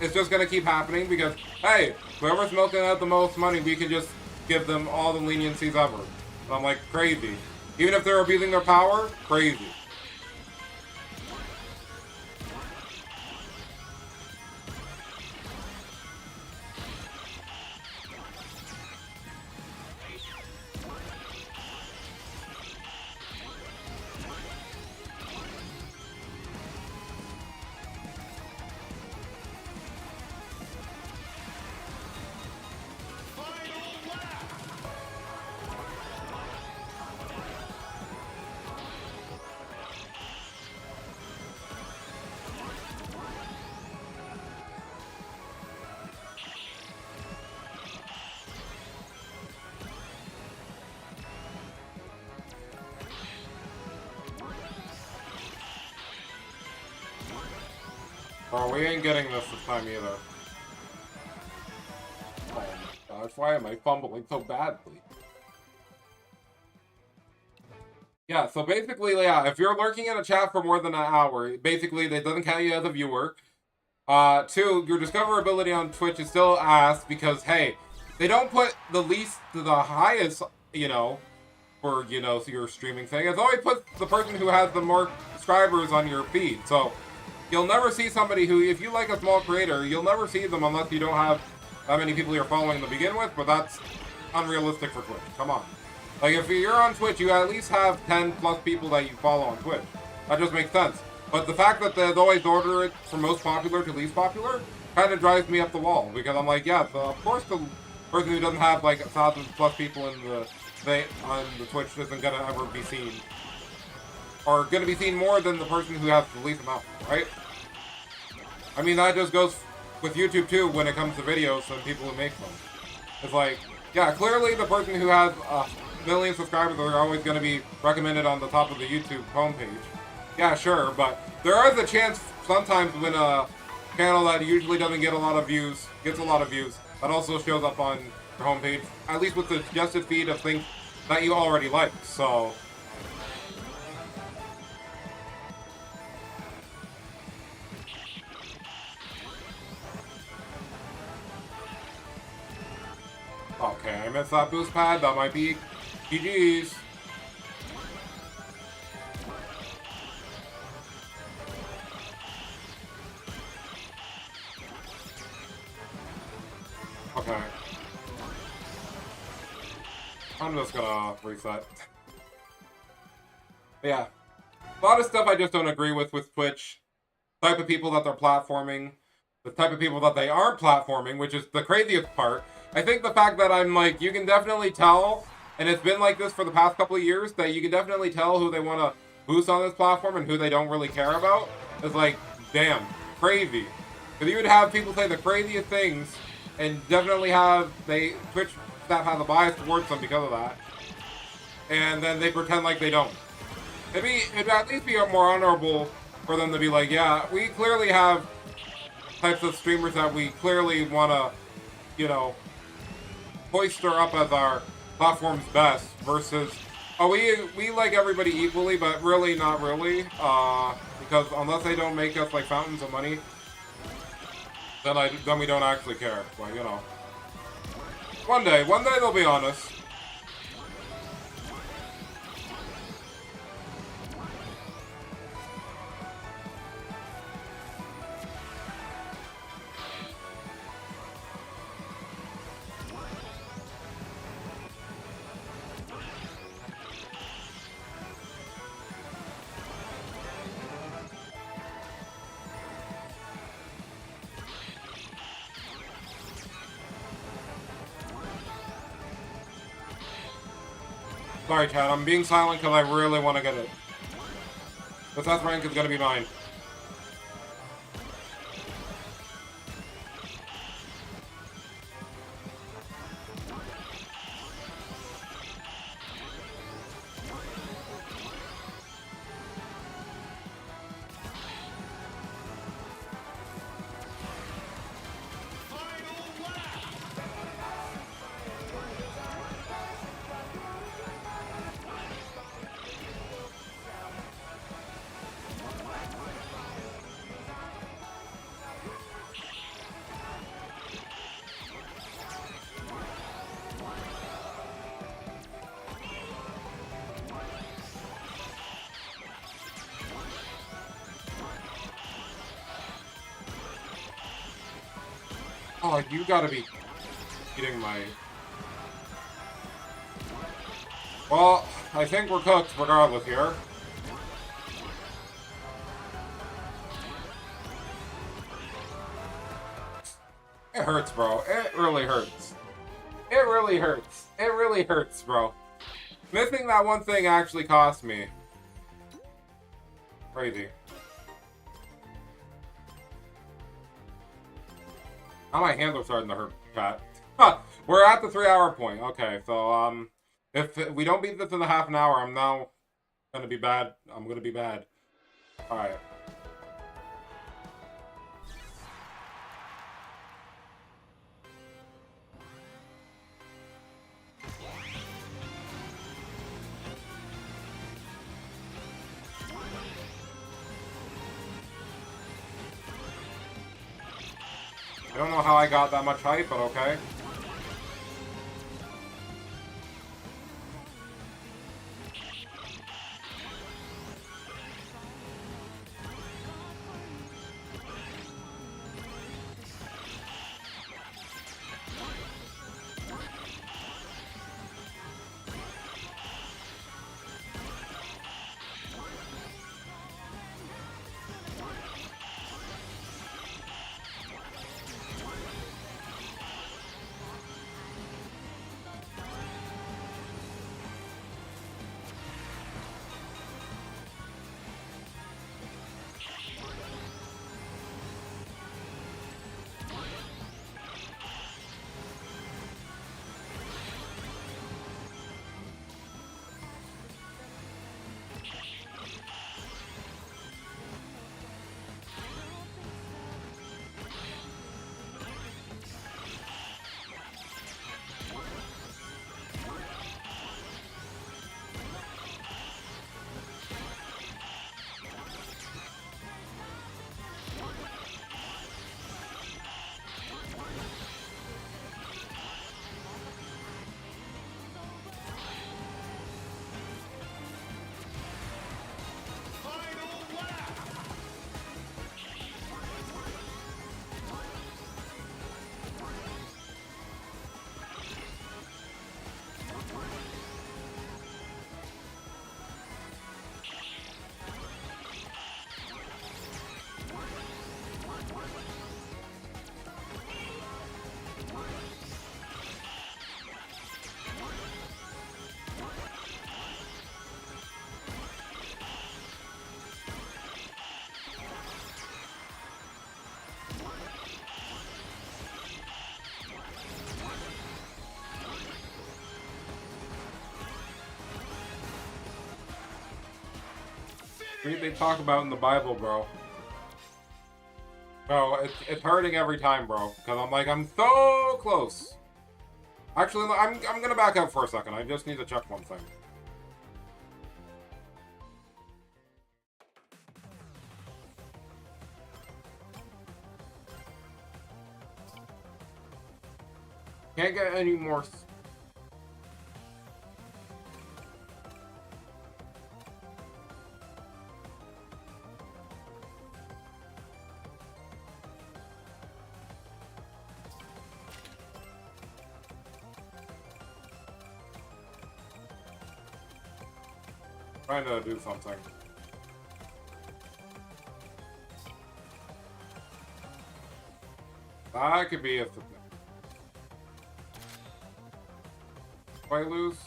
It's just going to keep happening because, hey, whoever's milking out the most money, we can just give them all the leniencies ever. And I'm like, crazy. Even if they're abusing their power, crazy. Oh, we ain't getting this time either. Oh my gosh, why am I fumbling so badly? Yeah, so basically, yeah, if you're lurking in a chat for more than an hour, basically, that doesn't count you as a viewer. 2, your discoverability on Twitch is still ass because, hey, they don't put the least to the highest, you know, for, you know, your streaming thing. It's always put the person who has the more subscribers on your feed, so... You'll never see somebody who, if you like a small creator, you'll never see them unless you don't have that many people you're following to begin with, but that's unrealistic for Twitch. Come on. Like, if you're on Twitch, you at least have 10 plus people that you follow on Twitch. That just makes sense. But the fact that they always order it from most popular to least popular kind of drives me up the wall, because I'm like, yeah, so of course the person who doesn't have like 1,000 plus people in on the Twitch isn't gonna ever be seen, or gonna be seen more than the person who has the least amount, right? I mean, that just goes with YouTube too when it comes to videos and people who make them. It's like, yeah, clearly the person who has a million subscribers are always going to be recommended on the top of the YouTube homepage. Yeah, sure, but there is a chance sometimes when a channel that usually doesn't get a lot of views gets a lot of views, that also shows up on your homepage, at least with the suggested feed of things that you already like, so... Okay, I missed that boost pad. That might be GG's. Okay. I'm just gonna reset. Yeah. A lot of stuff I just don't agree with Twitch. Type of people that they're platforming. The type of people that they aren't platforming, which is the craziest part. I think the fact that I'm like, you can definitely tell, and it's been like this for the past couple of years, that you can definitely tell who they want to boost on this platform and who they don't really care about. It's like, damn, crazy. Because you would have people say the craziest things, and definitely Twitch staff has a bias towards them because of that. And then they pretend like they don't. It'd at least be more honorable for them to be like, yeah, we clearly have types of streamers that we clearly want to, you know, hoist her up as our platform's best versus, oh, we like everybody equally, but really not really, because unless they don't make us like fountains of money, then we don't actually care. But you know, one day they'll be honest. Sorry, Chad, I'm being silent because I really want to get it. This S rank is going to be mine. Oh, you gotta be eating my... Well, I think we're cooked regardless here. It hurts, bro. It really hurts. It really hurts. It really hurts, bro. Missing that one thing actually cost me. Crazy. Now my hands are starting to hurt, chat. Huh, we're at the 3-hour point. Okay, so, if we don't beat this in a half an hour, I'm now gonna be bad. I'm gonna be bad. Alright. I don't know how I got that much hype, but okay. What they talk about in the Bible, bro? Bro, it's hurting every time, bro. Because I'm like, I'm so close. Actually, I'm gonna back out for a second. I just need to check one thing. Can't get any more. Trying to do something. That could be a thing. If I lose,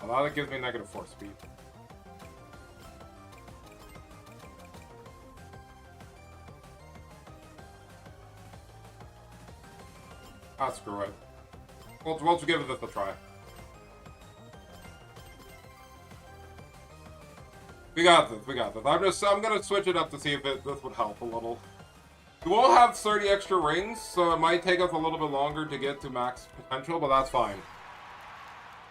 a lot of it gives me -4 speed. Ah, screw it. We'll just give this a try. We got this, we got this. I'm gonna switch it up to see if this would help a little. We will have 30 extra rings, so it might take us a little bit longer to get to max potential, but that's fine.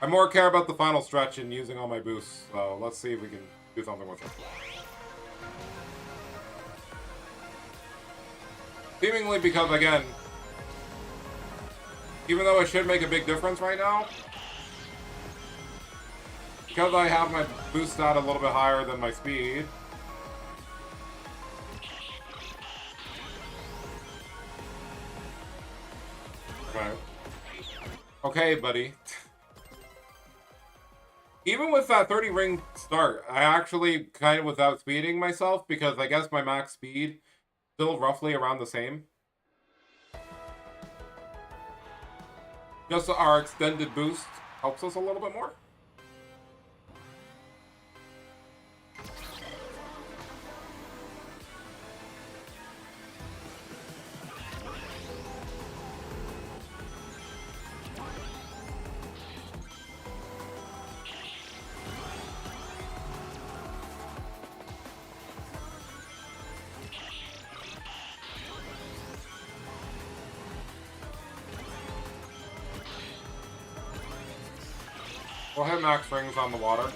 I more care about the final stretch and using all my boosts, so let's see if we can do something with it. Seemingly because, again, even though it should make a big difference right now, because I have my boost stat a little bit higher than my speed. Okay. Okay, buddy. Even with that 30 ring start, I actually kind of was outspeeding myself because I guess my max speed still roughly around the same. Just so our extended boost helps us a little bit more. We'll hit max rings on the water.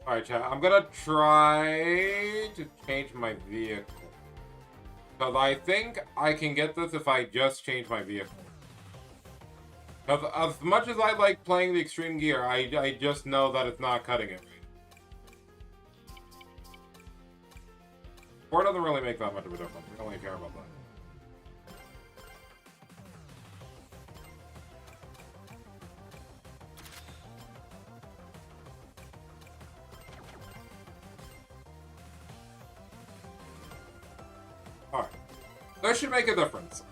Alright, chat. I'm gonna try to change my vehicle. Because I think I can get this if I just change my vehicle. Because as much as I like playing the extreme gear, I just know that it's not cutting it. Four doesn't really make that much of a difference. We don't really care about that. Alright. This should make a difference.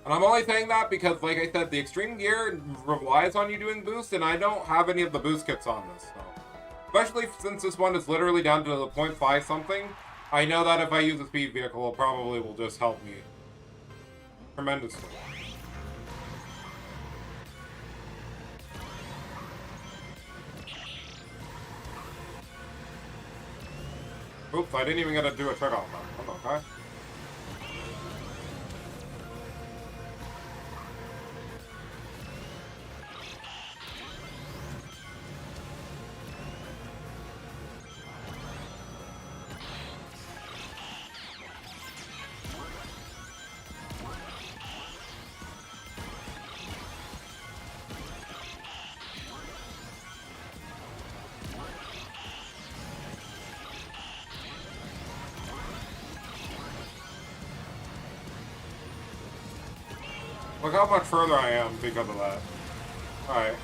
And I'm only saying that because, like I said, the extreme gear relies on you doing boosts, and I don't have any of the boost kits on this. So. Especially since this one is literally down to the 0.5 something, I know that if I use a speed vehicle, it probably will just help me tremendously. Oops, I didn't even get to do a trick on that. Okay. Look how much further I am because of that. Alright.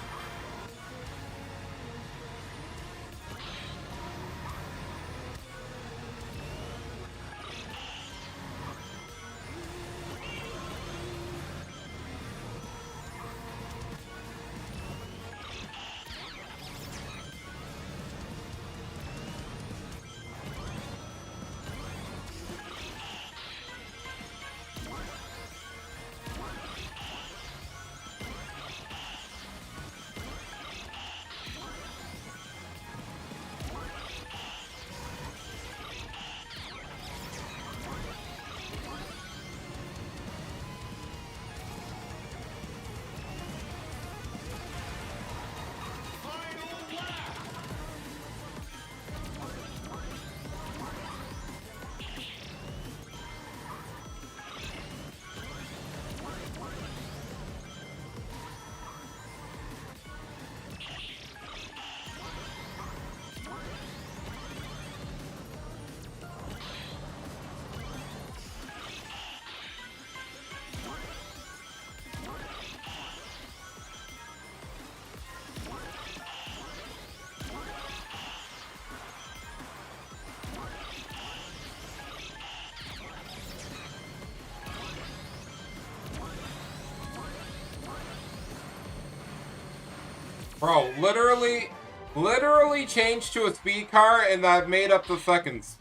Bro, literally changed to a speed car and that made up the seconds.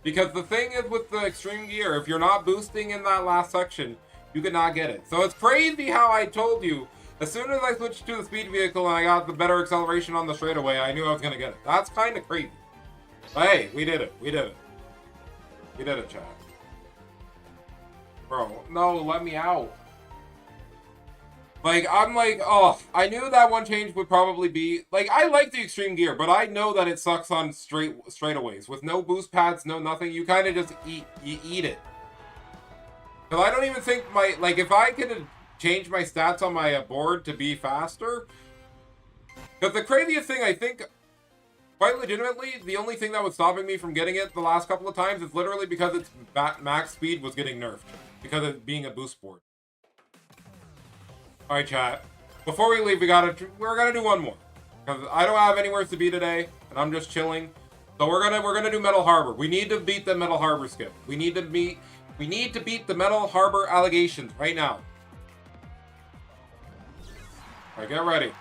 Because the thing is with the extreme gear, if you're not boosting in that last section, you cannot get it. So it's crazy how I told you, as soon as I switched to the speed vehicle and I got the better acceleration on the straightaway, I knew I was going to get it. That's kind of crazy. But hey, we did it. We did it. We did it, chat. Bro, no, let me out. Like, I'm like, oh, I knew that one change would probably be, like, I like the extreme gear, but I know that it sucks on straightaways. With no boost pads, no nothing, you kind of just eat it. Because I don't even think like, if I could change my stats on my board to be faster, because the craziest thing, I think, quite legitimately, the only thing that was stopping me from getting it the last couple of times is literally because its max speed was getting nerfed. Because of being a boost board. Alright, chat. Before we leave, we're gonna do one more. Because I don't have anywhere to be today, and I'm just chilling. So we're gonna do Metal Harbor. We need to beat the Metal Harbor skip. We need to beat the Metal Harbor allegations right now. Alright, get ready.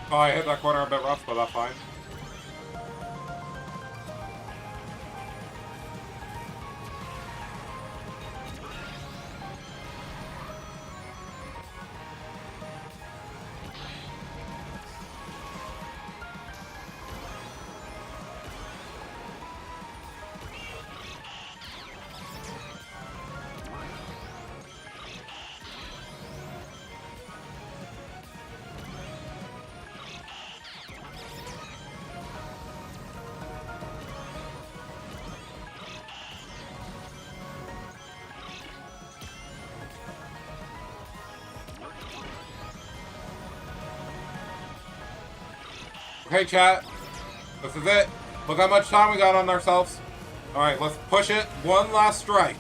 Oh, I hit that corner a bit rough, but that's fine. Okay, chat. This is it. Look how much time we got on ourselves. Alright, let's push it. One last strike.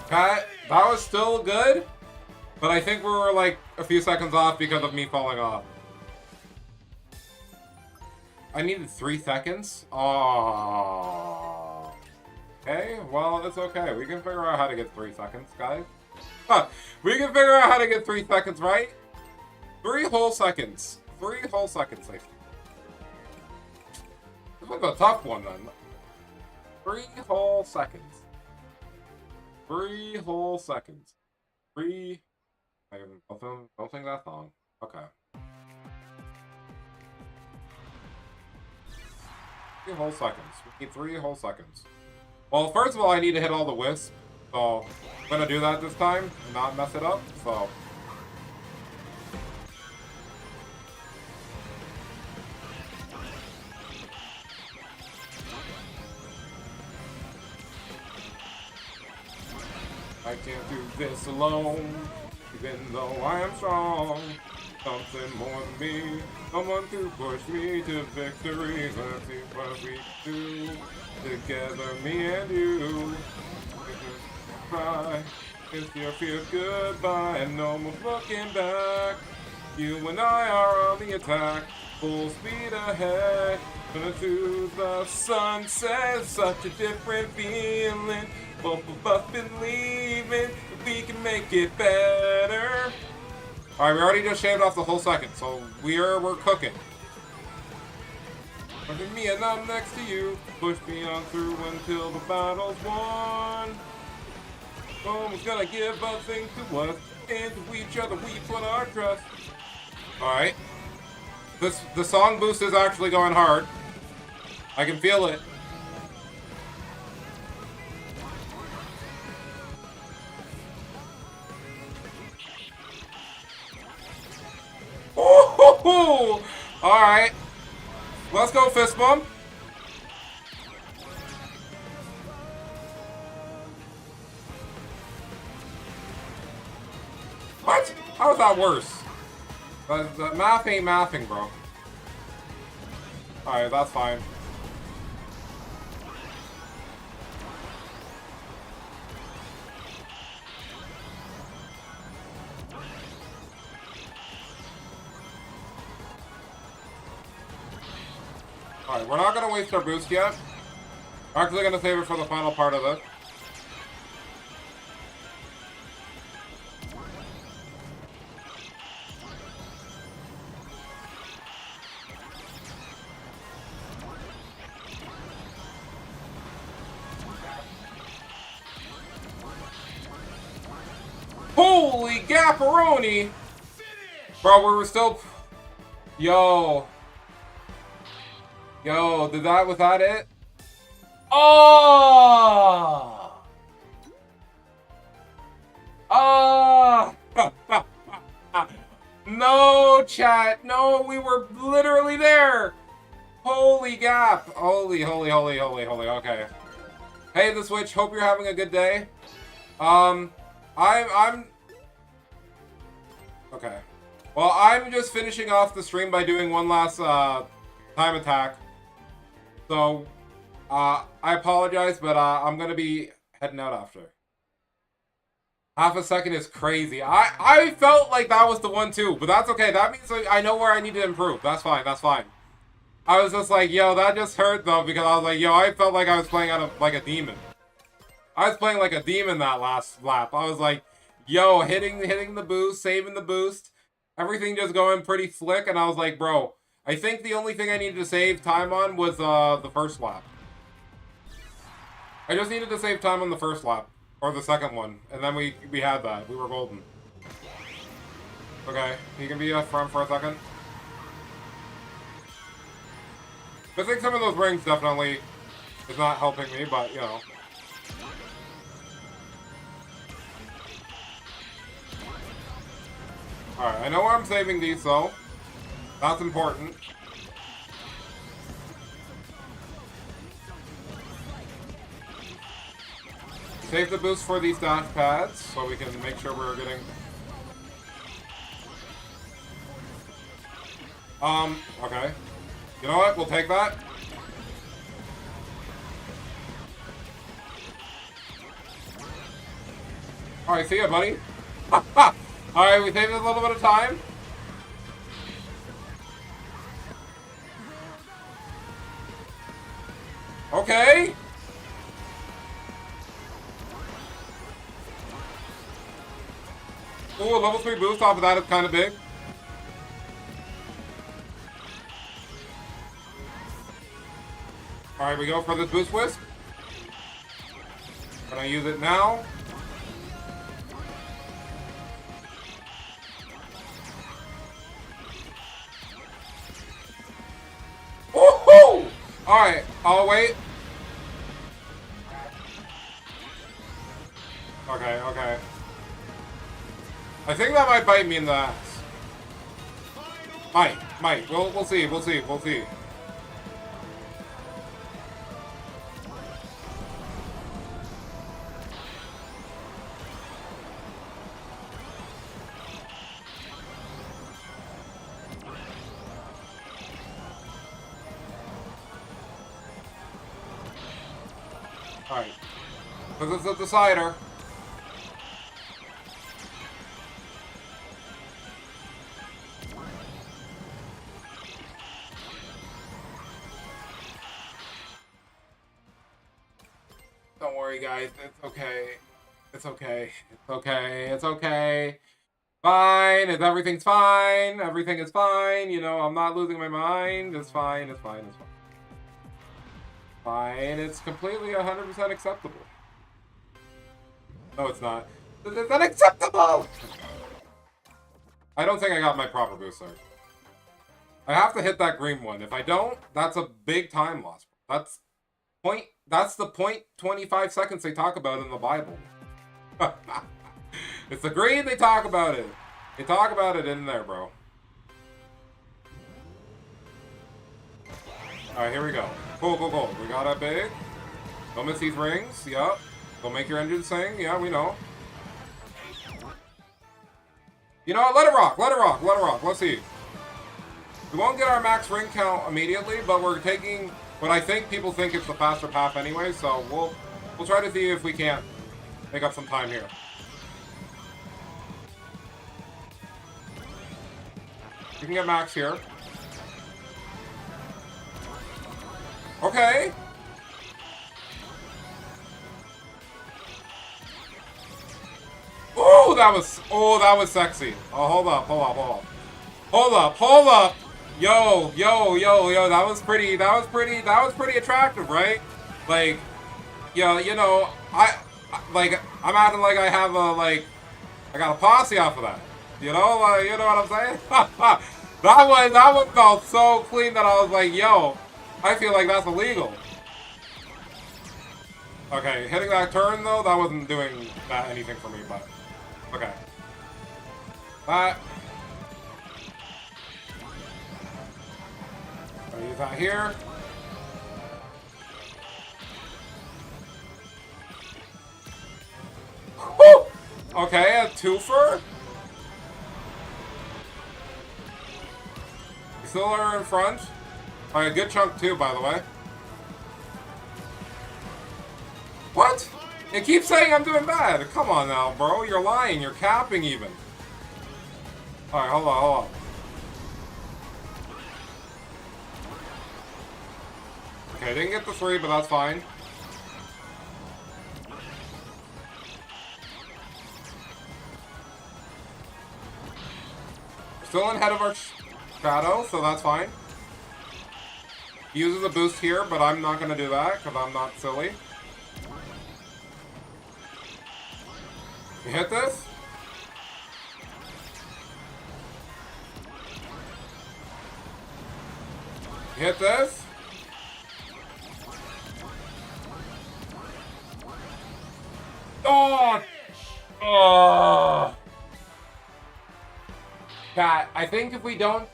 Okay, that was still good, but I think we were like a few seconds off because of me falling off. I needed 3 seconds? Oh. Okay, well, it's okay. We can figure out how to get 3 seconds, guys. Huh. We can figure out how to get 3 seconds, right? 3 whole seconds. 3 whole seconds, I think. This was a tough one, then. 3 whole seconds. 3 whole seconds. 3... I don't think that's long. Okay. 3 whole seconds. We need 3 whole seconds. Well, first of all, I need to hit all the wisps. So, I'm gonna do that this time and not mess it up. So... I can't do this alone, even though I am strong. Something more than me, someone to push me to victory. Let's see what we do together, me and you. Cry, kiss your fears goodbye, and no more looking back. You and I are on the attack, full speed ahead. To the sunset, such a different feeling. Both of us believing that we can make it better. Alright, we already just shaved off the whole second, so we're cooking. Look at me and I'm next to you. Push me on through until the battle's won. Someone's gonna give a thing to us, and to each other we put our trust. Alright. The song boost is actually going hard. I can feel it. Oh, alright. Let's go, fist bump. What? How is that worse? The math ain't mathing, bro. Alright, that's fine. Alright, we're not going to waste our boost yet. We're actually going to save it for the final part of this. Holy gapperoni! Bro, we were still... Yo... Yo, was that it? Oh! Oh! chat. No, we were literally there. Holy gap. Holy. Okay. Hey, The Switch. Hope you're having a good day. I'm... Okay. Well, I'm just finishing off the stream by doing one last, time attack. So, I apologize, but, I'm gonna be heading out after. Half a second is crazy. I felt like that was the one too, but that's okay. That means I know where I need to improve. That's fine, that's fine. I was just like, yo, that just hurt though, because I was like, yo, I felt like I was playing out of like a demon. I was playing like a demon that last lap. I was like, yo, hitting the boost, saving the boost, everything just going pretty slick, and I was like, bro, I think the only thing I needed to save time on was the first lap. I just needed to save time on the first lap. Or the second one, and then we had that. We were golden. Okay, he can be up front for a second. I think some of those rings definitely is not helping me, but you know. Alright, I know where I'm saving these though. That's important. Save the boost for these dash pads, so we can make sure we're getting... okay. You know what? We'll take that. Alright, see ya, buddy. Alright, we saved a little bit of time. Okay. Ooh, a level 3 boost off of that is kind of big. Alright, we go for this boost wisp. Gonna use it now. Woohoo! Alright, I'll wait. Okay. I think that might bite me in the ass. Might. We'll see. Alright. Because it's a decider. Don't worry, guys. It's okay. It's okay. Fine. Everything's fine. Everything is fine. You know, I'm not losing my mind. It's fine. Fine. It's completely 100% acceptable. No, it's not. It's unacceptable! I don't think I got my proper booster. I have to hit that green one. If I don't, that's a big time loss. That's the 0.25 seconds they talk about in the Bible. It's the green, they talk about it. They talk about it in there, bro. Alright, here we go. Cool. We got a big. Don't miss these rings. Yup. Don't make your engine sing. Yeah, we know. You know what? Let it rock. Let's see. We won't get our max ring count immediately, but we're taking what I think people think it's the faster path anyway, so we'll try to see if we can't make up some time here. You can get max here. Okay. Oh, that was sexy. Oh, hold up. Yo, that was pretty attractive, right? Like, yo, you know, I'm acting like I have I got a posse off of that. You know what I'm saying? that one felt so clean that I was like, yo, I feel like that's illegal. Okay, hitting that turn though, that wasn't doing anything for me, but okay. I'll use that here. Woo! Okay, a twofer. Still are in front. Alright, a good chunk too, by the way. What? It keeps saying I'm doing bad. Come on now, bro. You're lying. You're capping even. Alright, hold on, hold on. Okay, didn't get the 3, but that's fine. Still in head of our shadow, so that's fine. He uses a boost here, but I'm not going to do that because I'm not silly. You hit this? You hit this? Oh! Oh! Cat, I think if we don't...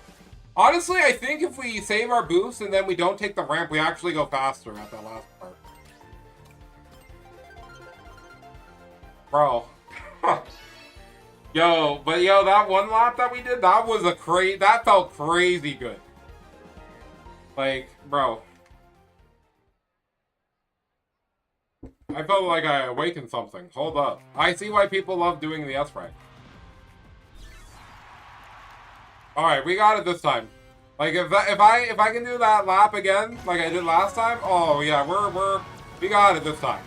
Honestly, I think if we save our boost and then we don't take the ramp, we actually go faster at that last part. Bro. Yo, but yo, that one lap that we did, that was a that felt crazy good. Like, bro. I felt like I awakened something. Hold up. I see why people love doing the S-rank. Alright, we got it this time. Like, if I can do that lap again, like I did last time, oh yeah, we got it this time.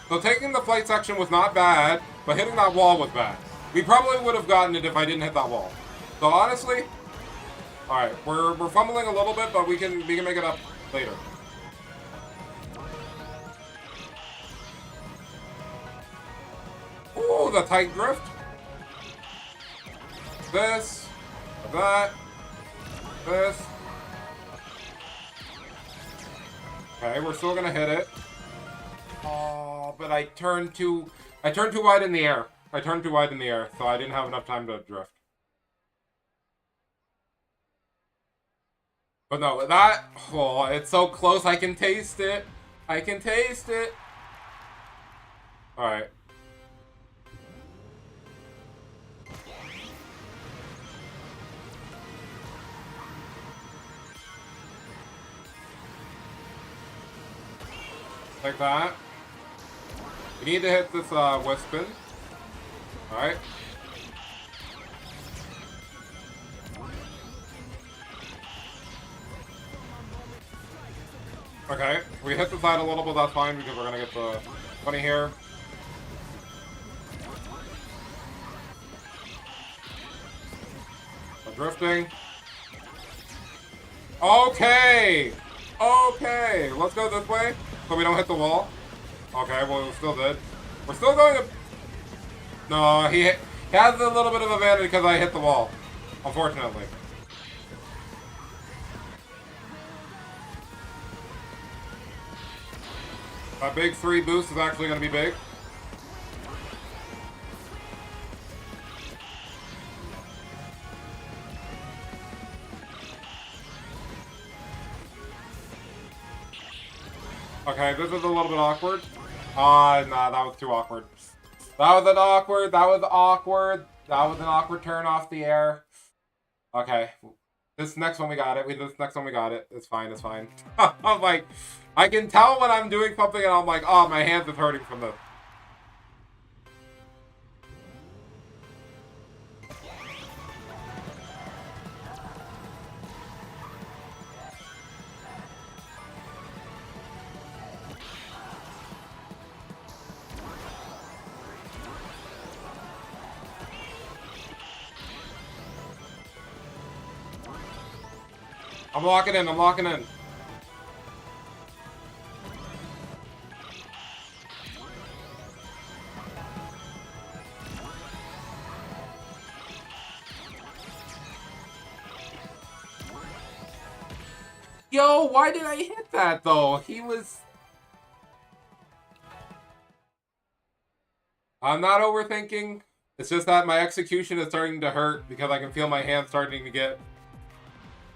So taking the flight section was not bad, but hitting that wall was bad. We probably would have gotten it if I didn't hit that wall. So honestly, alright, we're fumbling a little bit, but we can make it up later. Ooh, the tight drift. This, that, this. Okay, we're still gonna hit it. Oh, but I turned too wide in the air. I turned too wide in the air, so I didn't have enough time to drift. But no, that, oh, it's so close. I can taste it. I can taste it. All right. Like that. We need to hit this whip spin. Alright. Okay, we hit the side a little bit, that's fine because we're gonna get the 20 here. The drifting. Okay! Okay! Let's go this way so we don't hit the wall. Okay, well, we still did. We're still going to... No, he has a little bit of advantage because I hit the wall. Unfortunately. A big 3 boost is actually going to be big. Okay, this is a little bit awkward. Nah, that was too awkward. That was awkward. That was an awkward turn off the air. Okay. This next one we got it. It's fine, it's fine. I'm like, I can tell when I'm doing something and I'm like, oh, my hands is hurting from this. I'm locking in. Yo, why did I hit that though? I'm not overthinking. It's just that my execution is starting to hurt because I can feel my hands starting to get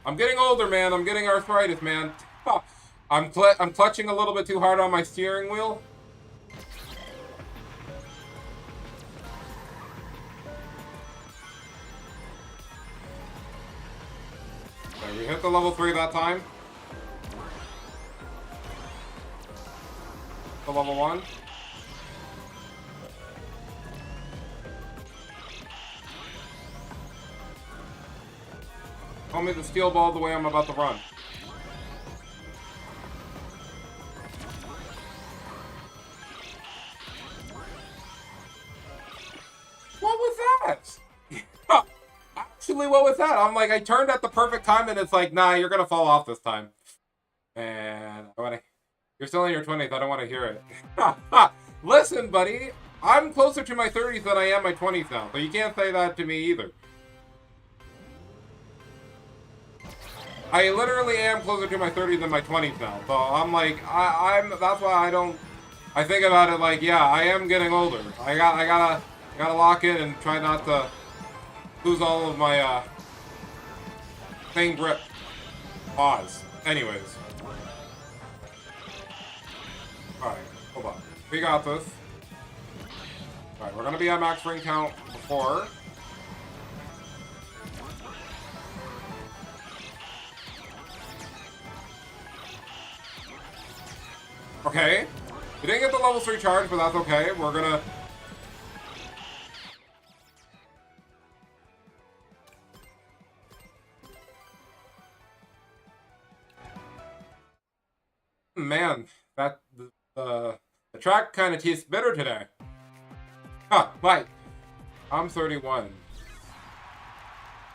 I'm getting older, man. I'm getting arthritis, man. I'm clutching a little bit too hard on my steering wheel. Okay, we hit the level 3 that time. The level 1. Tell me the steel ball the way I'm about to run. What was that? Actually, what was that? I'm like, I turned at the perfect time and it's like, nah, you're gonna fall off this time. And you're still in your 20s, I don't want to hear it. Listen, buddy, I'm closer to my 30s than I am my 20s now, so you can't say that to me either. I literally am closer to my 30s than my 20s now. So I'm like, that's why I think about it like, yeah, I am getting older. I gotta lock in and try not to lose all of my, same grip. Pause. Anyways. Alright, hold on. We got this. Alright, we're gonna be at max ring count before. Okay. We didn't get the level 3 charge, but that's okay. We're gonna... Man, the track kind of tastes bitter today. Huh, right. I'm 31.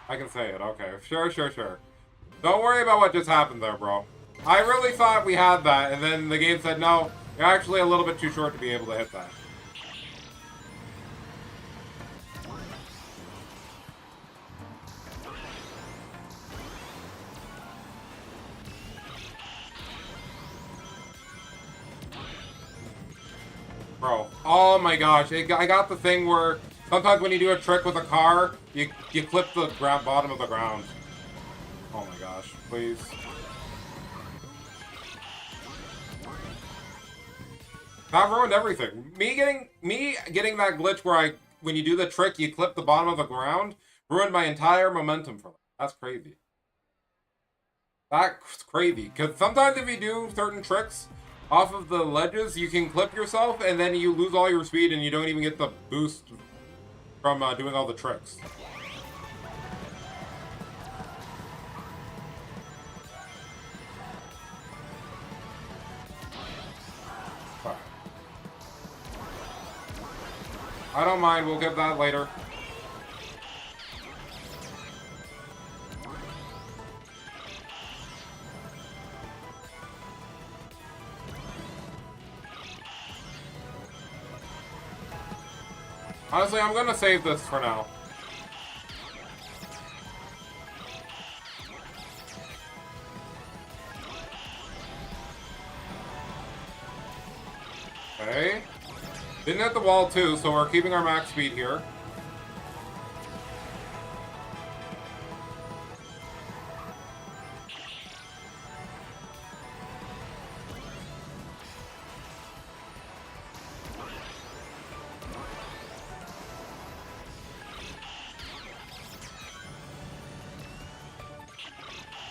I can say it, okay. Sure. Don't worry about what just happened there, bro. I really thought we had that, and then the game said, no, you're actually a little bit too short to be able to hit that. Bro, oh my gosh, I got the thing where sometimes when you do a trick with a car, you clip the bottom of the ground. Oh my gosh, please. That ruined everything. Me getting that glitch where when you do the trick, you clip the bottom of the ground, ruined my entire momentum for it. That's crazy. That's crazy. Because sometimes if you do certain tricks off of the ledges, you can clip yourself, and then you lose all your speed, and you don't even get the boost from doing all the tricks. I don't mind, we'll get that later. Honestly, I'm gonna save this for now. Okay. Didn't hit the wall too, so we're keeping our max speed here.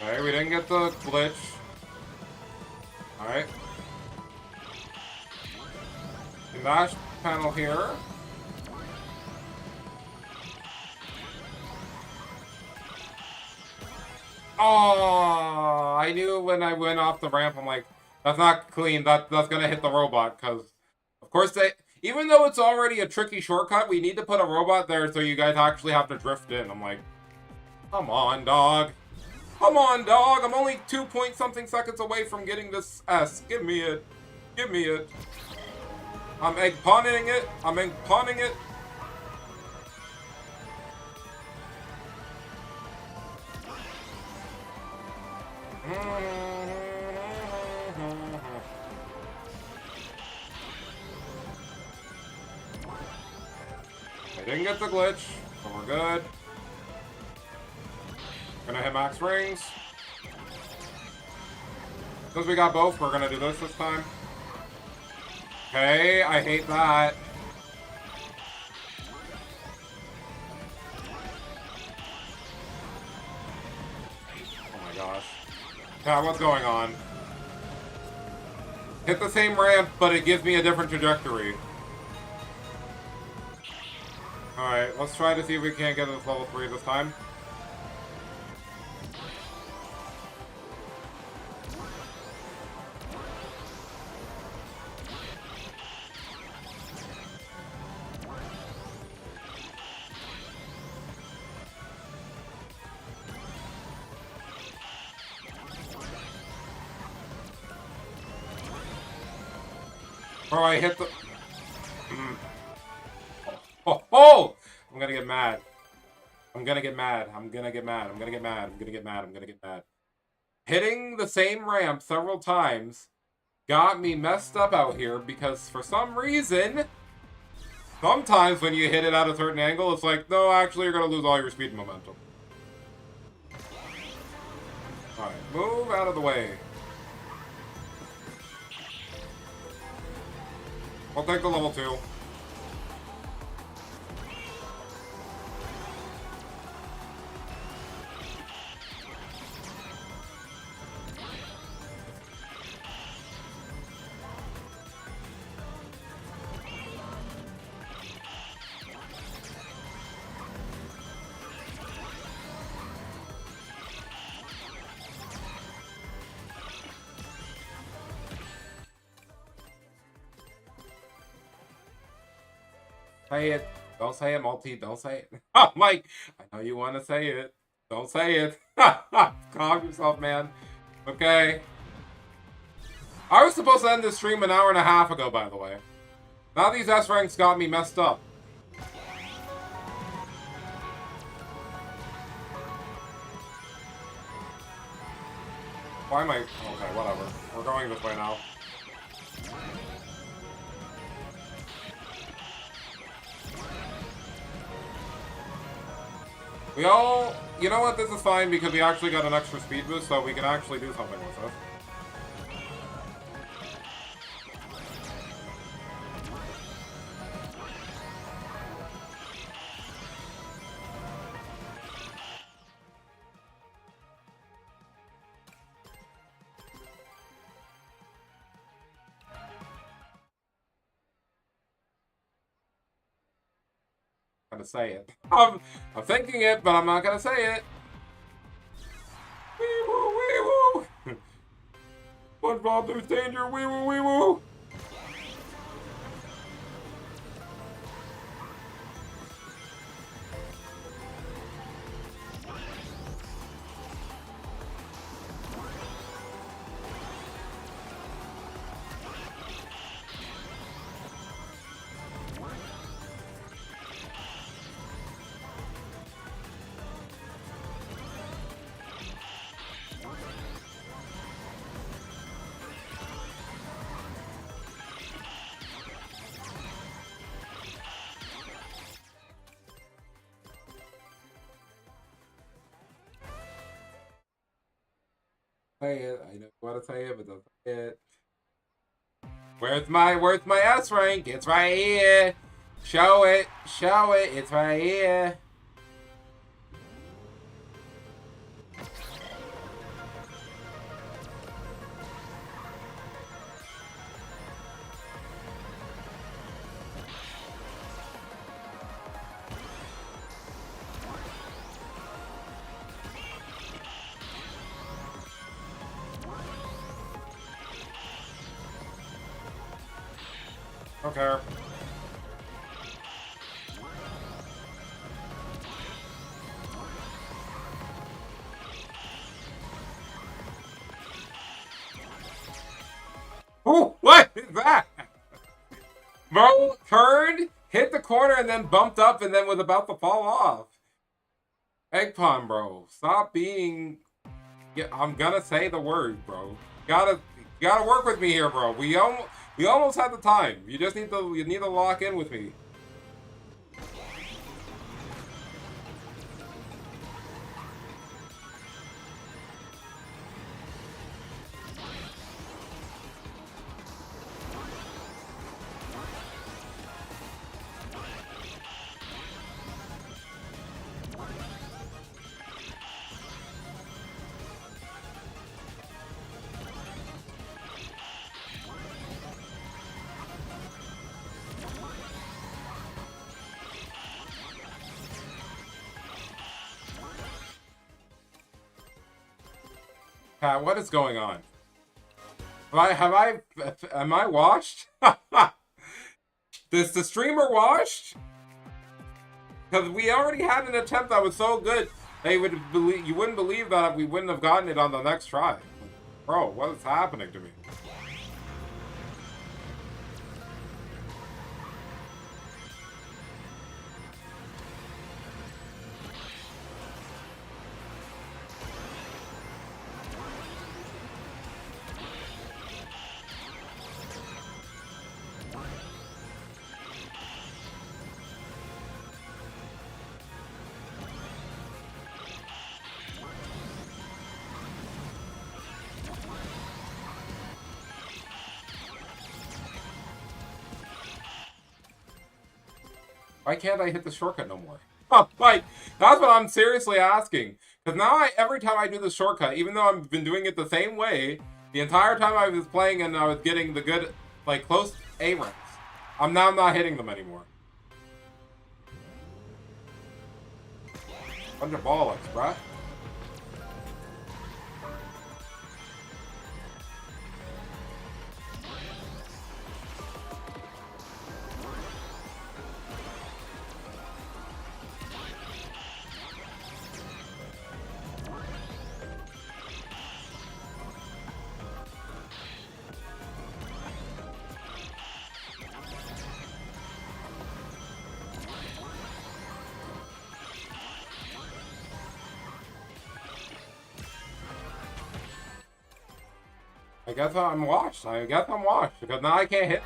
Okay, we didn't get the glitch. Alright. Dash panel here. Oh, I knew when I went off the ramp, I'm like, that's not clean. That's gonna hit the robot, because of course even though it's already a tricky shortcut, we need to put a robot there so you guys actually have to drift in. I'm like, come on, dog. Come on, dog. I'm only 2-point-something seconds away from getting this S. Give me it. Give me it. I'm egg pawning it. I'm egg pawning it. I didn't get the glitch, so we're good. Gonna hit max rings. Since we got both, we're gonna do this time. Okay, I hate that. Oh my gosh. Yeah, what's going on? Hit the same ramp, but it gives me a different trajectory. Alright, let's try to see if we can't get to this level 3 this time. Oh, I hit the... Oh! I'm gonna get mad. I'm gonna get mad. I'm gonna get mad. I'm gonna get mad. I'm gonna get mad. I'm gonna get mad. Hitting the same ramp several times got me messed up out here because for some reason, sometimes when you hit it at a certain angle, it's like, no, actually, you're gonna lose all your speed and momentum. Alright, move out of the way. I'll take the level 2. Say it. Don't say it, Multi. Don't say it. Mike, I know you want to say it. Don't say it. Calm yourself, man. Okay. I was supposed to end this stream an hour and a half ago, by the way. Now these S ranks got me messed up. Why am I... Okay, whatever. We're going this way now. We all... You know what? This is fine because we actually got an extra speed boost, so we can actually do something with this. Gonna say it. I'm thinking it, but I'm not gonna say it. Wee woo, wee woo. SpongeBob, there's danger. Wee woo, wee woo. Say it. I know what to say it, but don't say it. Where's my S rank? It's right here. Show it. Show it. It's right here. Okay. Oh, what is that? Bro turned, hit the corner, and then bumped up, and then was about to fall off. Eggpon, bro, stop being. Yeah, I'm gonna say the word, bro. You gotta work with me here, bro. We almost had the time. You just need to lock in with me. Pat, what is going on? Am I washed? Is the streamer washed? Because we already had an attempt that was so good, you wouldn't believe that we wouldn't have gotten it on the next try. Bro, what is happening to me? Why can't I hit the shortcut no more? Like, that's what I'm seriously asking. Because now every time I do the shortcut, even though I've been doing it the same way, the entire time I was playing and I was getting the good, like, close A ranks, I'm now not hitting them anymore. Bunch of bollocks, bruh. I guess I'm washed. Because now I can't hit.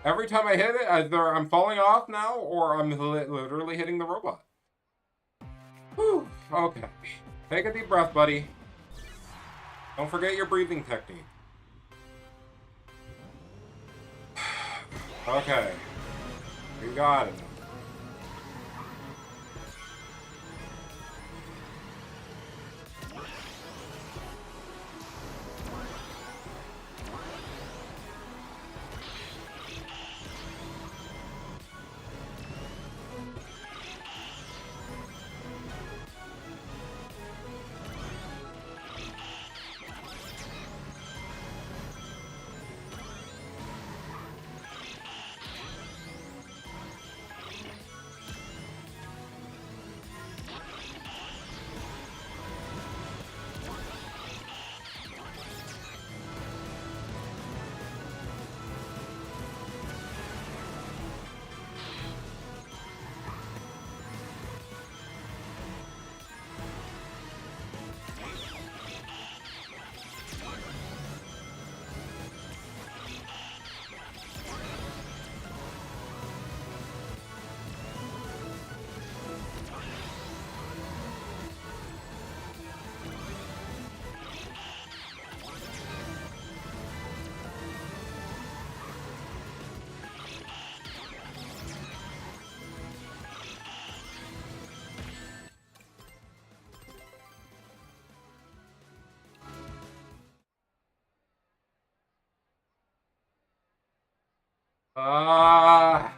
Every time I hit it, either I'm falling off now or I'm literally hitting the robot. Whew. Okay. Take a deep breath, buddy. Don't forget your breathing technique. Okay. You got it.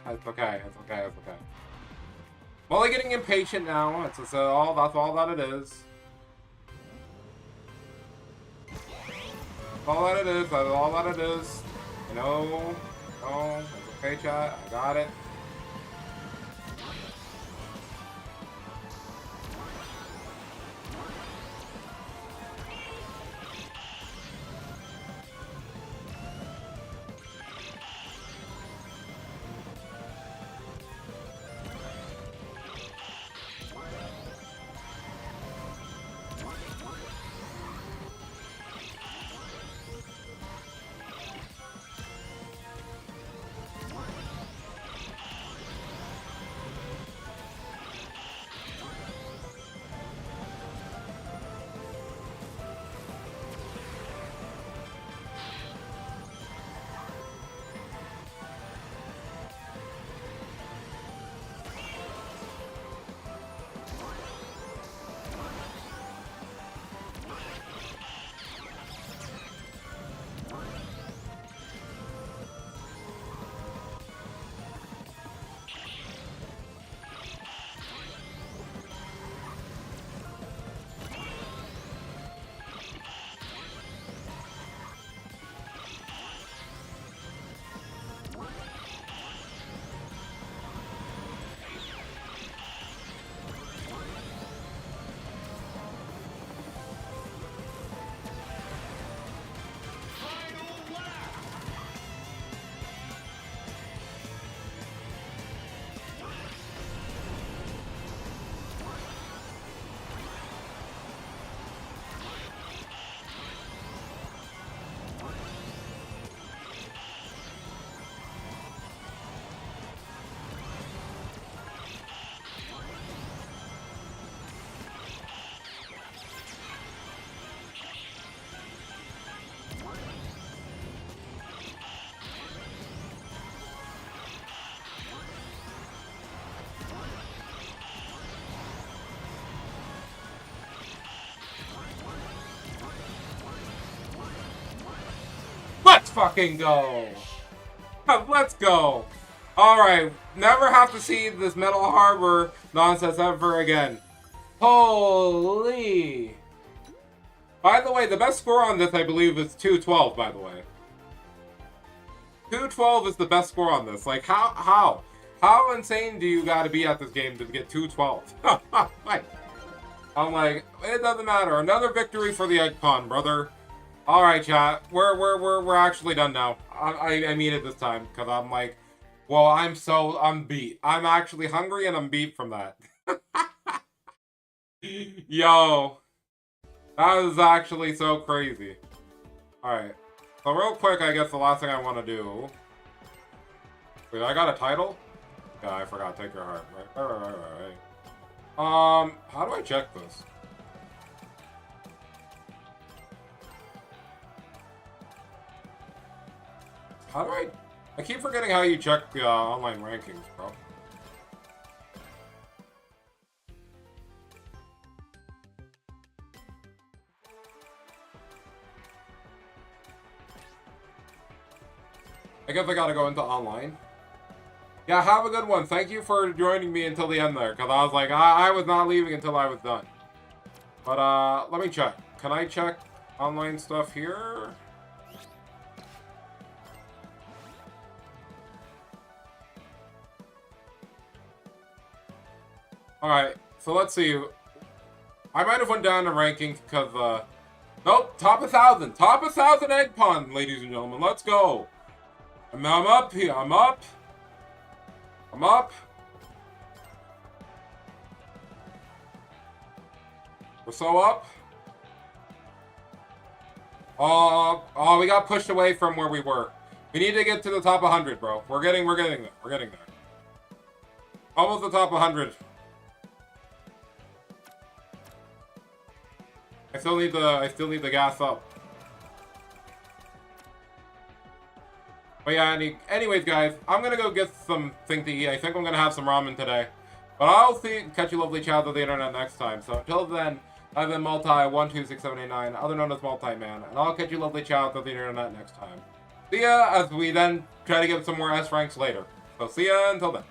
It's okay. I'm only getting impatient now. That's all that it is. That's all that it is. You know, no, it's okay, chat. I got it. fucking go. Let's go. Alright, never have to see this Metal Harbor nonsense ever again. Holy. By the way, the best score on this, I believe, is 212, by the way. 212 is the best score on this. Like, how insane do you gotta be at this game to get 212? I'm like, it doesn't matter. Another victory for the Egg Pond, brother. Alright, chat. We're actually done now. I mean it this time, because I'm like, well, I'm beat. I'm actually hungry and I'm beat from that. Yo. That is actually so crazy. Alright. So real quick, I guess the last thing I want to do... Wait, I got a title? Yeah, I forgot. Take your heart. Right. How do I check this? How do I keep forgetting how you check the online rankings, bro. I guess I gotta go into online. Yeah, have a good one. Thank you for joining me until the end there, because I was like, I was not leaving until I was done. But, let me check. Can I check online stuff here? Alright, so let's see. I might have went down the rankings because, nope, top 1,000. Top 1,000 Egg Pond, ladies and gentlemen. Let's go. I'm up here. I'm up. We're so up. Oh, we got pushed away from where we were. We need to get to the top 100, bro. We're getting there. We're getting there. Almost the top 100. I still need the gas up. But yeah, anyways, guys, I'm gonna go get something to eat. I think I'm gonna have some ramen today. But I'll catch you lovely child of the internet next time. So until then, I've been Multi126789, other known as Multi-Man, and I'll catch you lovely child of the internet next time. See ya, as we then try to get some more S ranks later. So see ya until then.